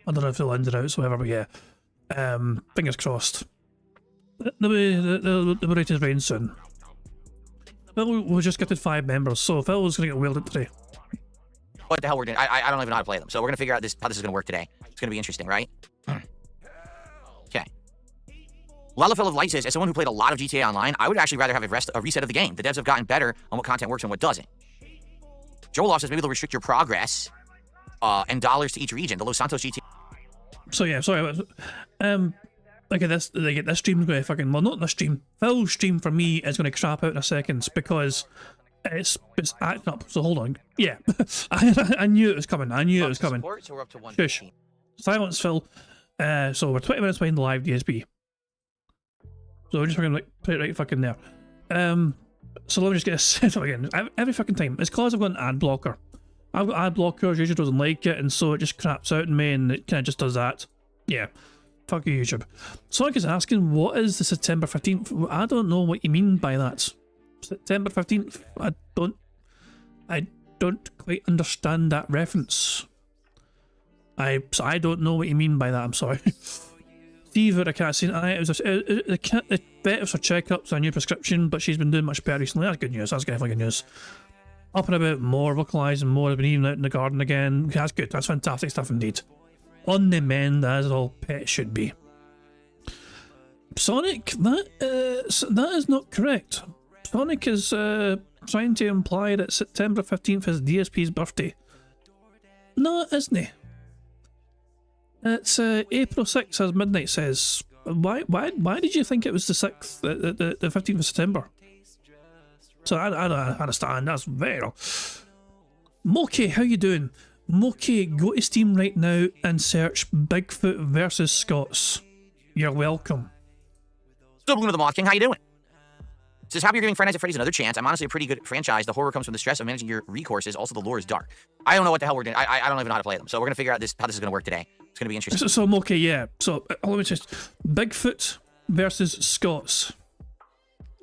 if they'll end it out, whatever. But yeah, fingers crossed. They'll be ready to rain soon. Phil was just gifted 5 members, so Phil was gonna get wheeled in today. What the hell we're doing? I don't even know how to play them, so we're gonna figure out how this is gonna work today. It's gonna be interesting, right? Okay. Lalafell of Light says, as someone who played a lot of GTA Online, I would actually rather have a reset of the game. The devs have gotten better on what content works and what doesn't. Joel says maybe they'll restrict your progress and dollars to each region. The Los Santos GTA. So yeah, sorry. This stream's going to fucking, well, not this stream. Phil's stream for me is going to crap out in a second because it's acting up. So hold on. Yeah, I knew it was coming. Support, so we're up to 1. Shush. Silence, Phil. So we're 20 minutes behind the live DSP. So we're just fucking like put it right fucking there. So let me just get a set up again. Every fucking time. It's because I've got an ad blocker. I've got ad blockers, YouTube doesn't like it, and so it just craps out in me and it kinda just does that. Yeah. Fuck you, YouTube. Sonic is asking, what is the September 15th? I don't know what you mean by that. September 15th? I don't quite understand that reference. I don't know what you mean by that, I'm sorry. Steve, I can't see the vet of her checkups, a new prescription, but she's been doing much better recently. That's good news, that's definitely good news. Up and about more, vocalising more, has been even out in the garden again. That's good, that's fantastic stuff indeed. On the mend, as all pets should be. Sonic, that is not correct. Sonic is trying to imply that September 15th is DSP's birthday. No, it isn't. It's April 6th, as Midnight says. Why did you think it was the 6th, the 15th of September? So I don't understand, that's very wrong. Moki, how you doing? Moki, go to Steam right now and search Bigfoot versus Scots. You're welcome. Still Bloom of the Moth King, how you doing? Says, happy you're giving Friday Nights at Freddy's another chance. I'm honestly a pretty good franchise. The horror comes from the stress of managing your recourses. Also, the lore is dark. I don't know what the hell we're doing. I don't even know how to play them. So we're going to figure out how this is going to work today. It's going to be interesting. So Moki, yeah. So let me just... Bigfoot versus Scots.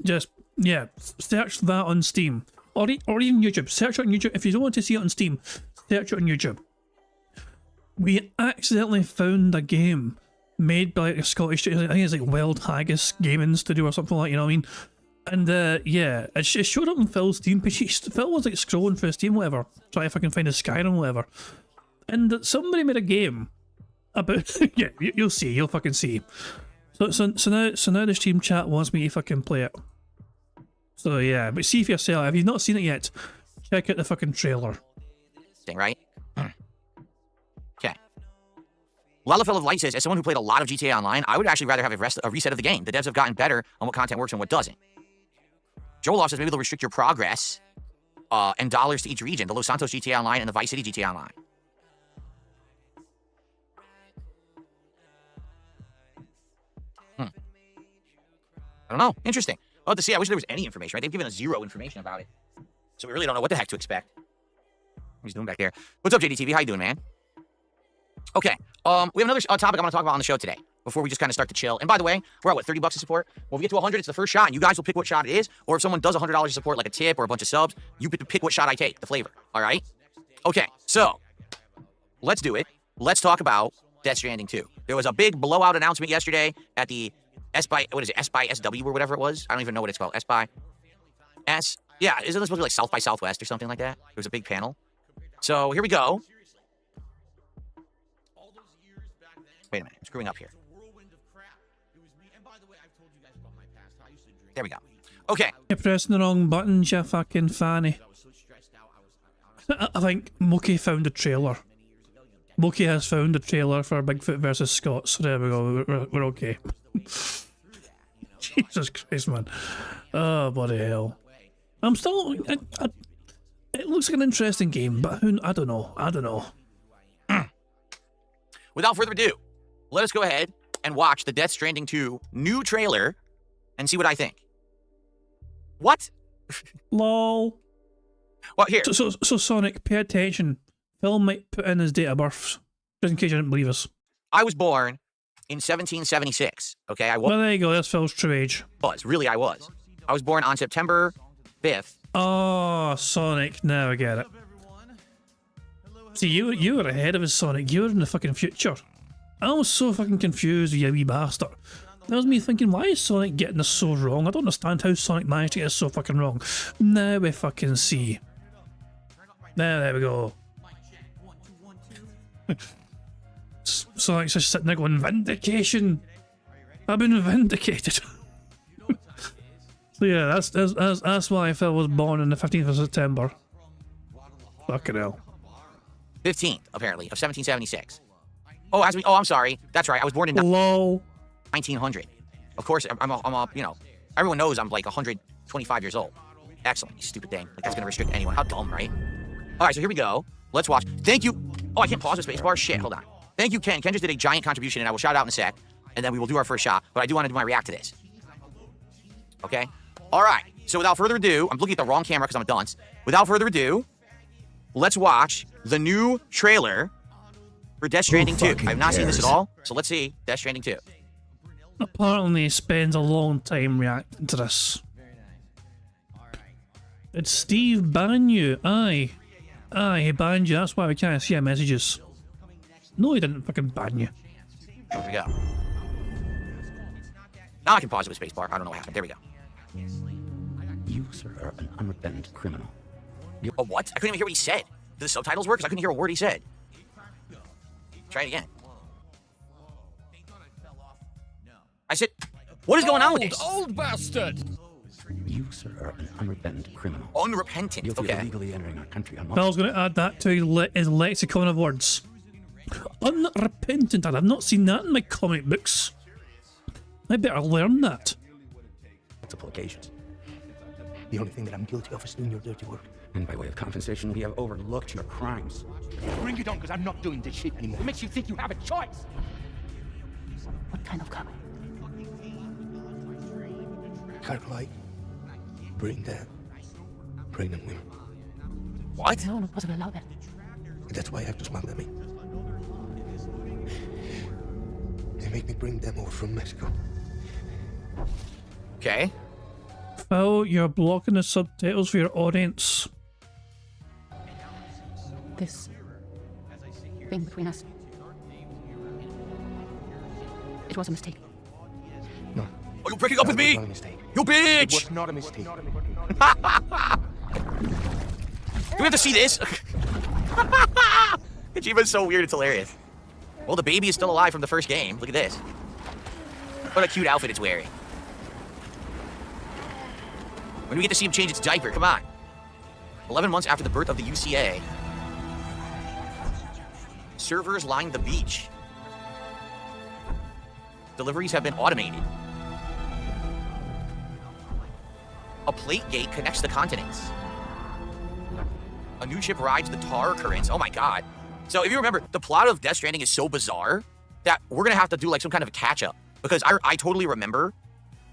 Just, yeah. Search that on Steam. Or even YouTube. Search it on YouTube. If you don't want to see it on Steam, search it on YouTube. We accidentally found a game made by like a Scottish, I think it's like Wild Haggis Gaming Studio or something like that, you know what I mean? And yeah, it showed up on Phil's Steam page. Phil was like scrolling through Steam, whatever, trying if I can find a Skyrim, whatever. And somebody made a game about, yeah, you'll see, you'll fucking see. So now the Steam chat wants me to fucking play it. So yeah, but see for yourself. If you've not seen it yet, check out the fucking trailer. Right? Okay. Lalafell of Light says, as someone who played a lot of GTA Online, I would actually rather have a reset of the game. The devs have gotten better on what content works and what doesn't. Joel says maybe they'll restrict your progress and dollars to each region. The Los Santos GTA Online and the Vice City GTA Online. I don't know. Interesting. I'll have to see. I wish there was any information, right? They've given us zero information about it. So we really don't know what the heck to expect. What he's doing back there. What's up, JDTV? How you doing, man? Okay. We have another topic I want to talk about on the show today before we just kind of start to chill. And by the way, we're at, what, $30 to support? Well, if we get to 100, it's the first shot, and you guys will pick what shot it is. Or if someone does $100 of support, like a tip or a bunch of subs, you pick what shot I take, the flavor. All right? Okay, so let's do it. Let's talk about Death Stranding 2. There was a big blowout announcement yesterday at the SW or whatever it was. I don't even know what it's called. Yeah, isn't this supposed to be like South by Southwest or something like that? There was a big panel. So here we go. Wait a minute, I'm screwing up here. There we go. Okay. You're pressing the wrong buttons, you fucking fanny. I think Moki found a trailer. Moki has found a trailer for Bigfoot versus Scots. So there we go, we're okay. Jesus Christ, man. Oh, bloody hell. I'm still... it looks like an interesting game, but I don't know. Without further ado, let us go ahead and watch the Death Stranding 2 new trailer and see what I think. What? Lol. Well, here. So Sonic, pay attention. Phil might put in his date of birth, just in case you didn't believe us. I was born in 1776, okay? Well, there you go, that's Phil's true age. I was. I was born on September 5th. Oh, Sonic. Now I get it. See, you were ahead of us, Sonic. You were in the fucking future. I was so fucking confused, you wee bastard. That was me thinking, why is Sonic getting this so wrong? I don't understand how Sonic managed to get this so fucking wrong. Now we fucking see. Now, there we go. Sonic's just sitting there going, vindication! I've been vindicated. So yeah, that's why Phil was born on the 15th of September. Fucking hell. 15th, apparently, of 1776. Oh, I'm sorry. That's right. I was born in 1900. Of course, I'm you know, everyone knows I'm like 125 years old. Excellent, you stupid thing. Like that's gonna restrict anyone. How dumb, right? All right, so here we go. Let's watch. Thank you. Oh, I can't pause the spacebar. Shit, hold on. Thank you, Ken. Ken just did a giant contribution, and I will shout out in a sec, and then we will do our first shot. But I do want to do my react to this. Okay. All right. So without further ado, I'm looking at the wrong camera because I'm a dunce. Without further ado, let's watch the new trailer for Death Stranding 2. I've not seen this at all, so let's see Death Stranding 2. Apparently he spends a long time reacting to this. It's Steve banned you. Aye, he banned you. That's why we can't see our messages. No, he didn't fucking ban you. There we go. Now I can pause it with spacebar. I don't know what happened. There we go. You, sir, are an unrepentant criminal. Oh, what? I couldn't even hear what he said. Did the subtitles work? Because I couldn't hear a word he said. Try it again. I said, what is going on with this? Old bastard! You, sir, are an unrepentant criminal. Unrepentant, Guilty okay. of illegally entering our country on Phil's going to add that to his lexicon of words. Unrepentant, and I've not seen that in my comic books. I better learn that. multiple occasions. The only thing that I'm guilty of is doing your dirty work. And by way of compensation, we have overlooked your crimes. Bring it on, because I'm not doing this shit anymore. It makes you think you have a choice. What kind of cop? Cartwright, bring them women. What? No possible allow that. That's why I have to smuggle them in. They make me bring them over from Mexico. Okay. Phil, you're blocking the subtitles for your audience. This thing between us, it was a mistake. No. Oh, you're breaking up with me! Not a mistake. You bitch! It was not a mistake. Do we have to see this? Kojima's so weird, it's hilarious. Well, the baby is still alive from the first game. Look at this. What a cute outfit it's wearing. When do we get to see him change its diaper? Come on. 11 months after the birth of the UCA. Servers line the beach. Deliveries have been automated. A plate gate connects the continents. A new ship rides the tar currents. Oh my god. So if you remember, the plot of Death Stranding is so bizarre that we're gonna have to do like some kind of a catch-up. Because I totally remember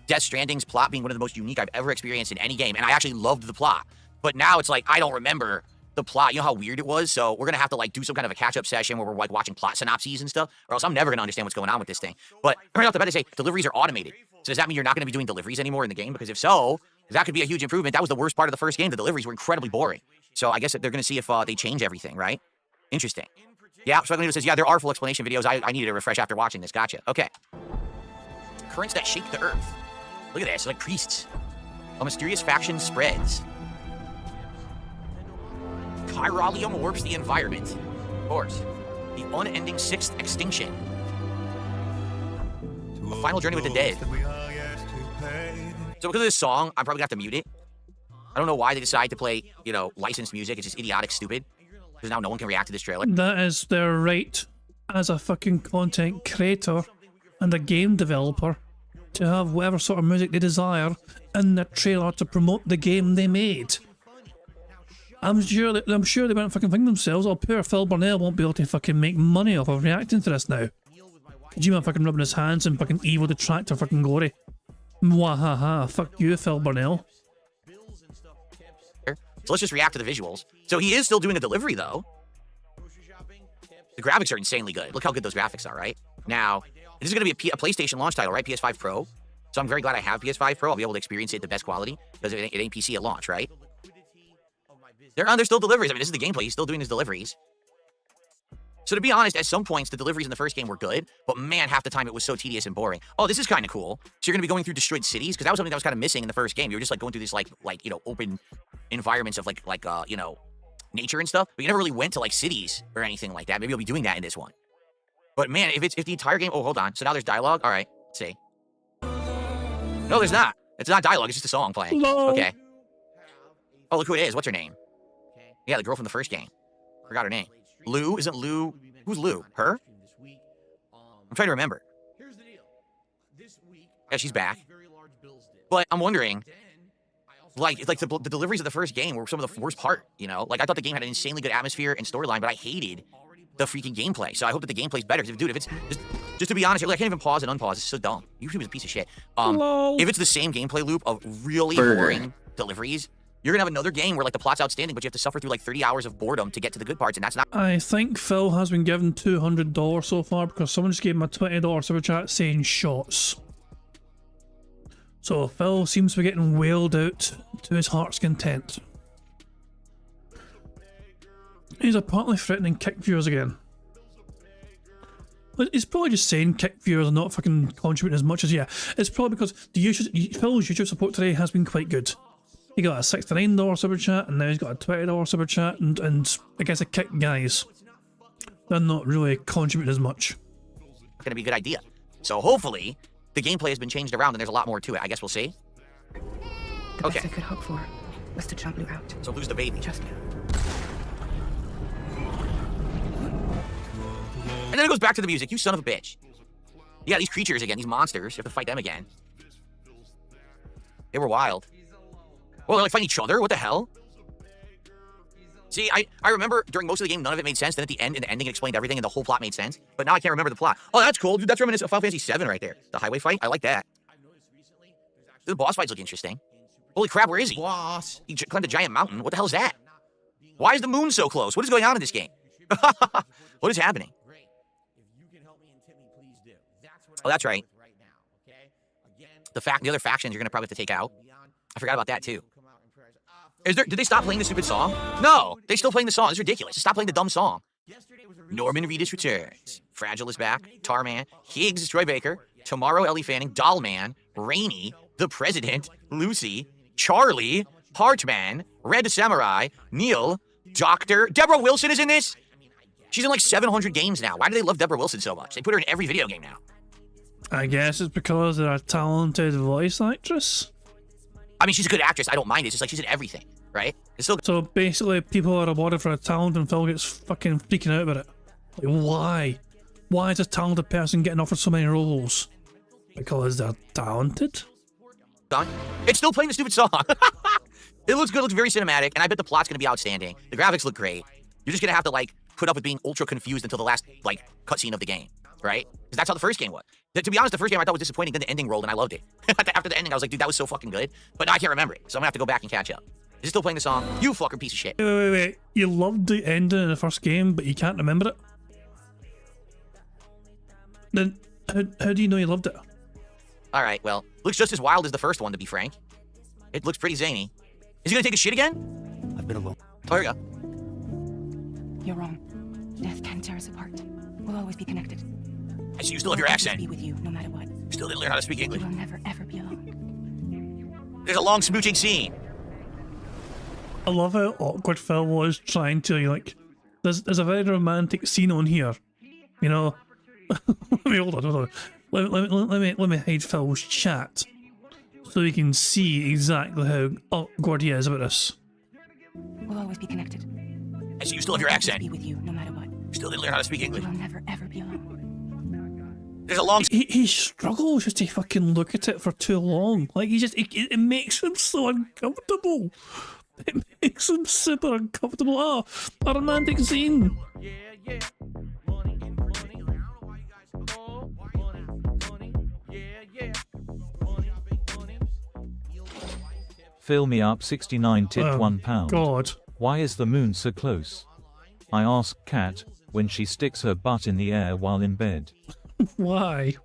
Death Stranding's plot being one of the most unique I've ever experienced in any game, and I actually loved the plot. But now it's like, I don't remember the plot. You know how weird it was? So we're gonna have to like do some kind of a catch-up session where we're like watching plot synopses and stuff, or else I'm never gonna understand what's going on with this thing. But right off the bat, they say deliveries are automated. So does that mean you're not gonna be doing deliveries anymore in the game? Because if so, that could be a huge improvement. That was the worst part of the first game. The deliveries were incredibly boring. So I guess they're gonna see if they change everything, right? Interesting. Yeah, Struggling Needle says, yeah, there are full explanation videos. I needed to refresh after watching this. Gotcha. Okay. Currents that shake the earth. Look at this, like priests. A mysterious faction spreads. Chiralium warps the environment. Of course. The unending sixth extinction. A final journey with the dead. So because of this song, I'm probably gonna have to mute it. I don't know why they decide to play, you know, licensed music. It's just idiotic, stupid. Because now no one can react to this trailer. That is their right as a fucking content creator and a game developer to have whatever sort of music they desire in their trailer to promote the game they made. I'm sure they won't fucking think themselves, oh, poor Phil Burnell won't be able to fucking make money off of reacting to this now. Kojima fucking rubbing his hands in fucking evil detractor fucking glory. Mwahaha, fuck you, Phil Burnell. So let's just react to the visuals. So he is still doing a delivery, though. The graphics are insanely good. Look how good those graphics are, right? Now, this is going to be a PlayStation launch title, right? PS5 Pro. So I'm very glad I have PS5 Pro. I'll be able to experience it at the best quality because it ain't PC at launch, right? There's still deliveries. I mean, this is the gameplay. He's still doing his deliveries. So to be honest, at some points, the deliveries in the first game were good, but man, half the time it was so tedious and boring. Oh, this is kind of cool. So you're going to be going through destroyed cities? Because that was something that was kind of missing in the first game. You were just like going through this open environments of nature and stuff, but you never really went to like cities or anything like that. Maybe you'll be doing that in this one. But man, if the entire game, oh, hold on. So now there's dialogue. All right, let's see. No, there's not. It's not dialogue. It's just a song playing. No. Okay. Oh, look who it is. What's her name? Yeah, the girl from the first game. Forgot her name. Lou? Isn't Lou? Who's Lou? Her? I'm trying to remember. Yeah, she's back. But I'm wondering, the deliveries of the first game were some of the worst part, you know? Like, I thought the game had an insanely good atmosphere and storyline, but I hated the freaking gameplay. So I hope that the gameplay's better. Because, dude, if it's just to be honest, I can't even pause and unpause. It's so dumb. YouTube is a piece of shit. If it's the same gameplay loop of really boring deliveries, you're gonna have another game where like the plot's outstanding, but you have to suffer through like 30 hours of boredom to get to the good parts, and that's not. I think Phil has been given $200 so far because someone just gave him a $20 super chat saying shots. So Phil seems to be getting wailed out to his heart's content. He's apparently threatening kick viewers again. He's probably just saying kick viewers are not fucking contributing as much as It's probably because Phil's YouTube support today has been quite good. He got a $69 super chat, and now he's got a $20 super chat, and I guess a kick guys. They're not really contributing as much. Gonna be a good idea. So hopefully the gameplay has been changed around, and there's a lot more to it. I guess we'll see. The best I could hope for was to jump Lou out. So lose the baby. Just And then it goes back to the music. You son of a bitch. Yeah, these creatures again, these monsters. You have to fight them again. They were wild. Well, they're like fighting each other? What the hell? See, I remember during most of the game, none of it made sense. Then at the end, in the ending, it explained everything, and the whole plot made sense. But now I can't remember the plot. Oh, that's cool. Dude, that's reminiscent of Final Fantasy VII right there. The highway fight. I like that. The boss fights look interesting. Holy crap, where is he? Boss. He climbed a giant mountain. What the hell is that? Why is the moon so close? What is going on in this game? What is happening? Oh, that's right. The other factions you're going to probably have to take out. I forgot about that, too. Did they stop playing the stupid song? No, they still playing the song. It's ridiculous. Just stop playing the dumb song. Norman Reedus returns. Fragile is back. Tarman. Higgs is Troy Baker. Tomorrow, Ellie Fanning. Dollman. Rainey. The President. Lucy. Charlie. Hartman. Red Samurai. Neil. Doctor. Deborah Wilson is in this? She's in like 700 games now. Why do they love Deborah Wilson so much? They put her in every video game now. I guess it's because they're a talented voice actress. I mean, she's a good actress. I don't mind it. It's just like she's in everything, right? It's still. So basically, people are awarded for a talent, and Phil gets fucking freaking out about it. Like, why? Why is a talented person getting offered so many roles? Because they're talented? It's still playing the stupid song. It looks good. It looks very cinematic, and I bet the plot's going to be outstanding. The graphics look great. You're just going to have to, like, put up with being ultra confused until the last, like, cutscene of the game, right? Because that's how the first game was. To be honest, the first game I thought was disappointing, then the ending rolled, and I loved it. After the ending, I was like, dude, that was so fucking good. But now I can't remember it, so I'm going to have to go back and catch up. Is it still playing the song? You fucking piece of shit. Wait. You loved the ending in the first game, but you can't remember it? Then, how do you know you loved it? All right, well, looks just as wild as the first one, to be frank. It looks pretty zany. Is he going to take a shit again? I've been alone. Oh, here we go. You're wrong. Death can tear us apart. We'll always be connected. I see you still have your accent. Be with you, no matter what. Still didn't learn how to speak English. We'll never, ever be alone. There's a long smooching scene. I love how awkward Phil was trying to, like, there's a very romantic scene on here. You know, hold on. Let me hide Phil's chat so you can see exactly how awkward he is about this. We'll always be connected. I see you still have your accent. Be with you, no matter what. Still didn't learn how to speak English. We'll never, ever be alone. There's a long. He struggles just to fucking look at it for too long. Like it makes him so uncomfortable. It makes him super uncomfortable. Oh, a romantic scene. Fill me up 69 tit Oh, £1. God. Why is the moon so close? I ask Kat when she sticks her butt in the air while in bed. Why?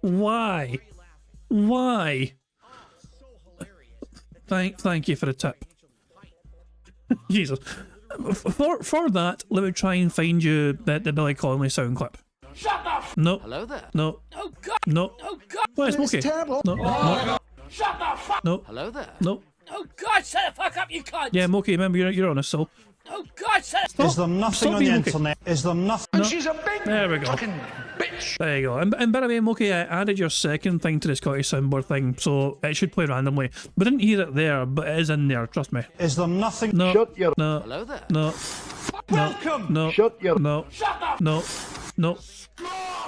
Thank you for the tip. Jesus. For that, let me try and find you the Billy Connolly sound clip. Shut the f. No. Hello there. No. Oh God. No. Oh God. Why, it's Smokey. terrible. No. No. Shut the fuck. No. Hello there. No. Oh God, shut the fuck up, you cunt. Yeah, Mookie, remember you're on us, so. Oh God, shut Stop. up. Is there nothing on the internet? Is there nothing? No. She's a big There we go. fucking bitch. There you go. And by the way, Mookie, I added your second thing to the Scottish soundboard thing, so it should play randomly. We didn't hear it there, but it is in there, trust me. Is there nothing? No. Shut your. No. Hello there. No. Welcome. No. Shut your. No. Shut the No. No.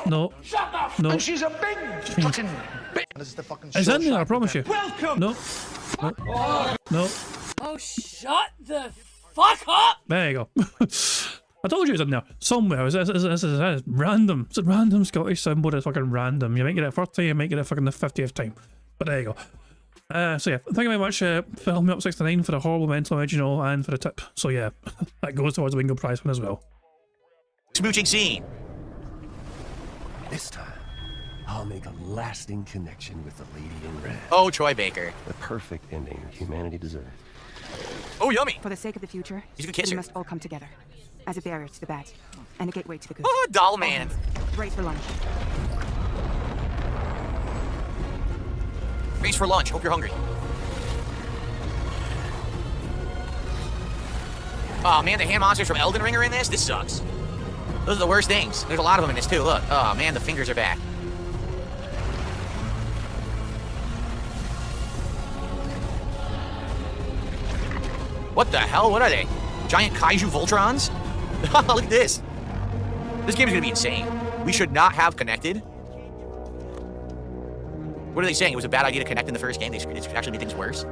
No. Shut the f. No. And she's a big fucking bitch. This is the fucking It's in there, I promise you. Welcome. No. No. No. Oh, shut the fuck up. There you go. I told you it's in there. Somewhere. It's random. It's a random Scottish soundboard. It's fucking random. You might get it first time, you might get it fucking the 50th time. But there you go. So yeah, thank you very much, Phil Me Up 69 for the horrible mental original and for the tip. So yeah, that goes towards the Bingo prize one as well. Smooching scene. This time, I'll make a lasting connection with the lady in red. Oh, Troy Baker. The perfect ending humanity deserved. Oh, yummy. For the sake of the future, He's a good kisser. we must all come together as a barrier to the bad and a gateway to the good. Oh, doll man. Race for lunch. Race for lunch. Hope you're hungry. Oh man, the hand monsters from Elden Ring are in this? This sucks. Those are the worst things. There's a lot of them in this too, look. Oh man, the fingers are back. What the hell? What are they? Giant kaiju Voltrons? Look at this. This game is gonna be insane. We should not have connected. What are they saying? It was a bad idea to connect in the first game. They actually made things worse.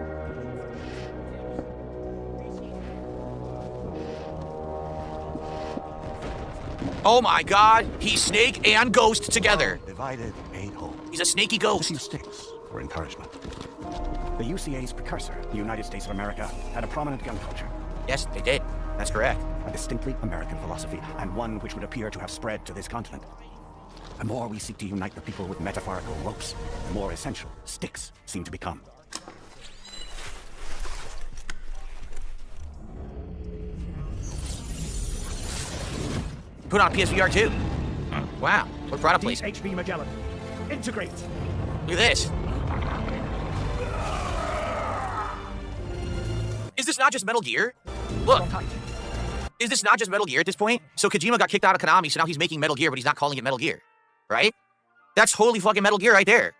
Oh my god, he's snake and ghost together. Divided, made whole. He's a snaky ghost. A few sticks for encouragement. The UCA's precursor, the United States of America, had a prominent gun culture. Yes, they did. That's correct. A distinctly American philosophy, and one which would appear to have spread to this continent. The more we seek to unite the people with metaphorical ropes, the more essential sticks seem to become. Put on PSVR 2. Wow, what product placement. DHB Magellan, integrate. Look at this. Is this not just Metal Gear? Look. Is this not just Metal Gear at this point? So Kojima got kicked out of Konami, so now he's making Metal Gear, but he's not calling it Metal Gear. Right? That's totally fucking Metal Gear right there.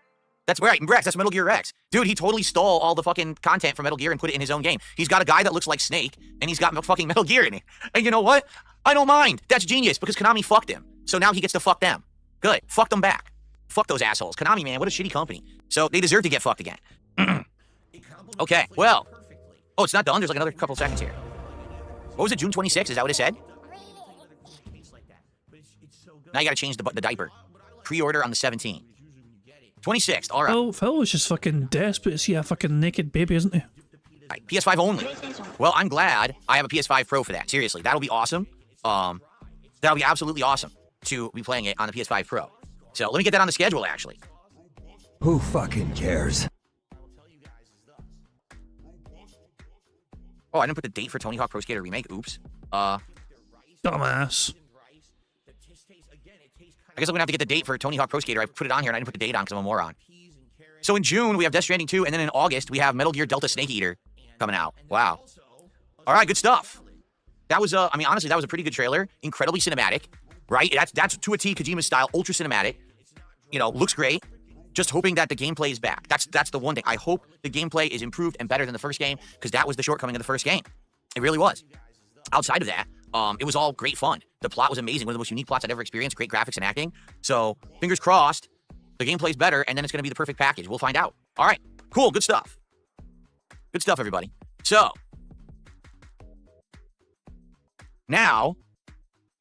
That's right, Rex, that's Metal Gear Rex. Dude, he totally stole all the fucking content from Metal Gear and put it in his own game. He's got a guy that looks like Snake, and he's got fucking Metal Gear in it. And you know what? I don't mind. That's genius, because Konami fucked him. So now he gets to fuck them. Good. Fuck them back. Fuck those assholes. Konami, man, what a shitty company. So they deserve to get fucked again. Okay, well. Oh, it's not done? There's like another couple seconds here. What was it, June 26th? Is that what it said? Now you gotta change the diaper. Pre-order on the 17th. 26th, alright. Oh, Phil was just fucking desperate to see a fucking naked baby, isn't he? Right, PS5 only. Well, I'm glad I have a PS5 Pro for that. Seriously, that'll be awesome. That'll be absolutely awesome to be playing it on the PS5 Pro. So let me get that on the schedule, actually. Who fucking cares? Oh, I didn't put the date for Tony Hawk Pro Skater Remake. Oops. Dumbass. I guess I'm gonna have to get the date for Tony Hawk Pro Skater. I put it on here and I didn't put the date on because I'm a moron. So in June, we have Death Stranding 2, and then in August, we have Metal Gear Delta Snake Eater coming out. Wow. All right, good stuff. That was, I mean, honestly, that was a pretty good trailer. Incredibly cinematic, right? That's to a T Kojima style, ultra cinematic. You know, looks great. Just hoping that the gameplay is back. That's the one thing. I hope the gameplay is improved and better than the first game, because that was the shortcoming of the first game. It really was. Outside of that, it was all great fun. The plot was amazing. One of the most unique plots I'd ever experienced. Great graphics and acting. So, fingers crossed, the gameplay's better, and then it's going to be the perfect package. We'll find out. All right. Cool. Good stuff. Good stuff, everybody. So, now,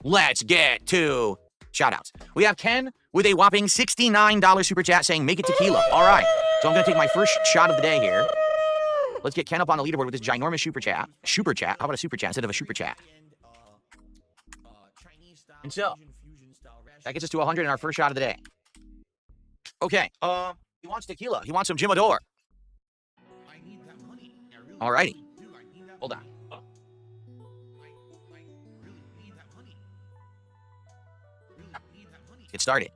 let's get to shoutouts. We have Ken with a whopping $69 super chat saying, make it tequila. All right. So I'm going to take my first shot of the day here. Let's get Ken up on the leaderboard with this ginormous super chat. Super chat? How about a super chat instead of a super chat? And so, that gets us to 100 in our first shot of the day. Okay. He wants tequila. He wants some Jimador. Alrighty. Hold on. Get started.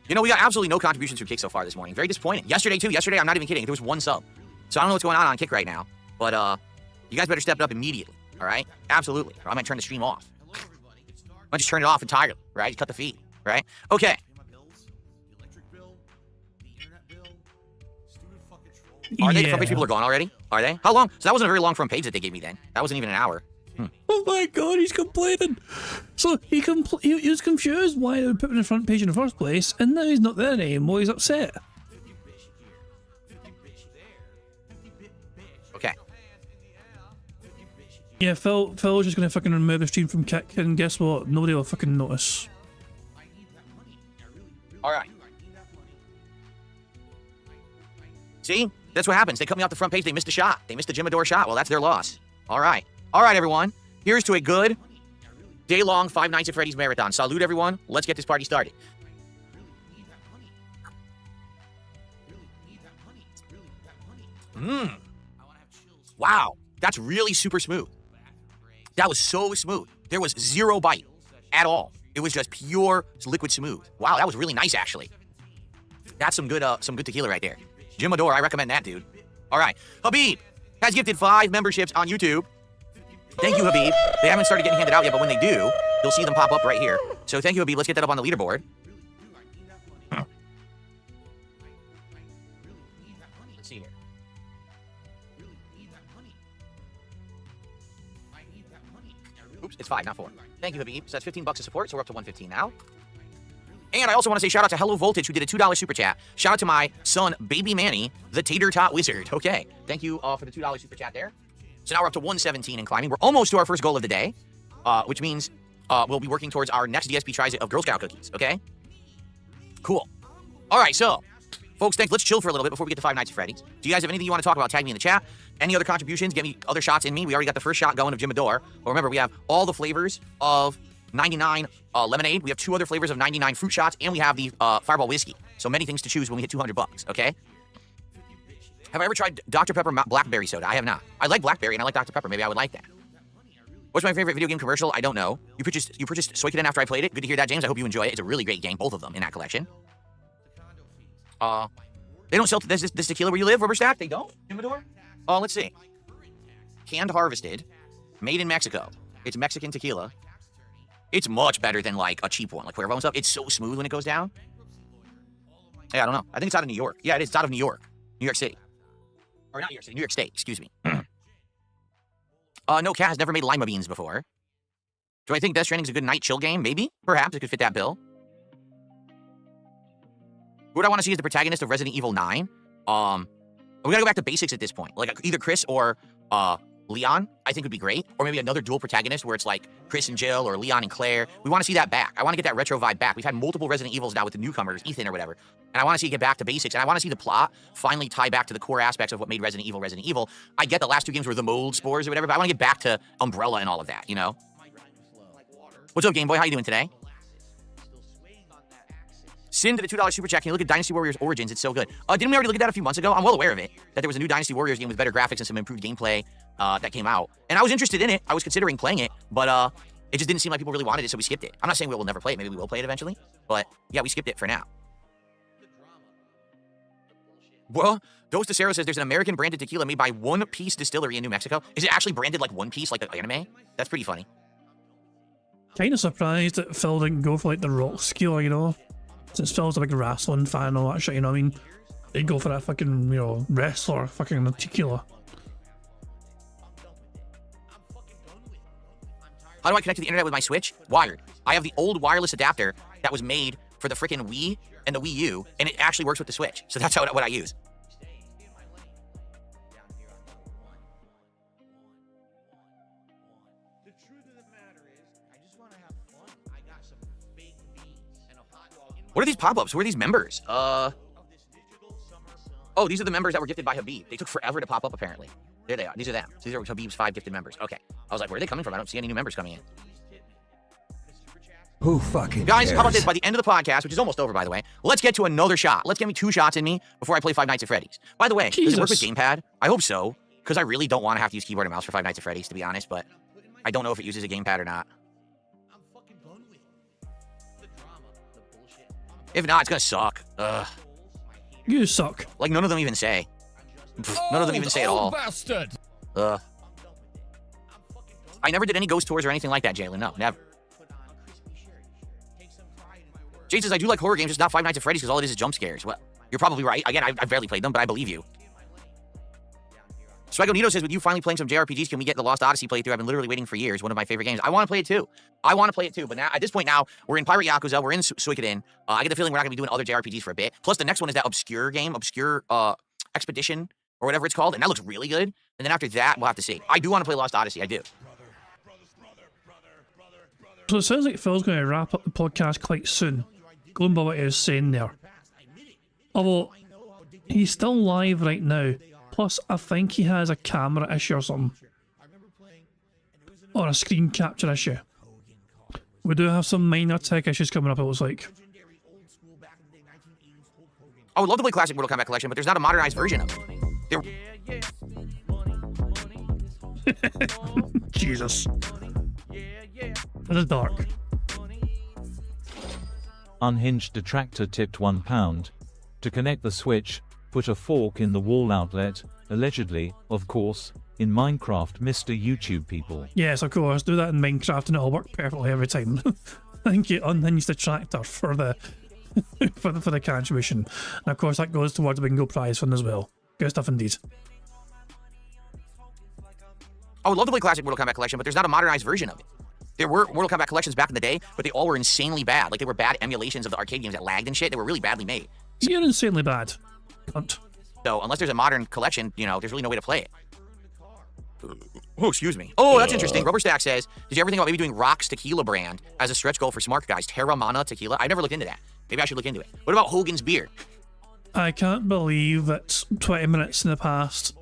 You know, we got absolutely no contributions from Kick so far this morning. Very disappointing. Yesterday, too. Yesterday, I'm not even kidding. There was 1 sub. So I don't know what's going on Kick right now. But, you guys better step it up immediately. All right? Absolutely. Or I might turn the stream off. I might just turn it off entirely. Right? Just cut the feed. Right? Okay. Are they? The front page people are gone already? Are they? How long? So that wasn't a very long front page that they gave me then. That wasn't even an hour. Oh my god, he's complaining. So he was confused why they would put him in the front page in the first place, and now he's not there anymore. He's upset. Okay. Yeah, Phil's just gonna fucking remove the stream from Kick, and guess what? Nobody will fucking notice. All right. See? That's what happens. They cut me off the front page. They missed a shot. They missed the Jimador shot. Well, that's their loss. All right. All right, everyone. Here's to a good day-long 5 Nights at Freddy's marathon. Salute, everyone. Let's get this party started. Wow. That's really super smooth. That was so smooth. There was 0 bite at all. It was just pure liquid smooth. Wow, that was really nice, actually. That's some good tequila right there. Jimador, I recommend that, dude. All right. Habib has gifted 5 memberships on YouTube. Thank you, Habib. They haven't started getting handed out yet, but when they do, you'll see them pop up right here. So thank you, Habib. Let's get that up on the leaderboard. Let's see here. Oops, it's 5, not 4. Thank you, Habib. So that's $15 of support, so we're up to 115 now. And I also want to say shout out to Hello Voltage, who did a $2 super chat. Shout out to my son, Baby Manny, the Tater Tot Wizard. Okay, thank you for the $2 super chat there. So now we're up to 117 and climbing. We're almost to our first goal of the day, which means we'll be working towards our next DSP tries of Girl Scout cookies, okay? Cool. All right, so, folks, thanks. Let's chill for a little bit before we get to 5 Nights at Freddy's. Do you guys have anything you want to talk about? Tag me in the chat. Any other contributions? Get me other shots in me. We already got the first shot going of Jimador. But remember, we have all the flavors of 99 lemonade. We have 2 other flavors of 99 fruit shots, and we have the Fireball whiskey. So many things to choose when we hit $200, okay? Have I ever tried Dr. Pepper Blackberry soda? I have not. I like Blackberry, and I like Dr. Pepper. Maybe I would like that. What's my favorite video game commercial? I don't know. You purchased Suikoden after I played it. Good to hear that, James. I hope you enjoy it. It's a really great game, both of them in that collection. They don't sell this tequila where you live, Rubberstack? They don't? Jimador? Let's see. Canned harvested, made in Mexico. It's Mexican tequila. It's much better than like a cheap one, like Cuervo and stuff. It's so smooth when it goes down. Yeah, I don't know. I think it's out of New York. Yeah, it is. It's out of New York. New York City. Or not New York City, New York State, excuse me. No, Cat has never made lima beans before. Do I think Death Stranding is a good night chill game? Maybe. Perhaps it could fit that bill. Who would I want to see as the protagonist of Resident Evil 9? We gotta go back to basics at this point. Like either Chris or Leon, I think would be great. Or maybe another dual protagonist where it's like Chris and Jill or Leon and Claire. We want to see that back. I want to get that retro vibe back. We've had multiple Resident Evils now with the newcomers, Ethan or whatever. And I want to see it get back to basics. And I want to see the plot finally tie back to the core aspects of what made Resident Evil Resident Evil. I get the last 2 games were the mold spores or whatever, but I want to get back to Umbrella and all of that, you know? What's up, Game Boy? How you doing today? Sin to the $2 super chat. Can you look at Dynasty Warriors Origins? It's so good. Didn't we already look at that a few months ago? I'm well aware of it. That there was a new Dynasty Warriors game with better graphics and some improved gameplay that came out. And I was interested in it. I was considering playing it, but it just didn't seem like people really wanted it, so we skipped it. I'm not saying we will never play it. Maybe we will play it eventually. But yeah, we skipped it for now. Well, Ghost of Sarah says there's an American branded tequila made by One Piece Distillery in New Mexico. Is it actually branded like One Piece, like the anime? That's pretty funny. Kind of surprised that Phil didn't go for like the rock skewer, you know? Since Phil's a big wrestling fan and all that shit, you know what I mean? They'd go for that fucking, you know, wrestler fucking tequila. How do I connect to the internet with my Switch? Wired. I have the old wireless adapter that was made for the freaking Wii and the Wii U, and it actually works with the Switch. So that's what I use. What are these pop-ups? Who are these members? Oh, these are the members that were gifted by Habib. They took forever to pop up, apparently. There they are. These are them. These are Habib's 5 gifted members. Okay. I was like, where are they coming from? I don't see any new members coming in. Who fucking Guys, cares? how about this? By the end of the podcast, which is almost over, by the way, let's get to another shot. Let's get me 2 shots in me before I play Five Nights at Freddy's. By the way, does it work with gamepad? I hope so, because I really don't want to have to use keyboard and mouse for Five Nights at Freddy's, to be honest, but I don't know if it uses a gamepad or not. If not, it's gonna suck. Ugh. You suck. Like, none of them even say. None of them even say at all. Bastard. Ugh. I never did any ghost tours or anything like that, Jalen. No, never. Jade says, I do like horror games, just not Five Nights at Freddy's because all it is jump scares. Well, you're probably right. Again, I've barely played them, but I believe you. Swagonito says, with you finally playing some JRPGs, can we get the Lost Odyssey playthrough? I've been literally waiting for years. One of my favorite games. I want to play it too. But now, at this point now, we're in Pirate Yakuza. We're in Suikoden. I get the feeling we're not going to be doing other JRPGs for a bit. Plus, the next one is that obscure game, Expedition, or whatever it's called, and that looks really good. And then after that, we'll have to see. I do want to play Lost Odyssey. I do. So it sounds like Phil's going to wrap up the podcast quite soon, going by what he was saying there. Although, he's still live right now. Plus, I think he has a camera issue or something. Or a screen capture issue. We do have some minor tech issues coming up, it looks like. I would love to play Classic Mortal Kombat Collection, but there's not a modernized version of it. Jesus. That is dark. Unhinged detractor tipped £1. To connect the switch, put a fork in the wall outlet, allegedly, of course, in Minecraft, Mr. YouTube people. Yes, of course. Do that in Minecraft and it'll work perfectly every time. Thank you, Unhinged Detractor, for the for the contribution. And of course, that goes towards the Bingo prize fund as well. Good stuff indeed. I would love to play Classic Mortal Kombat Collection, but there's not a modernized version of it. There were Mortal Kombat collections back in the day, but they all were insanely bad. Like, they were bad emulations of the arcade games that lagged and shit. They were really badly made. You're insanely bad. Cunt. So, unless there's a modern collection, you know, there's really no way to play it. Oh, excuse me. Oh, that's interesting. Rubberstack says, did you ever think about maybe doing Rock's Tequila brand as a stretch goal for smart guys? Terra Mana Tequila? I never looked into that. Maybe I should look into it. What about Hogan's Beer? I can't believe that 20 minutes in the past,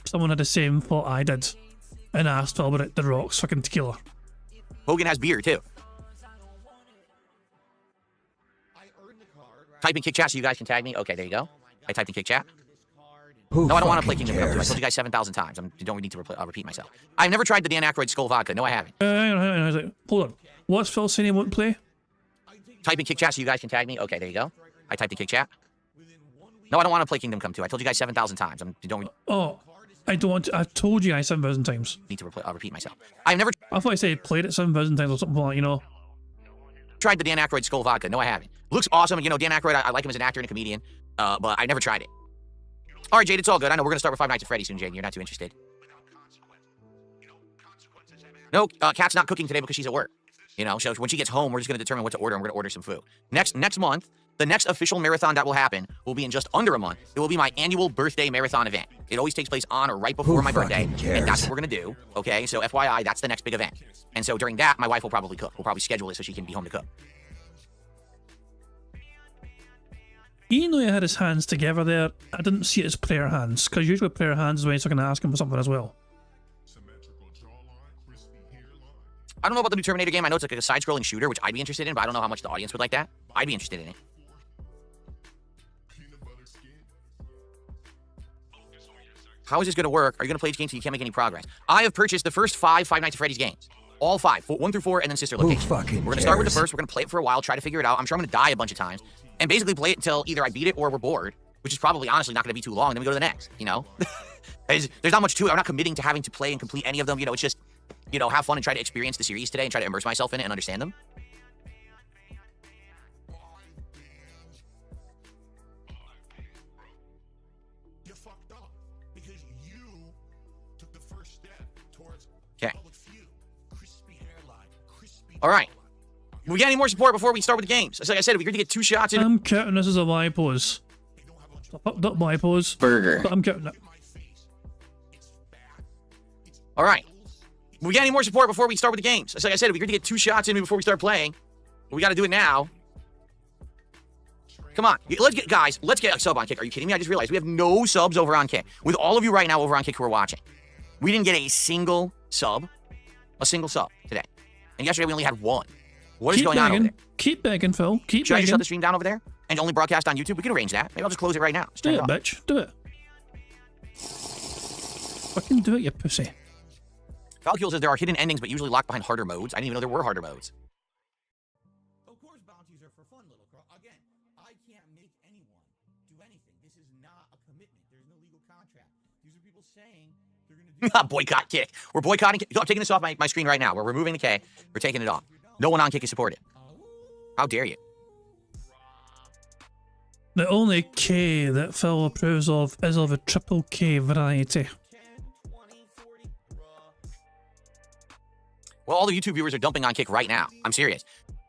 someone had the same thought I did and asked Phil about The Rock's fucking tequila. Hogan has beer, too. Type in kick chat so you guys can tag me. Okay, there you go. I typed in kick chat. No, I don't want to play Kingdom Come 2. I told you guys 7,000 times. I don't need to repeat myself. I've never tried the Dan Aykroyd Skull Vodka. No, I haven't. Hold on. What's Phil saying he won't play? Type in kick chat so you guys can tag me. Okay, there you go. I typed in kick chat. No, I don't want to play Kingdom Come 2. I told you guys 7,000 times. Oh, I don't want to. I've told you guys 7,000 times. Need to repeat myself. I've never. I thought I said played it 7,000 times or something like, you know. Tried the Dan Aykroyd Skull Vodka. No, I haven't. Looks awesome. You know, Dan Aykroyd, I like him as an actor and a comedian, but I never tried it. All right, Jade, it's all good. I know we're going to start with Five Nights at Freddy's soon, Jade. You're not too interested. No, Kat's not cooking today because she's at work. You know, so when she gets home, we're just going to determine what to order, and we're going to order some food. Next month, the next official marathon that will happen will be in just under a month. It will be my annual birthday marathon event. It always takes place on or right before my birthday, and that's what we're going to do, okay? So FYI, that's the next big event. And so during that, my wife will probably cook. We'll probably schedule it so she can be home to cook. Even though he had his hands together there, I didn't see it as prayer hands, because usually prayer hands is when he's going to ask him for something as well. I don't know about the new Terminator game. I know it's like a side-scrolling shooter, which I'd be interested in, but I don't know how much the audience would like that. I'd be interested in it. How is this going to work? Are you going to play each game so you can't make any progress? I have purchased the first 5 Five Nights at Freddy's games. All 5. 1 through 4, and then sister location. We're going to start with the first. We're going to play it for a while, try to figure it out. I'm sure I'm going to die a bunch of times. And basically play it until either I beat it or we're bored, which is probably honestly not going to be too long. Then we go to the next, you know? There's not much to it. I'm not committing to having to play and complete any of them. You know, it's just, you know, have fun and try to experience the series today and try to immerse myself in it and understand them. Okay. All right. We get any more support before we start with the games? Like I said, we're going to get 2 shots in. I'm counting this as a Y pose. I fucked up Y pose. Burger. But I'm counting it. All right. We get any more support before we start with the games? Like I said, we're going to get 2 shots in before we start playing. But we got to do it now. Come on. Let's get a sub on Kick. Are you kidding me? I just realized we have no subs over on Kick. With all of you right now over on Kick who are watching, we didn't get a single sub today. And yesterday we only had 1. What is Keep going on over begging. there? Keep begging, Phil. Keep Should I begging. just shut the stream down over there and only broadcast on YouTube? We can arrange that. Maybe I'll just close it right now. Just Do turn it, off. bitch. Do it. Fucking do it, you pussy. Falcule says there are hidden endings, but usually locked behind harder modes. I didn't even know there were harder modes. Of course, bounties are for fun, little crow. Again, I can't make anyone do anything. This is not a commitment. There's no legal contract. These are people saying they're going to do. Boycott Kick. We're boycotting Kick. I'm taking this off my screen right now. We're removing the K. We're taking it off. No one on Kick is supported. How dare you? The only K that Phil approves of is of a triple K variety. Well, all the YouTube viewers are dumping on Kick right now. I'm serious.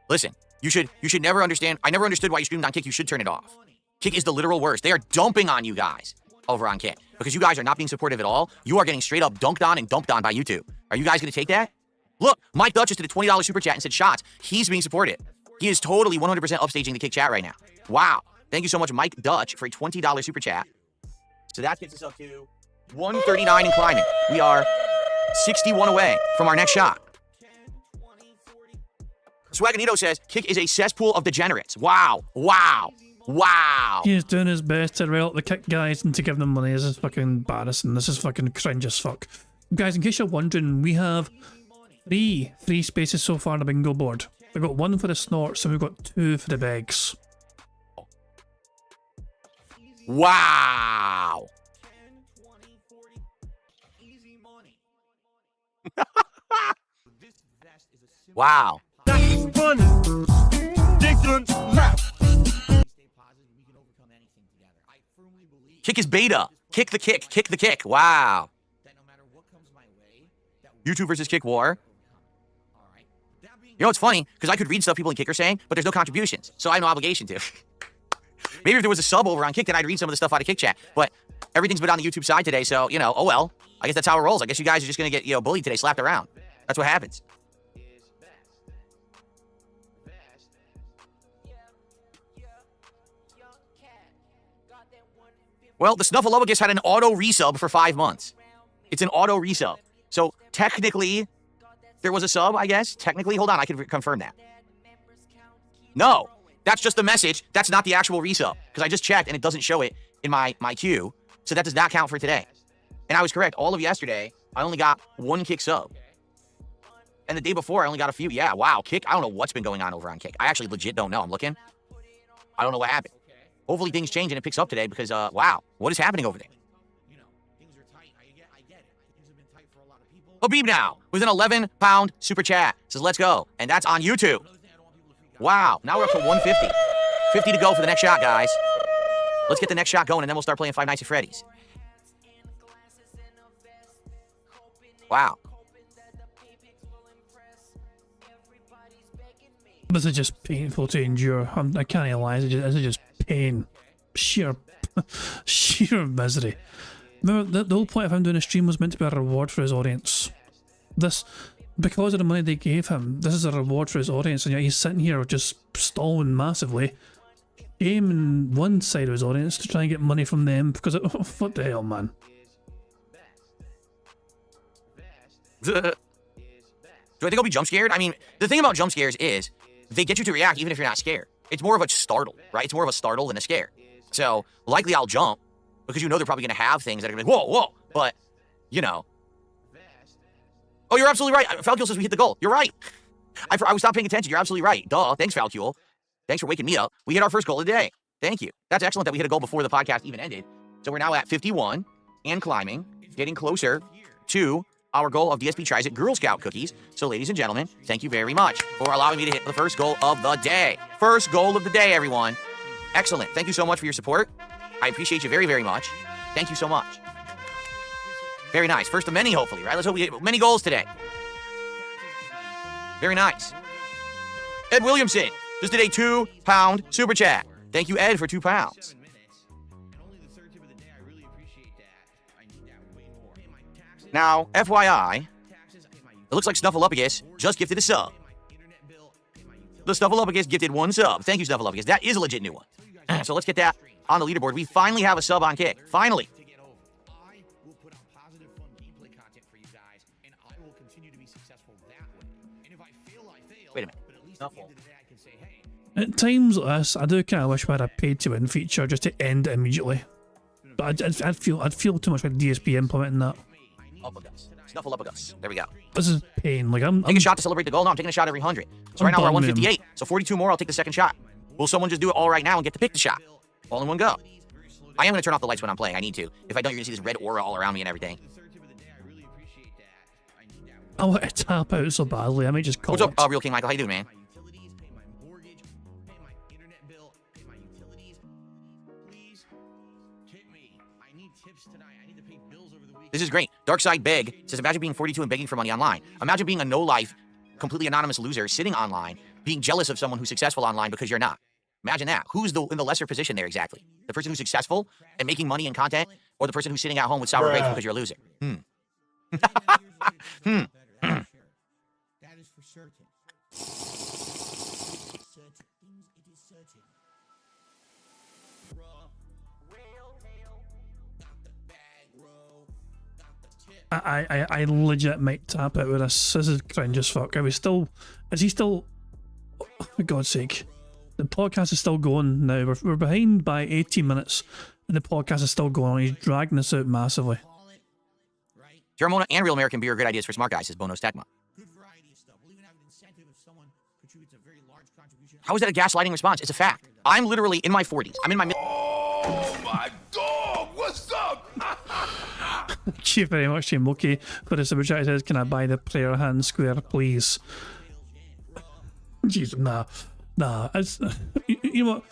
Listen, you should never understand. I never understood why you streamed on Kick. You should turn it off. Kick is the literal worst. They are dumping on you guys over on Kick because you guys are not being supportive at all. You are getting straight up dunked on and dumped on by YouTube. Are you guys going to take that? Look, Mike Dutch just did a $20 super chat and said shots. He's being supported. He is totally 100% upstaging the Kick chat right now. Wow. Thank you so much, Mike Dutch, for a $20 super chat. So that gets us up to 139 and climbing. We are 61 away from our next shot. Swaganito says, Kick is a cesspool of degenerates. Wow. Wow. Wow. He is doing his best to rail up the Kick guys and to give them money. This is fucking embarrassing. This is fucking cringe as fuck. Guys, in case you're wondering, we have three spaces so far on the bingo board. We've got one for the snorts and we've got two for the begs. Wow. Wow. Kick is beta. Kick the Kick. Kick the Kick. Wow. YouTube versus Kick war. You know what's funny? Because I could read stuff people in Kick are saying, but there's no contributions, so I have no obligation to. Maybe if there was a sub over on Kick, then I'd read some of the stuff out of Kick chat. But everything's been on the YouTube side today, so, you know, oh well. I guess that's how it rolls. I guess you guys are just going to get, you know, bullied today, slapped around. That's what happens. Well, the Snuffleupagus had an auto resub for 5 months. It's an auto resub. So technically, there was a sub, I guess. Technically, hold on, I can confirm that. No, that's just the message. That's not the actual resub. Because I just checked and it doesn't show it in my queue. So that does not count for today. And I was correct. All of yesterday, I only got 1 Kick sub. And the day before, I only got a few. Yeah, wow, Kick. I don't know what's been going on over on Kick. I actually legit don't know. I'm looking. I don't know what happened. Hopefully things change and it picks up today because, wow, what is happening over there? Habib now, with an 11-pound super chat, says, let's go. And that's on YouTube. Wow, now we're up to 150. 50 to go for the next shot, guys. Let's get the next shot going, and then we'll start playing Five Nights at Freddy's. Wow. This is just painful to endure. I can't lie. This is just pain. Sheer misery. Remember, the whole point of him doing a stream was meant to be a reward for his audience. This, because of the money they gave him, this is a reward for his audience, and yet he's sitting here just stalling massively, aiming one side of his audience to try and get money from them because what the hell, man? Do I think I'll be jump scared? I mean, the thing about jump scares is they get you to react even if you're not scared. It's more of a startle, right? It's more of a startle than a scare. So likely I'll jump because you know they're probably going to have things that are going to be like, whoa, whoa. But, you know. Oh, you're absolutely right. Falcule says we hit the goal. You're right. I was stopped paying attention. You're absolutely right. Duh. Thanks, Falcule. Thanks for waking me up. We hit our first goal of the day. Thank you. That's excellent that we hit a goal before the podcast even ended. So we're now at 51 and climbing, getting closer to our goal of DSP Tries It Girl Scout cookies. So ladies and gentlemen, thank you very much for allowing me to hit the first goal of the day. First goal of the day, everyone. Excellent. Thank you so much for your support. I appreciate you very, very much. Thank you so much. Very nice. First of many, hopefully, right? Let's hope we hit many goals today. Very nice. Ed Williamson just did a 2-pound super chat. Thank you, Ed, for 2 pounds. Now, FYI, it looks like Snuffleupagus just gifted a sub. The Snuffleupagus gifted 1 sub. Thank you, Snuffleupagus. That is a legit new one. So let's get that on the leaderboard. We finally have a sub on Kick. Finally. Wait a minute. At times like this, I do kind of wish we had a paid to win feature just to end it immediately. But I'd feel too much like DSP implementing that. Snuffle up a gus. There we go. This is pain. Like Take a shot to celebrate the goal. No, I'm taking a shot every 100. So right now we're at 158. So 42 more. I'll take the second shot. Will someone just do it all right now and get to pick the shot? All in one go. I am going to turn off the lights when I'm playing. I need to. If I don't, you're going to see this red aura all around me and everything. I want to tap out so badly. I might just call What's up, Real King Michael? How you doing, man? This is great. Darkside Beg says, imagine being 42 and begging for money online. Imagine being a no-life, completely anonymous loser sitting online, being jealous of someone who's successful online because you're not. Imagine that. Who's in the lesser position there exactly? The person who's successful and making money and content, or the person who's sitting at home with sour grapes because you're a loser? That is for certain. I legit might tap out with this. This is cringe as fuck. Is he still, oh, for God's sake. The podcast is still going now. We're behind by 18 minutes and the podcast is still going on. He's dragging this out massively. Jeremona and Real American Beer are good ideas for smart guys, says Bono Stegma. How is that a gaslighting response? It's a fact. I'm literally in my 40s. I'm in my Oh my dog! What's up? Thank you very much, Moki, for the super chat. It says, can I buy the player hand square, please? Jeez, nah. It's, you know what?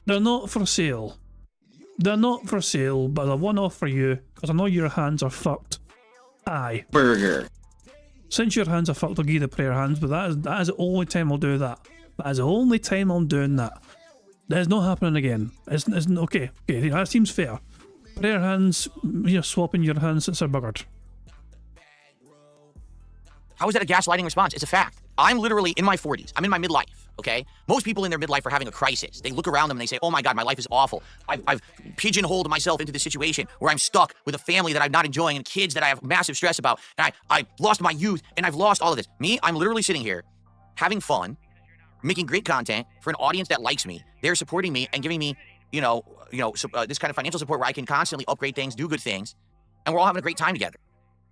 They're not for sale. They're not for sale, but they're one-off for you, because I know your hands are fucked. Aye. Burger. Since your hands are fucked, I'll give you the prayer hands, but that is the only time I'll do that. That is the only time I'm doing that. That is not happening again. It's okay, that seems fair. Prayer hands, you're swapping your hands since they're buggered. How is that a gaslighting response? It's a fact. I'm literally in my 40s. I'm in my midlife, okay? Most people in their midlife are having a crisis. They look around them and they say, oh my God, my life is awful. I've pigeonholed myself into this situation where I'm stuck with a family that I'm not enjoying and kids that I have massive stress about. And I lost my youth and I've lost all of this. Me, I'm literally sitting here having fun, making great content for an audience that likes me. They're supporting me and giving me, this kind of financial support where I can constantly upgrade things, do good things, and we're all having a great time together.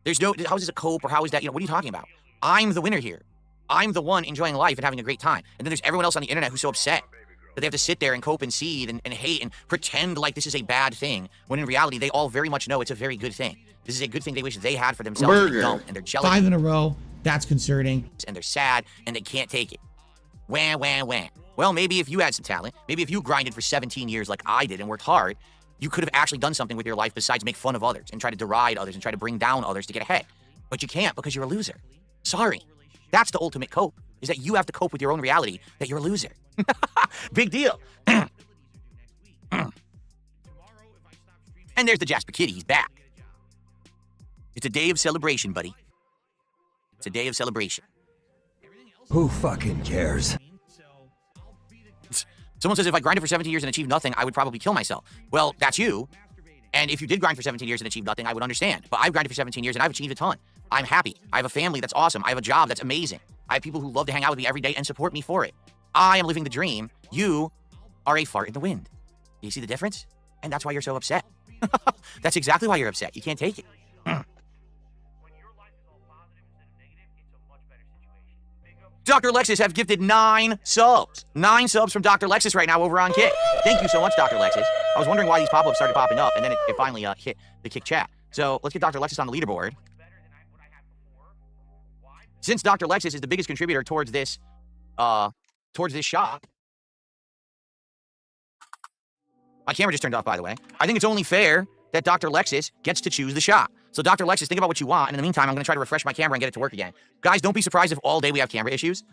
There's no, how is this a cope or how is that, what are you talking about? I'm the winner here. I'm the one enjoying life and having a great time. And then there's everyone else on the internet who's so upset that they have to sit there and cope and seethe and hate and pretend like this is a bad thing, when in reality, they all very much know it's a very good thing. This is a good thing they wish they had for themselves. And they don't, and they're jealous. 5 in a row. That's concerning. And they're sad and they can't take it. Wham, wham, wham. Well, maybe if you had some talent, maybe if you grinded for 17 years like I did and worked hard, you could have actually done something with your life besides make fun of others and try to deride others and try to bring down others to get ahead. But you can't because you're a loser. Sorry. That's the ultimate cope, is that you have to cope with your own reality that you're a loser. Big deal. And there's the Jasper Kitty. He's back. It's a day of celebration, buddy. It's a day of celebration. Who fucking cares? Someone says, if I grinded for 17 years and achieved nothing, I would probably kill myself. Well, that's you. And if you did grind for 17 years and achieve nothing, I would understand. But I've grinded for 17 years and I've achieved a ton. I'm happy. I have a family that's awesome. I have a job that's amazing. I have people who love to hang out with me every day and support me for it. I am living the dream. You are a fart in the wind. Do you see the difference? And that's why you're so upset. That's exactly why you're upset. You can't take it. Dr. Lexus have gifted 9 subs. 9 subs from Dr. Lexus right now over on Kick. Thank you so much, Dr. Lexus. I was wondering why these pop-ups started popping up, and then it finally hit the Kick chat. So let's get Dr. Lexus on the leaderboard. Since Dr. Lexus is the biggest contributor towards this shop. My camera just turned off, by the way. I think it's only fair that Dr. Lexus gets to choose the shop. So Dr. Lexus, think about what you want, and in the meantime, I'm going to try to refresh my camera and get it to work again. Guys, don't be surprised if all day we have camera issues.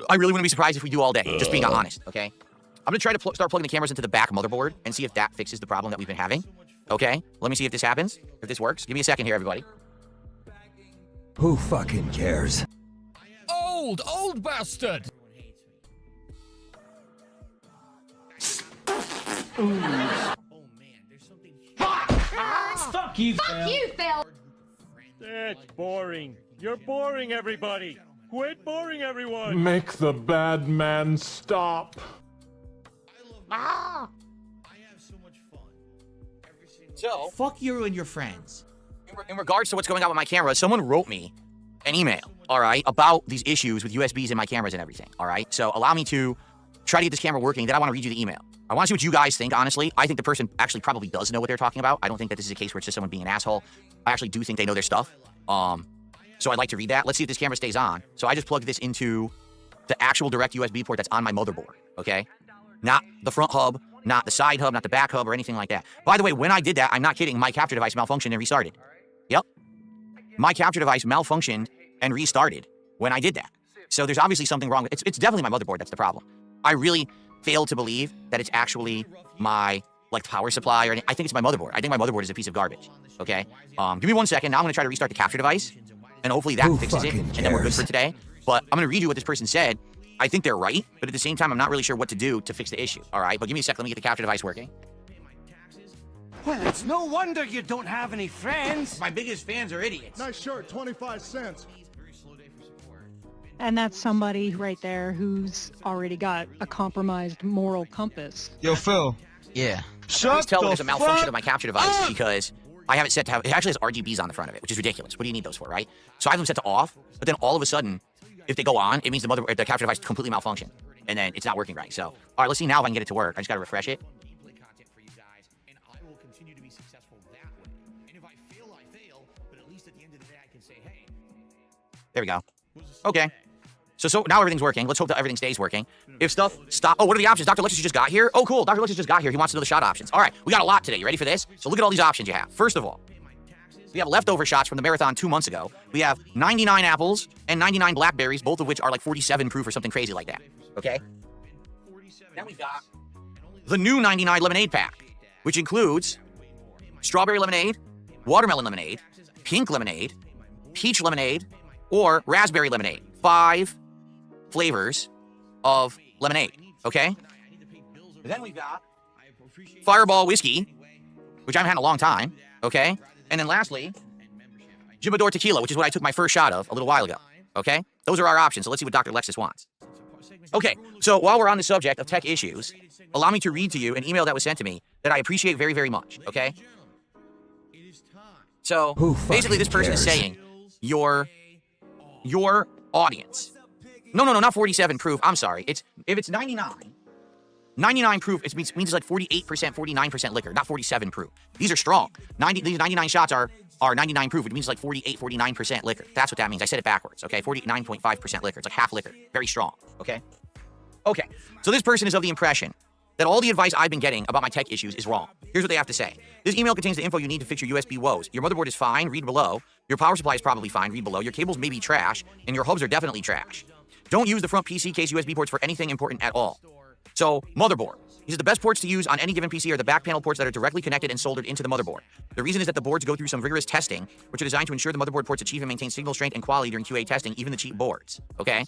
I really wouldn't be surprised if we do all day, just being honest, okay? I'm going to try to start plugging the cameras into the back motherboard and see if that fixes the problem that we've been having. Okay? Let me see if this happens, if this works. Give me a second here, everybody. Who fucking cares? Old bastard! Fuck you, Phil. Fuck you, Phil! It's boring. You're boring, everybody. Quit boring everyone. Make the bad man stop. Ah! So, fuck you and your friends. In regards to what's going on with my camera, someone wrote me an email, all right, about these issues with USBs in my cameras and everything, all right? So allow me to try to get this camera working, then I want to read you the email. I want to see what you guys think, honestly. I think the person actually probably does know what they're talking about. I don't think that this is a case where it's just someone being an asshole. I actually do think they know their stuff. So I'd like to read that. Let's see if this camera stays on. So I just plugged this into the actual direct USB port that's on my motherboard, okay? Not the front hub, not the side hub, not the back hub or anything like that. By the way, when I did that, I'm not kidding, my capture device malfunctioned and restarted. Yep. My capture device malfunctioned and restarted when I did that. So there's obviously something wrong. It's definitely my motherboard that's the problem. I really fail to believe that it's actually my power supply or anything. I think it's my motherboard. I think my motherboard is a piece of garbage. Okay? Give me 1 second. Now I'm going to try to restart the capture device, and hopefully that fixes it, and then we're good for today. But I'm going to read you what this person said. I think they're right, but at the same time, I'm not really sure what to do to fix the issue. All right? But give me a sec. Let me get the capture device working. Well, it's no wonder you don't have any friends. My biggest fans are idiots. Nice shirt, 25 cents. And that's somebody right there who's already got a compromised moral compass. Yo, Phil. Yeah. Please tell me there's a malfunction of my capture device because I have it set to have, it actually has RGBs on the front of it, which is ridiculous. What do you need those for, right? So I have them set to off, but then all of a sudden, if they go on, it means the capture device completely malfunctioned, and then it's not working right. So, all right, let's see now if I can get it to work. I just gotta refresh it. There we go. Okay. So now everything's working. Let's hope that everything stays working. If stuff stop... Oh, what are the options? Dr. Lexus just got here? Oh, cool. Dr. Lexus just got here. He wants to know the shot options. All right. We got a lot today. You ready for this? So look at all these options you have. First of all, we have leftover shots from the marathon 2 months ago. We have 99 apples and 99 blackberries, both of which are like 47 proof or something crazy like that. Okay? Then we've got the new 99 lemonade pack, which includes strawberry lemonade, watermelon lemonade, pink lemonade, peach lemonade, or raspberry lemonade. 5 flavors of lemonade, okay? Then we've got Fireball whiskey, which I haven't had in a long time, okay? And then lastly, Jimador tequila, which is what I took my first shot of a little while ago, okay? Those are our options, so let's see what Dr. Lexus wants. Okay, so while we're on the subject of tech issues, allow me to read to you an email that was sent to me that I appreciate very, very much, okay? So, basically this person is saying, your audience. No, not 47 proof. I'm sorry. If it's 99 proof, it means it's like 48%, 49% liquor, not 47 proof. These are strong. These 99 shots are 99 proof. It means like 48, 49% liquor. That's what that means. I said it backwards, okay? 49.5% liquor. It's like half liquor. Very strong, okay? Okay, so this person is of the impression that all the advice I've been getting about my tech issues is wrong. Here's what they have to say. This email contains the info you need to fix your USB woes. Your motherboard is fine, read below. Your power supply is probably fine, read below. Your cables may be trash, and your hubs are definitely trash. Don't use the front PC case USB ports for anything important at all. So, motherboard. He says the best ports to use on any given PC are the back panel ports that are directly connected and soldered into the motherboard. The reason is that the boards go through some rigorous testing, which are designed to ensure the motherboard ports achieve and maintain signal strength and quality during QA testing, even the cheap boards, okay?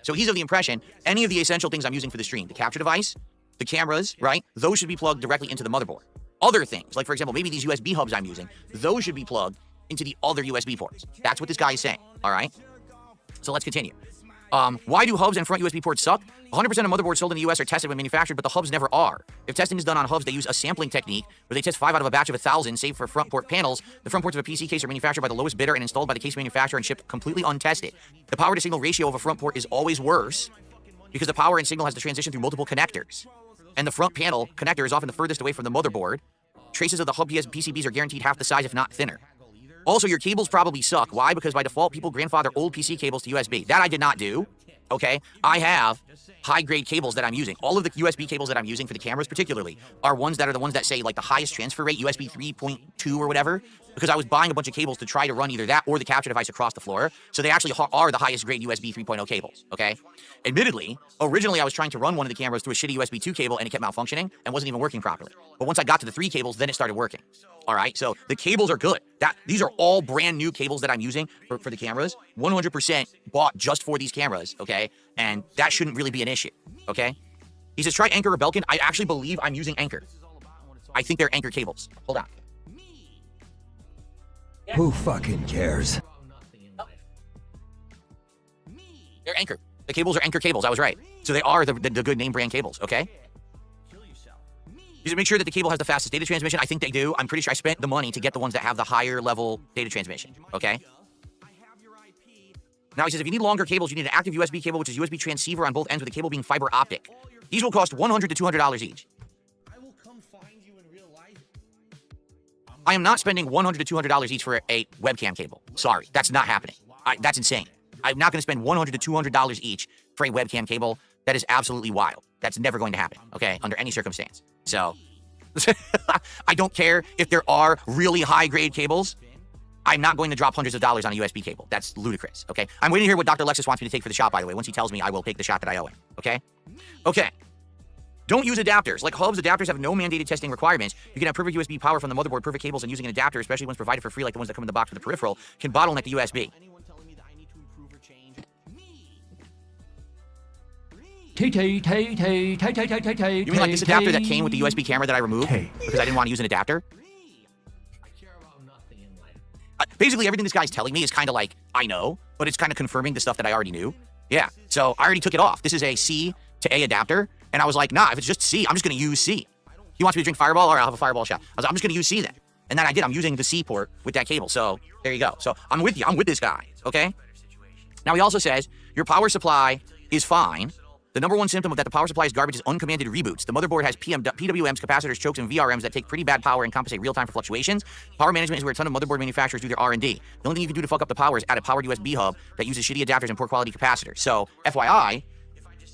So he's of the impression, any of the essential things I'm using for the stream, the capture device, the cameras, right? Those should be plugged directly into the motherboard. Other things, like for example, maybe these USB hubs I'm using, those should be plugged into the other USB ports. That's what this guy is saying, all right? So let's continue. Why do hubs and front USB ports suck? 100% of motherboards sold in the US are tested when manufactured, but the hubs never are. If testing is done on hubs, they use a sampling technique where they test 5 out of a batch of 1,000, save for front port panels. The front ports of a PC case are manufactured by the lowest bidder and installed by the case manufacturer and shipped completely untested. The power to signal ratio of a front port is always worse because the power and signal has to transition through multiple connectors. And the front panel connector is often the furthest away from the motherboard. Traces of the hub PCBs are guaranteed half the size, if not thinner. Also, your cables probably suck. Why? Because by default, people grandfather old PC cables to USB. That I did not do. Okay, I have high-grade cables that I'm using. All of the USB cables that I'm using for the cameras particularly are the ones that say like the highest transfer rate, USB 3.2 or whatever, because I was buying a bunch of cables to try to run either that or the capture device across the floor. So they actually are the highest grade USB 3.0 cables, okay? Admittedly, originally I was trying to run one of the cameras through a shitty USB 2 cable and it kept malfunctioning and wasn't even working properly. But once I got to the 3 cables, then it started working. All right, so the cables are good. These are all brand new cables that I'm using for the cameras. 100% bought just for these cameras, okay? And that shouldn't really be an issue, okay? He says, try Anchor or Belkin. I actually believe I'm using Anchor. I think they're Anchor cables. Hold on. Who fucking cares? They're Anchor. The cables are Anchor cables. I was right. So they are the good name brand cables, okay? You should make sure that the cable has the fastest data transmission. I think they do. I'm pretty sure I spent the money to get the ones that have the higher level data transmission, okay? Now he says, if you need longer cables, you need an active USB cable, which is USB transceiver on both ends with the cable being fiber optic. These will cost $100 to $200 each. I am not spending $100 to $200 each for a webcam cable. Sorry, that's not happening. That's insane. I'm not going to spend $100 to $200 each for a webcam cable. That is absolutely wild. That's never going to happen, okay, under any circumstance. So, I don't care if there are really high-grade cables. I'm not going to drop hundreds of dollars on a USB cable. That's ludicrous, okay? I'm waiting to hear what Dr. Lexus wants me to take for the shot, by the way. Once he tells me, I will take the shot that I owe him, okay? Okay. Don't use adapters. Like hubs, adapters have no mandated testing requirements. You can have perfect USB power from the motherboard, perfect cables, and using an adapter, especially ones provided for free, like the ones that come in the box with the peripheral, can bottleneck the USB. You mean like this adapter that came with the USB camera that I removed because I didn't want to use an adapter? Basically, everything this guy's telling me is kind of like, I know, but it's kind of confirming the stuff that I already knew. Yeah, so I already took it off. This is a C to A adapter, and I was like, nah, if it's just C, I'm just going to use C. He wants me to drink Fireball? All right, I'll have a Fireball shot. I was like, I'm just going to use C then. And then I did. I'm using the C port with that cable, so there you go. So I'm with you. I'm with this guy, okay? Now, he also says, your power supply is fine. The number one symptom of that the power supply is garbage is uncommanded reboots. The motherboard has PWMs, capacitors, chokes, and VRMs that take pretty bad power and compensate real-time for fluctuations. Power management is where a ton of motherboard manufacturers do their R&D. The only thing you can do to fuck up the power is add a powered USB hub that uses shitty adapters and poor quality capacitors. So, FYI,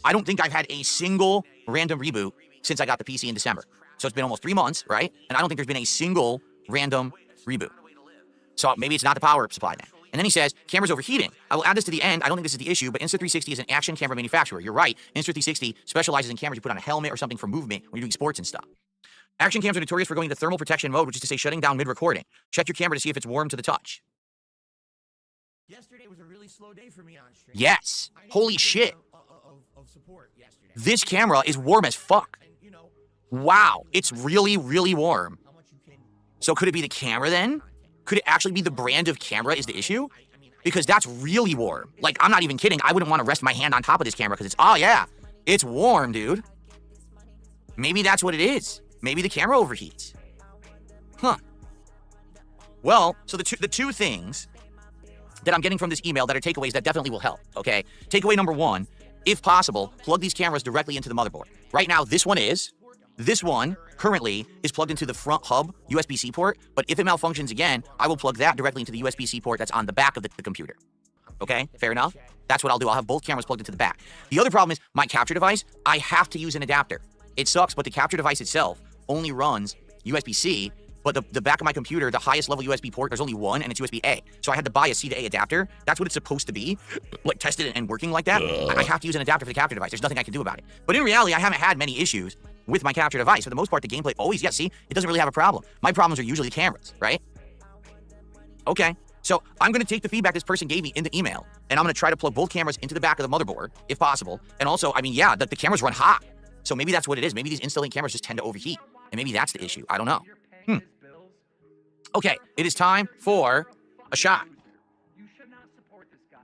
I don't think I've had a single random reboot since I got the PC in December. So it's been almost 3 months, right? And I don't think there's been a single random reboot. So maybe it's not the power supply then. And then he says, camera's overheating. I will add this to the end. I don't think this is the issue, but Insta360 is an action camera manufacturer. You're right. Insta360 specializes in cameras you put on a helmet or something for movement when you're doing sports and stuff. Action cams are notorious for going into thermal protection mode, which is to say shutting down mid-recording. Check your camera to see if it's warm to the touch. Yesterday was a really slow day for me on stream. Yes. Holy shit. This camera is warm as fuck. Wow. It's really, really warm. So could it be the camera then? Could it actually be the brand of camera is the issue? Because that's really warm. Like, I'm not even kidding. I wouldn't want to rest my hand on top of this camera because it's, oh yeah, it's warm, dude. Maybe that's what it is. Maybe the camera overheats. Huh. Well, so the two things that I'm getting from this email that are takeaways that definitely will help, okay? Takeaway number one, if possible, plug these cameras directly into the motherboard. Right now, this one currently is plugged into the front hub USB-C port, but if it malfunctions again, I will plug that directly into the USB-C port that's on the back of the computer. Okay, fair enough? That's what I'll do. I'll have both cameras plugged into the back. The other problem is my capture device, I have to use an adapter. It sucks, but the capture device itself only runs USB-C, but the back of my computer, the highest level USB port, there's only one, and it's USB-A. So I had to buy a C to A adapter. That's what it's supposed to be, like tested and working like that. I have to use an adapter for the capture device. There's nothing I can do about it. But in reality, I haven't had many issues with my capture device. For the most part, the gameplay always, yeah, see, it doesn't really have a problem. My problems are usually the cameras, right? Okay, so I'm going to take the feedback this person gave me in the email, and I'm going to try to plug both cameras into the back of the motherboard, if possible. And also, I mean, yeah, the cameras run hot. So maybe that's what it is. Maybe these Insta-Link cameras just tend to overheat, and maybe that's the issue. I don't know. Okay, it is time for a shot. You should not support this guy.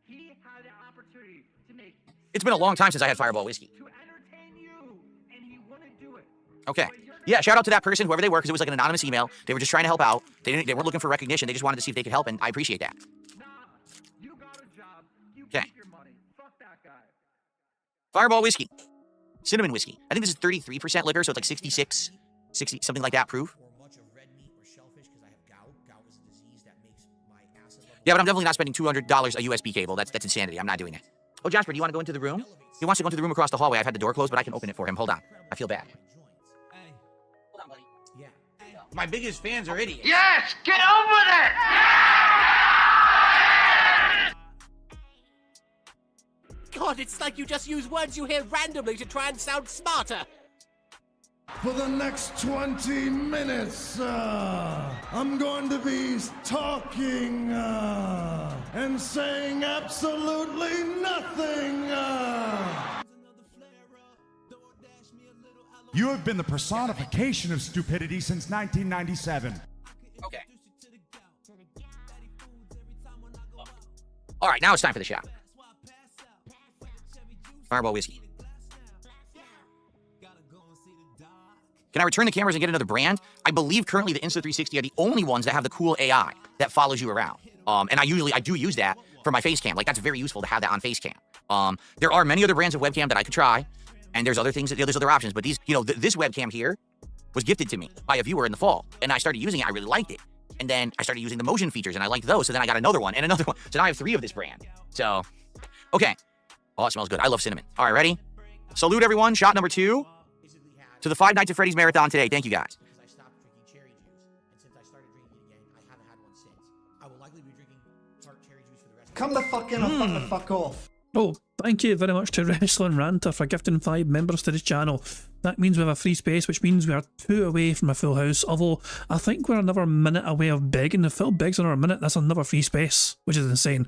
He had an opportunity to make It's been a long time since I had Fireball whiskey. to entertain you, and he wouldn't do it. Okay. Yeah, shout out to that person, whoever they were, because it was like an anonymous email. They were just trying to help out. They weren't looking for recognition. They just wanted to see if they could help, and I appreciate that. You got a job. You Okay. keep your money. Fuck that guy. Fireball whiskey. Cinnamon whiskey. I think this is 33% liquor, so it's like 66, 60, something like that proof. Yeah, but I'm definitely not spending $200 a USB cable. That's insanity. I'm not doing it. Oh, Jasper, do you want to go into the room? He wants to go into the room across the hallway. I've had the door closed, but I can open it for him. Hold on. I feel bad. Hold on, buddy. Yeah. My biggest fans are idiots. Yes! Get on with it! God, it's like you just use words you hear randomly to try and sound smarter. For the next 20 minutes, I'm going to be talking and saying absolutely nothing. You have been the personification of stupidity since 1997. Okay. All right, now it's time for the shot. Fireball whiskey. Can I return the cameras and get another brand? I believe currently the Insta360 are the only ones that have the cool AI that follows you around. And I do use that for my face cam. Like, that's very useful to have that on face cam. There are many other brands of webcam that I could try, and there's other things, there's other options. But these, this webcam here was gifted to me by a viewer in the fall, and I started using it. I really liked it. And then I started using the motion features, and I liked those. So then I got another one and another one. So now I have 3 of this brand. So, okay. Oh, it smells good. I love cinnamon. All right, ready? Salute, everyone. Shot number 2 to the 5 Nights at Freddy's marathon today. Thank you, guys. I stopped drinking cherry juice, and since I started drinking it again, I haven't had one since. I will likely be drinking tart cherry juice for the rest. Come the fuck in or fuck the fuck off. Oh, thank you very much to Wrestling Ranter for gifting 5 members to the channel. That means we have a free space, which means we are 2 away from a full house. Although, I think we're another minute away of begging. If Phil begs another minute, that's another free space, which is insane.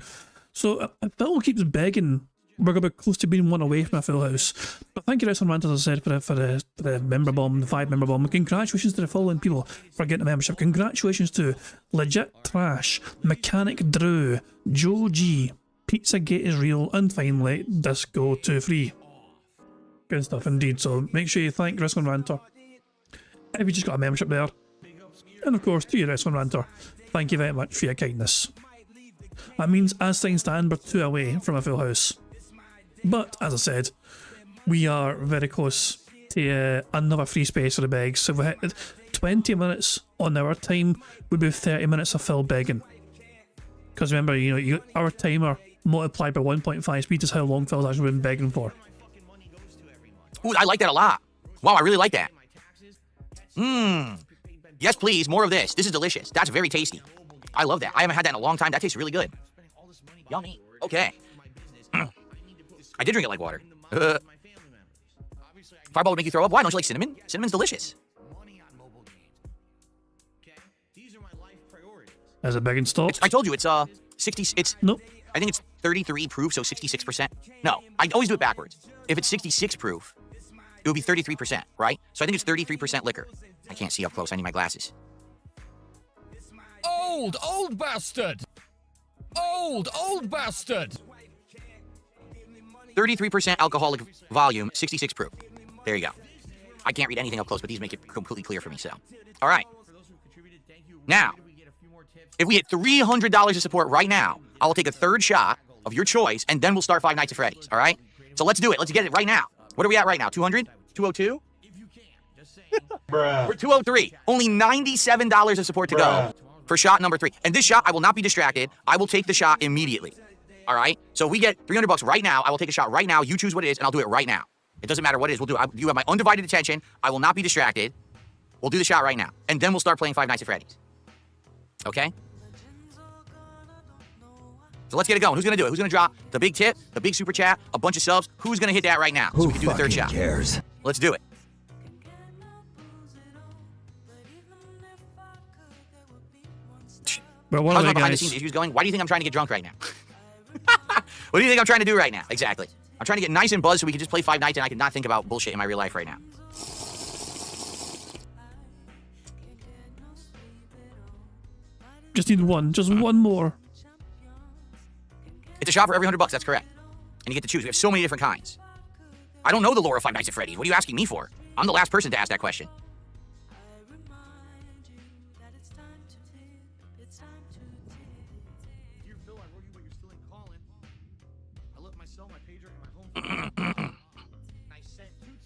So, if Phil keeps begging, we're going to be close to being 1 away from a full house. But thank you, Wrestling Ranter, as I said, for the member bomb, the 5 member bomb. Congratulations to the following people for getting a membership. Congratulations to Legit Trash, Mechanic Drew, Joe G, Pizzagate is Real, and finally, Disco 23. Good stuff indeed, so make sure you thank Wrestling Ranter if you just got a membership there. And of course, to you, Wrestling Ranter, thank you very much for your kindness. That means, as things stand, we're 2 away from a full house. But, as I said, we are very close to another free space for the begs. So if we hit 20 minutes on our time, would be 30 minutes of Phil begging. Because remember, our timer multiplied by 1.5 speed is how long Phil's actually been begging for. Ooh, I like that a lot. Wow, I really like that. Yes, please, more of this. This is delicious. That's very tasty. I love that. I haven't had that in a long time. That tastes really good. Yummy. Okay. I did drink it like water. Fireball would make you throw up? Why? Don't you like cinnamon? Cinnamon's delicious. As a begging stop? I told you, it's 60, it's... Nope. I think it's 33 proof, so 66%. No, I always do it backwards. If it's 66 proof, it would be 33%, right? So I think it's 33% liquor. I can't see up close. I need my glasses. Old bastard! Old bastard! 33% alcoholic volume, 66 proof. There you go. I can't read anything up close, but these make it completely clear for me, so. All right. Now, if we hit $300 of support right now, I will take a 3rd shot of your choice, and then we'll start 5 Nights at Freddy's, all right? So let's do it. Let's get it right now. What are we at right now? 200? 202? We're 203. Only $97 of support to go for shot number 3. And this shot, I will not be distracted. I will take the shot immediately. All right? So if we get $300 right now, I will take a shot right now. You choose what it is, and I'll do it right now. It doesn't matter what it is. We'll do it. You have my undivided attention. I will not be distracted. We'll do the shot right now. And then we'll start playing 5 Nights at Freddy's. Okay? So let's get it going. Who's going to do it? Who's going to drop the big tip, the big super chat, a bunch of subs? Who's going to hit that right now so we can do the 3rd shot? Cares? Let's do it. But how's my behind the scenes issues going? Why do you think I'm trying to get drunk right now? What do you think I'm trying to do right now? Exactly. I'm trying to get nice and buzzed so we can just play 5 Nights and I can not think about bullshit in my real life right now. Just need one. Just one more. It's a shot for every $100. That's correct. And you get to choose. We have so many different kinds. I don't know the lore of 5 Nights at Freddy's. What are you asking me for? I'm the last person to ask that question.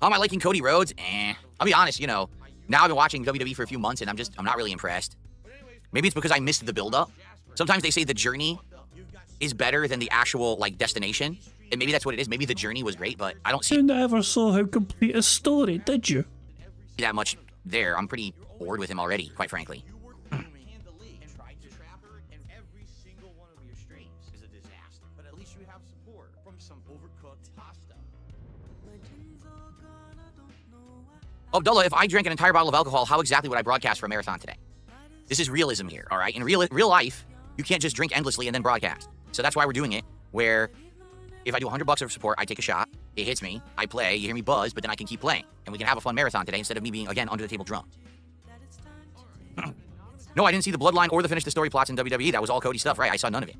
How am I liking Cody Rhodes? I'll be honest, now I've been watching WWE for a few months and I'm not really impressed. Maybe it's because I missed the build-up. Sometimes they say the journey is better than the actual, destination. And maybe that's what it is. Maybe the journey was great, but I don't see You never saw how complete a story, did you? that much there. I'm pretty bored with him already, quite frankly. Oh, Abdullah, if I drank an entire bottle of alcohol, how exactly would I broadcast for a marathon today? This is realism here, all right? In real life, you can't just drink endlessly and then broadcast. So that's why we're doing it, where if I do $100 of support, I take a shot, it hits me, I play, you hear me buzz, but then I can keep playing. And we can have a fun marathon today instead of me being, again, under the table drunk. No, I didn't see the Bloodline or the Finish the Story plots in WWE. That was all Cody stuff, right? I saw none of it.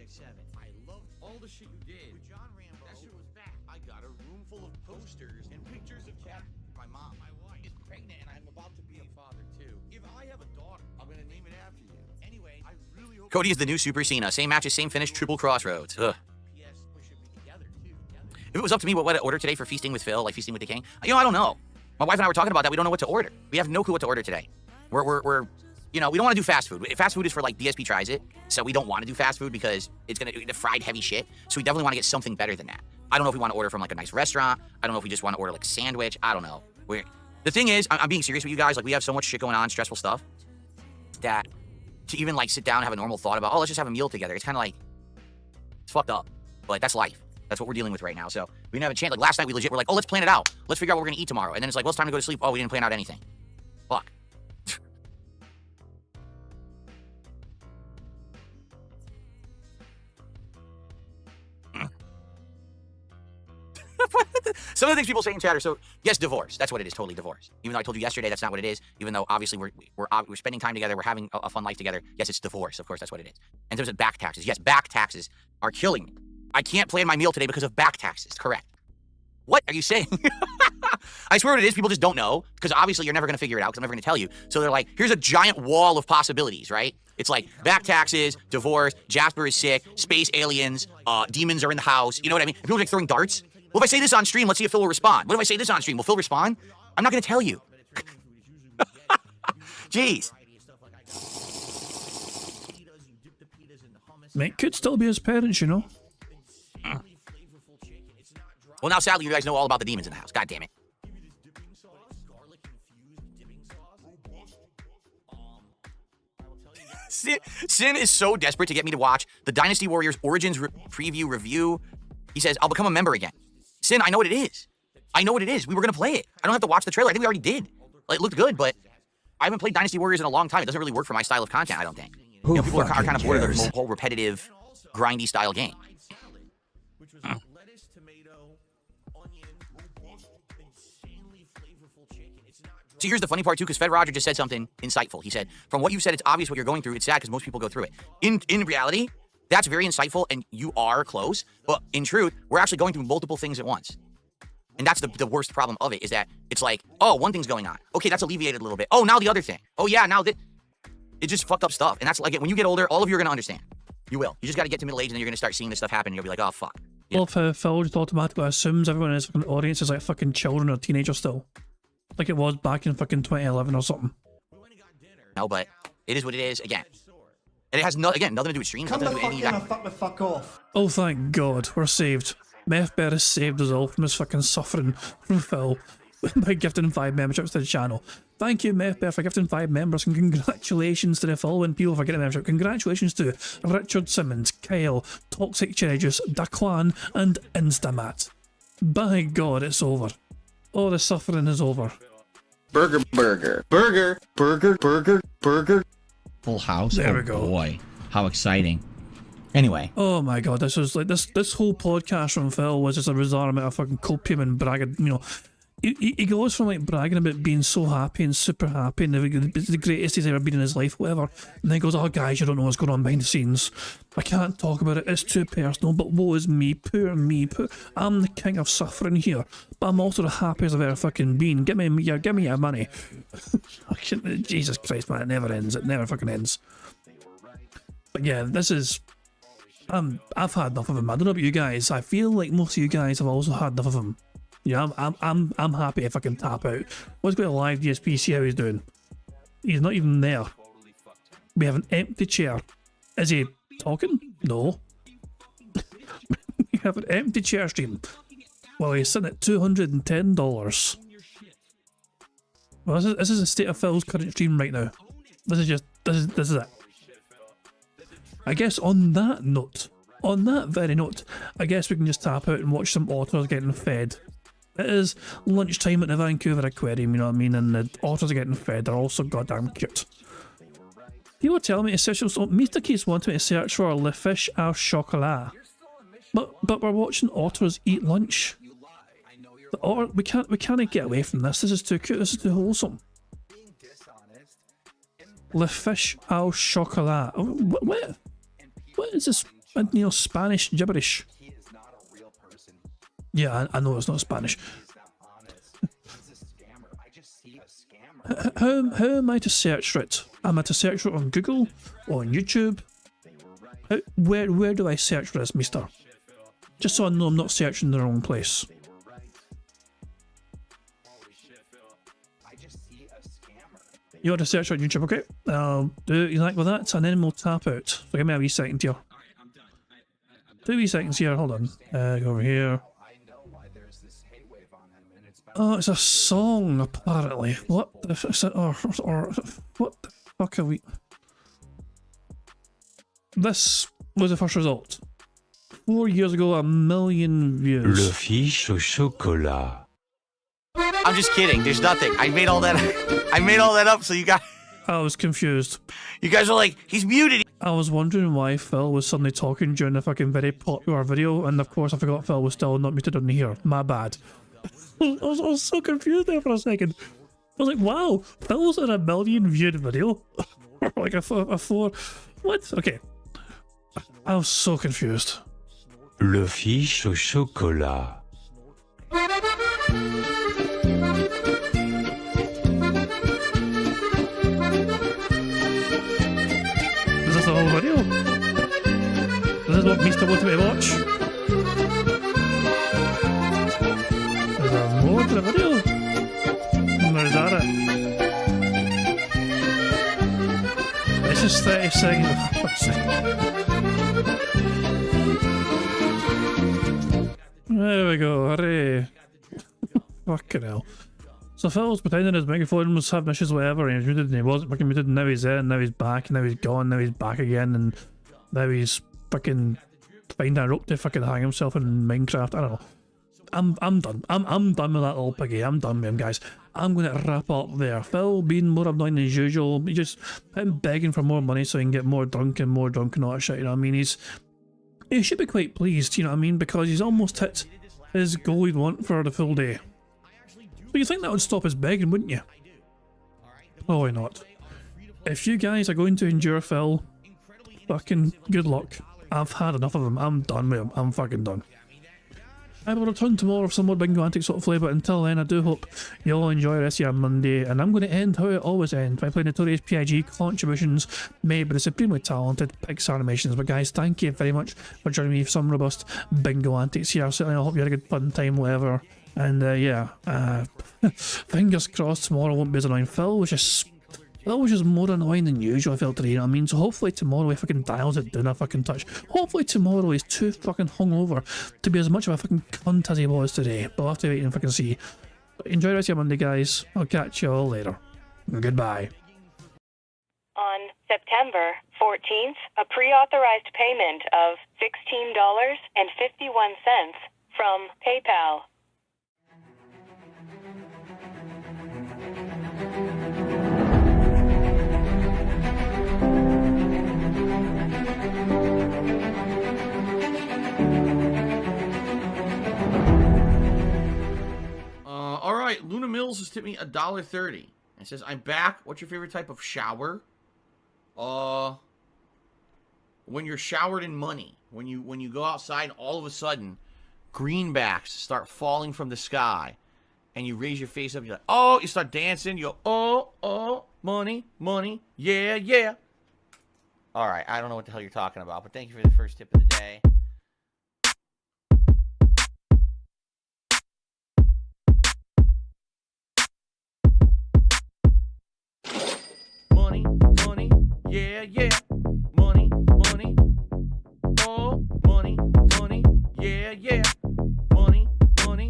6'7". I loved all the shit you did. With John Rambo. That shit was bad. I got a room full of posters and pictures of cat. My mom. My wife is pregnant and I'm about to be a father too. If I have a daughter, I'm gonna name it after you. Anyway, I really hope Cody is the new Super Cena. Same matches, same finish, triple crossroads. Ugh. If it was up to me, what to order today for Feasting with Phil, like Feasting with the King? You know, I don't know. My wife and I were talking about that. We don't know what to order. We have no clue what to order today. We're you know, we don't want to do fast food. Fast food is for like DSP tries it, so we don't want to do fast food because it's gonna do the fried heavy shit. So we definitely want to get something better than that. I don't know if we want to order from like a nice restaurant. I don't know if we just want to order like a sandwich. I don't know. The thing is, I'm being serious with you guys. Like we have so much shit going on, stressful stuff, that to even like sit down and have a normal thought about, oh, let's just have a meal together. It's kind of like, it's fucked up, but that's life. That's what we're dealing with right now. So we didn't have a chance. Like last night, we legit were like, oh, let's plan it out. Let's figure out what we're gonna eat tomorrow. And then it's like, well, it's time to go to sleep. Oh, we didn't plan out anything. Fuck. Some of the things people say in chat are so, yes, divorce. That's what it is, totally divorce. Even though I told you yesterday that's not what it is, even though obviously we're spending time together, we're having a fun life together. Yes, it's divorce. Of course, that's what it is. In terms of back taxes, yes, back taxes are killing me. I can't plan my meal today because of back taxes. Correct. What are you saying? I swear what it is, people just don't know, because obviously you're never going to figure it out, because I'm never going to tell you. So they're like, here's a giant wall of possibilities, right? It's like back taxes, divorce, Jasper is sick, space aliens, demons are in the house. You know what I mean? And people are like throwing darts. Well, if I say this on stream, let's see if Phil will respond. What if I say this on stream? Will Phil respond? I'm not going to tell you. Jeez. Mate, could still be his parents, you know. Well, now sadly, you guys know all about the demons in the house. God damn it. Sin is so desperate to get me to watch the Dynasty Warriors Origins preview review. He says, I'll become a member again. Sin, I know what it is. I know what it is. We were going to play it. I don't have to watch the trailer. I think we already did. Like, it looked good, but I haven't played Dynasty Warriors in a long time. It doesn't really work for my style of content, I don't think. You know, people are kind of bored of the whole repetitive, grindy style game. See, here's the funny part, too, because Fed Roger just said something insightful. He said, from what you said, it's obvious what you're going through. It's sad because most people go through it. In reality, that's very insightful, and you are close. But in truth, we're actually going through multiple things at once. And that's the worst problem of it, is that it's like, oh, one thing's going on. Okay, that's alleviated a little bit. Oh, now the other thing. Oh, yeah, now that... It's just fucked up stuff. And that's like, when you get older, all of you are going to understand. You will. You just got to get to middle age, and then you're going to start seeing this stuff happen, and you'll be like, oh, fuck. Yeah. Well, if Phil just automatically assumes everyone in his fucking audience is like fucking children or teenagers still. Like it was back in fucking 2011 or something. No, but it is what it is, again. And it has, nothing to do with streams. Come the nothing to fuck do with in any and fuck the fuck off. Oh, thank God, we're saved. Meth Bear has saved us all from his fucking suffering from Phil by gifting 5 memberships to the channel. Thank you, Meth Bear, for gifting 5 members, and congratulations to the following people for getting a membership. Congratulations to Richard Simmons, Kyle, Toxic Cherry Juice, Daquan, and Instamat. By God, it's over. All the suffering is over. Burger. Full house. There oh we go. Boy, how exciting. Anyway. Oh my God, this was like this whole podcast from Phil was just a bizarre amount of fucking copium and bragging. You know, he goes from like bragging about being so happy and super happy and the greatest he's ever been in his life, whatever, and then he goes, oh guys, you don't know what's going on behind the scenes. I can't talk about it, it's too personal, but woe is me, poor me, I'm the king of suffering here, but I'm also the happiest I've ever fucking been. Give me your money. Jesus Christ, man, it never ends. It never fucking ends. But yeah, this is... I've had enough of him. I don't know about you guys. I feel like most of you guys have also had enough of him. Yeah, I'm happy if I can tap out. Let's go to live DSP, see how he's doing. He's not even there. We have an empty chair. Is he talking? No. We have an empty chair stream. Well, he's sitting at $210. Well, this is the state of Phil's current stream right now. This is it. I guess on that very note, I guess we can just tap out and watch some otters getting fed. It is lunchtime at the Vancouver Aquarium, you know what I mean, and the otters are getting fed. They're also goddamn cute. People are telling me to search, so Mr. Keats wanted me to search for Le Fish au Chocolat. But we're watching otters eat lunch. We can't get away from this. This is too cute. This is too wholesome. Le Fish au Chocolat. What is this? Spanish gibberish. Yeah, I know it's not Spanish. How am I to search for it? Am I to search for it on Google or on YouTube? Where do I search for this, mister? Just so I know I'm not searching the wrong place. You want to search on YouTube, okay? I'll do it exactly that, and then we'll tap out. So give me a wee second here. 2 wee seconds here, hold on. Go over here. Oh, it's a song, apparently. What the f- is it, or what the fuck are we... This was the first result. 4 years ago, 1 million views. Le fiche au chocolat. I'm just kidding. There's nothing. I made all that. I made all that up so you guys. I was confused. You guys are like, he's muted. I was wondering why Phil was suddenly talking during a fucking very popular video, and of course I forgot Phil was still not muted on here. My bad. I was so confused there for a second. I was like, wow, Phil's in a 1 million viewed video. Like a 4. What? Okay. I was so confused. Le fiche au chocolat. Is this the whole video? This is what Mr. wanted me to watch? Is there more to the video? Or is that it? This is 30 seconds. There we go, hooray. Fucking hell. So Phil was pretending his microphone was having issues, whatever, and he was muted, and he wasn't fucking muted, and now he's there, and now he's back, and now he's gone, now he's back again, and now he's fucking finding a rope to fucking hang himself in Minecraft. I don't know. I'm done. I'm done with that little piggy. I'm done with him, guys. I'm gonna wrap up there. Phil being more annoying as usual. He just him begging for more money so he can get more drunk and all that shit, you know what I mean? He should be quite pleased, you know what I mean, because he's almost hit his goal he'd want for the full day. But you think that would stop his begging, wouldn't you? Probably not. If you guys are going to endure Phil, fucking good luck. I've had enough of him. I'm done with him. I'm fucking done. I will return tomorrow with some more Bingo Antics hopefully, but until then I do hope you all enjoy the rest of your Monday, and I'm going to end how it always ends, by playing notorious PIG contributions made by the supremely talented Pixar Animations. But guys, thank you very much for joining me for some robust Bingo Antics here. Certainly I hope you had a good fun time, whatever, and fingers crossed tomorrow won't be as annoying. Phil was just more annoying than usual, I felt today, you know what I mean? So hopefully tomorrow he fucking dials it down a fucking touch. Hopefully tomorrow he's too fucking hungover to be as much of a fucking cunt as he was today. But I'll have to wait and fucking see. But enjoy the rest of your Monday, guys. I'll catch you all later. Goodbye. On September 14th, a pre-authorized payment of $16.51 from PayPal. Alright, Luna Mills has tipped me $1.30. It says, I'm back. What's your favorite type of shower? When you're showered in money. When you go outside, all of a sudden, greenbacks start falling from the sky. And you raise your face up, you're like, oh, you start dancing, you go, oh, money, money, yeah, yeah. Alright, I don't know what the hell you're talking about, but thank you for the first tip of the day. Money, money, yeah, yeah. Money, money, oh, money, money, yeah, yeah. Money, money,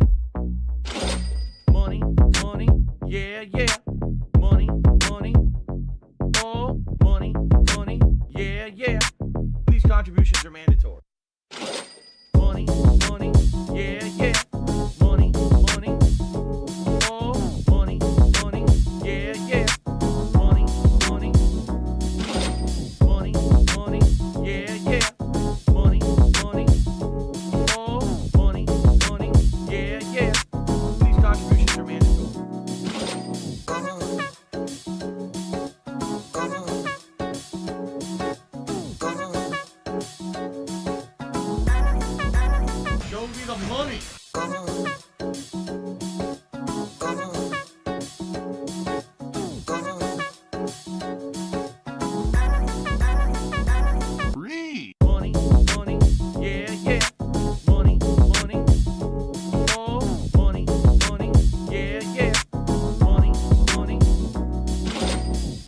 money, money, yeah, yeah. Money, money, oh, money, money, yeah, yeah. These contributions are mandatory. Money, money, yeah, yeah. Money, money, oh, money, money, yeah, yeah. Money, money, money, money, yeah, yeah. Money, money, oh, money. the money. Money, money, yeah, yeah. Money, money. Oh, money, money, yeah, yeah. Money, money.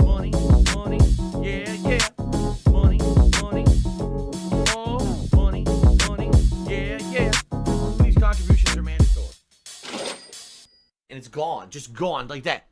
Money, money, yeah, yeah. Money, money. Oh, money, money, yeah, yeah. These contributions are mandatory. And it's gone. Just gone like that.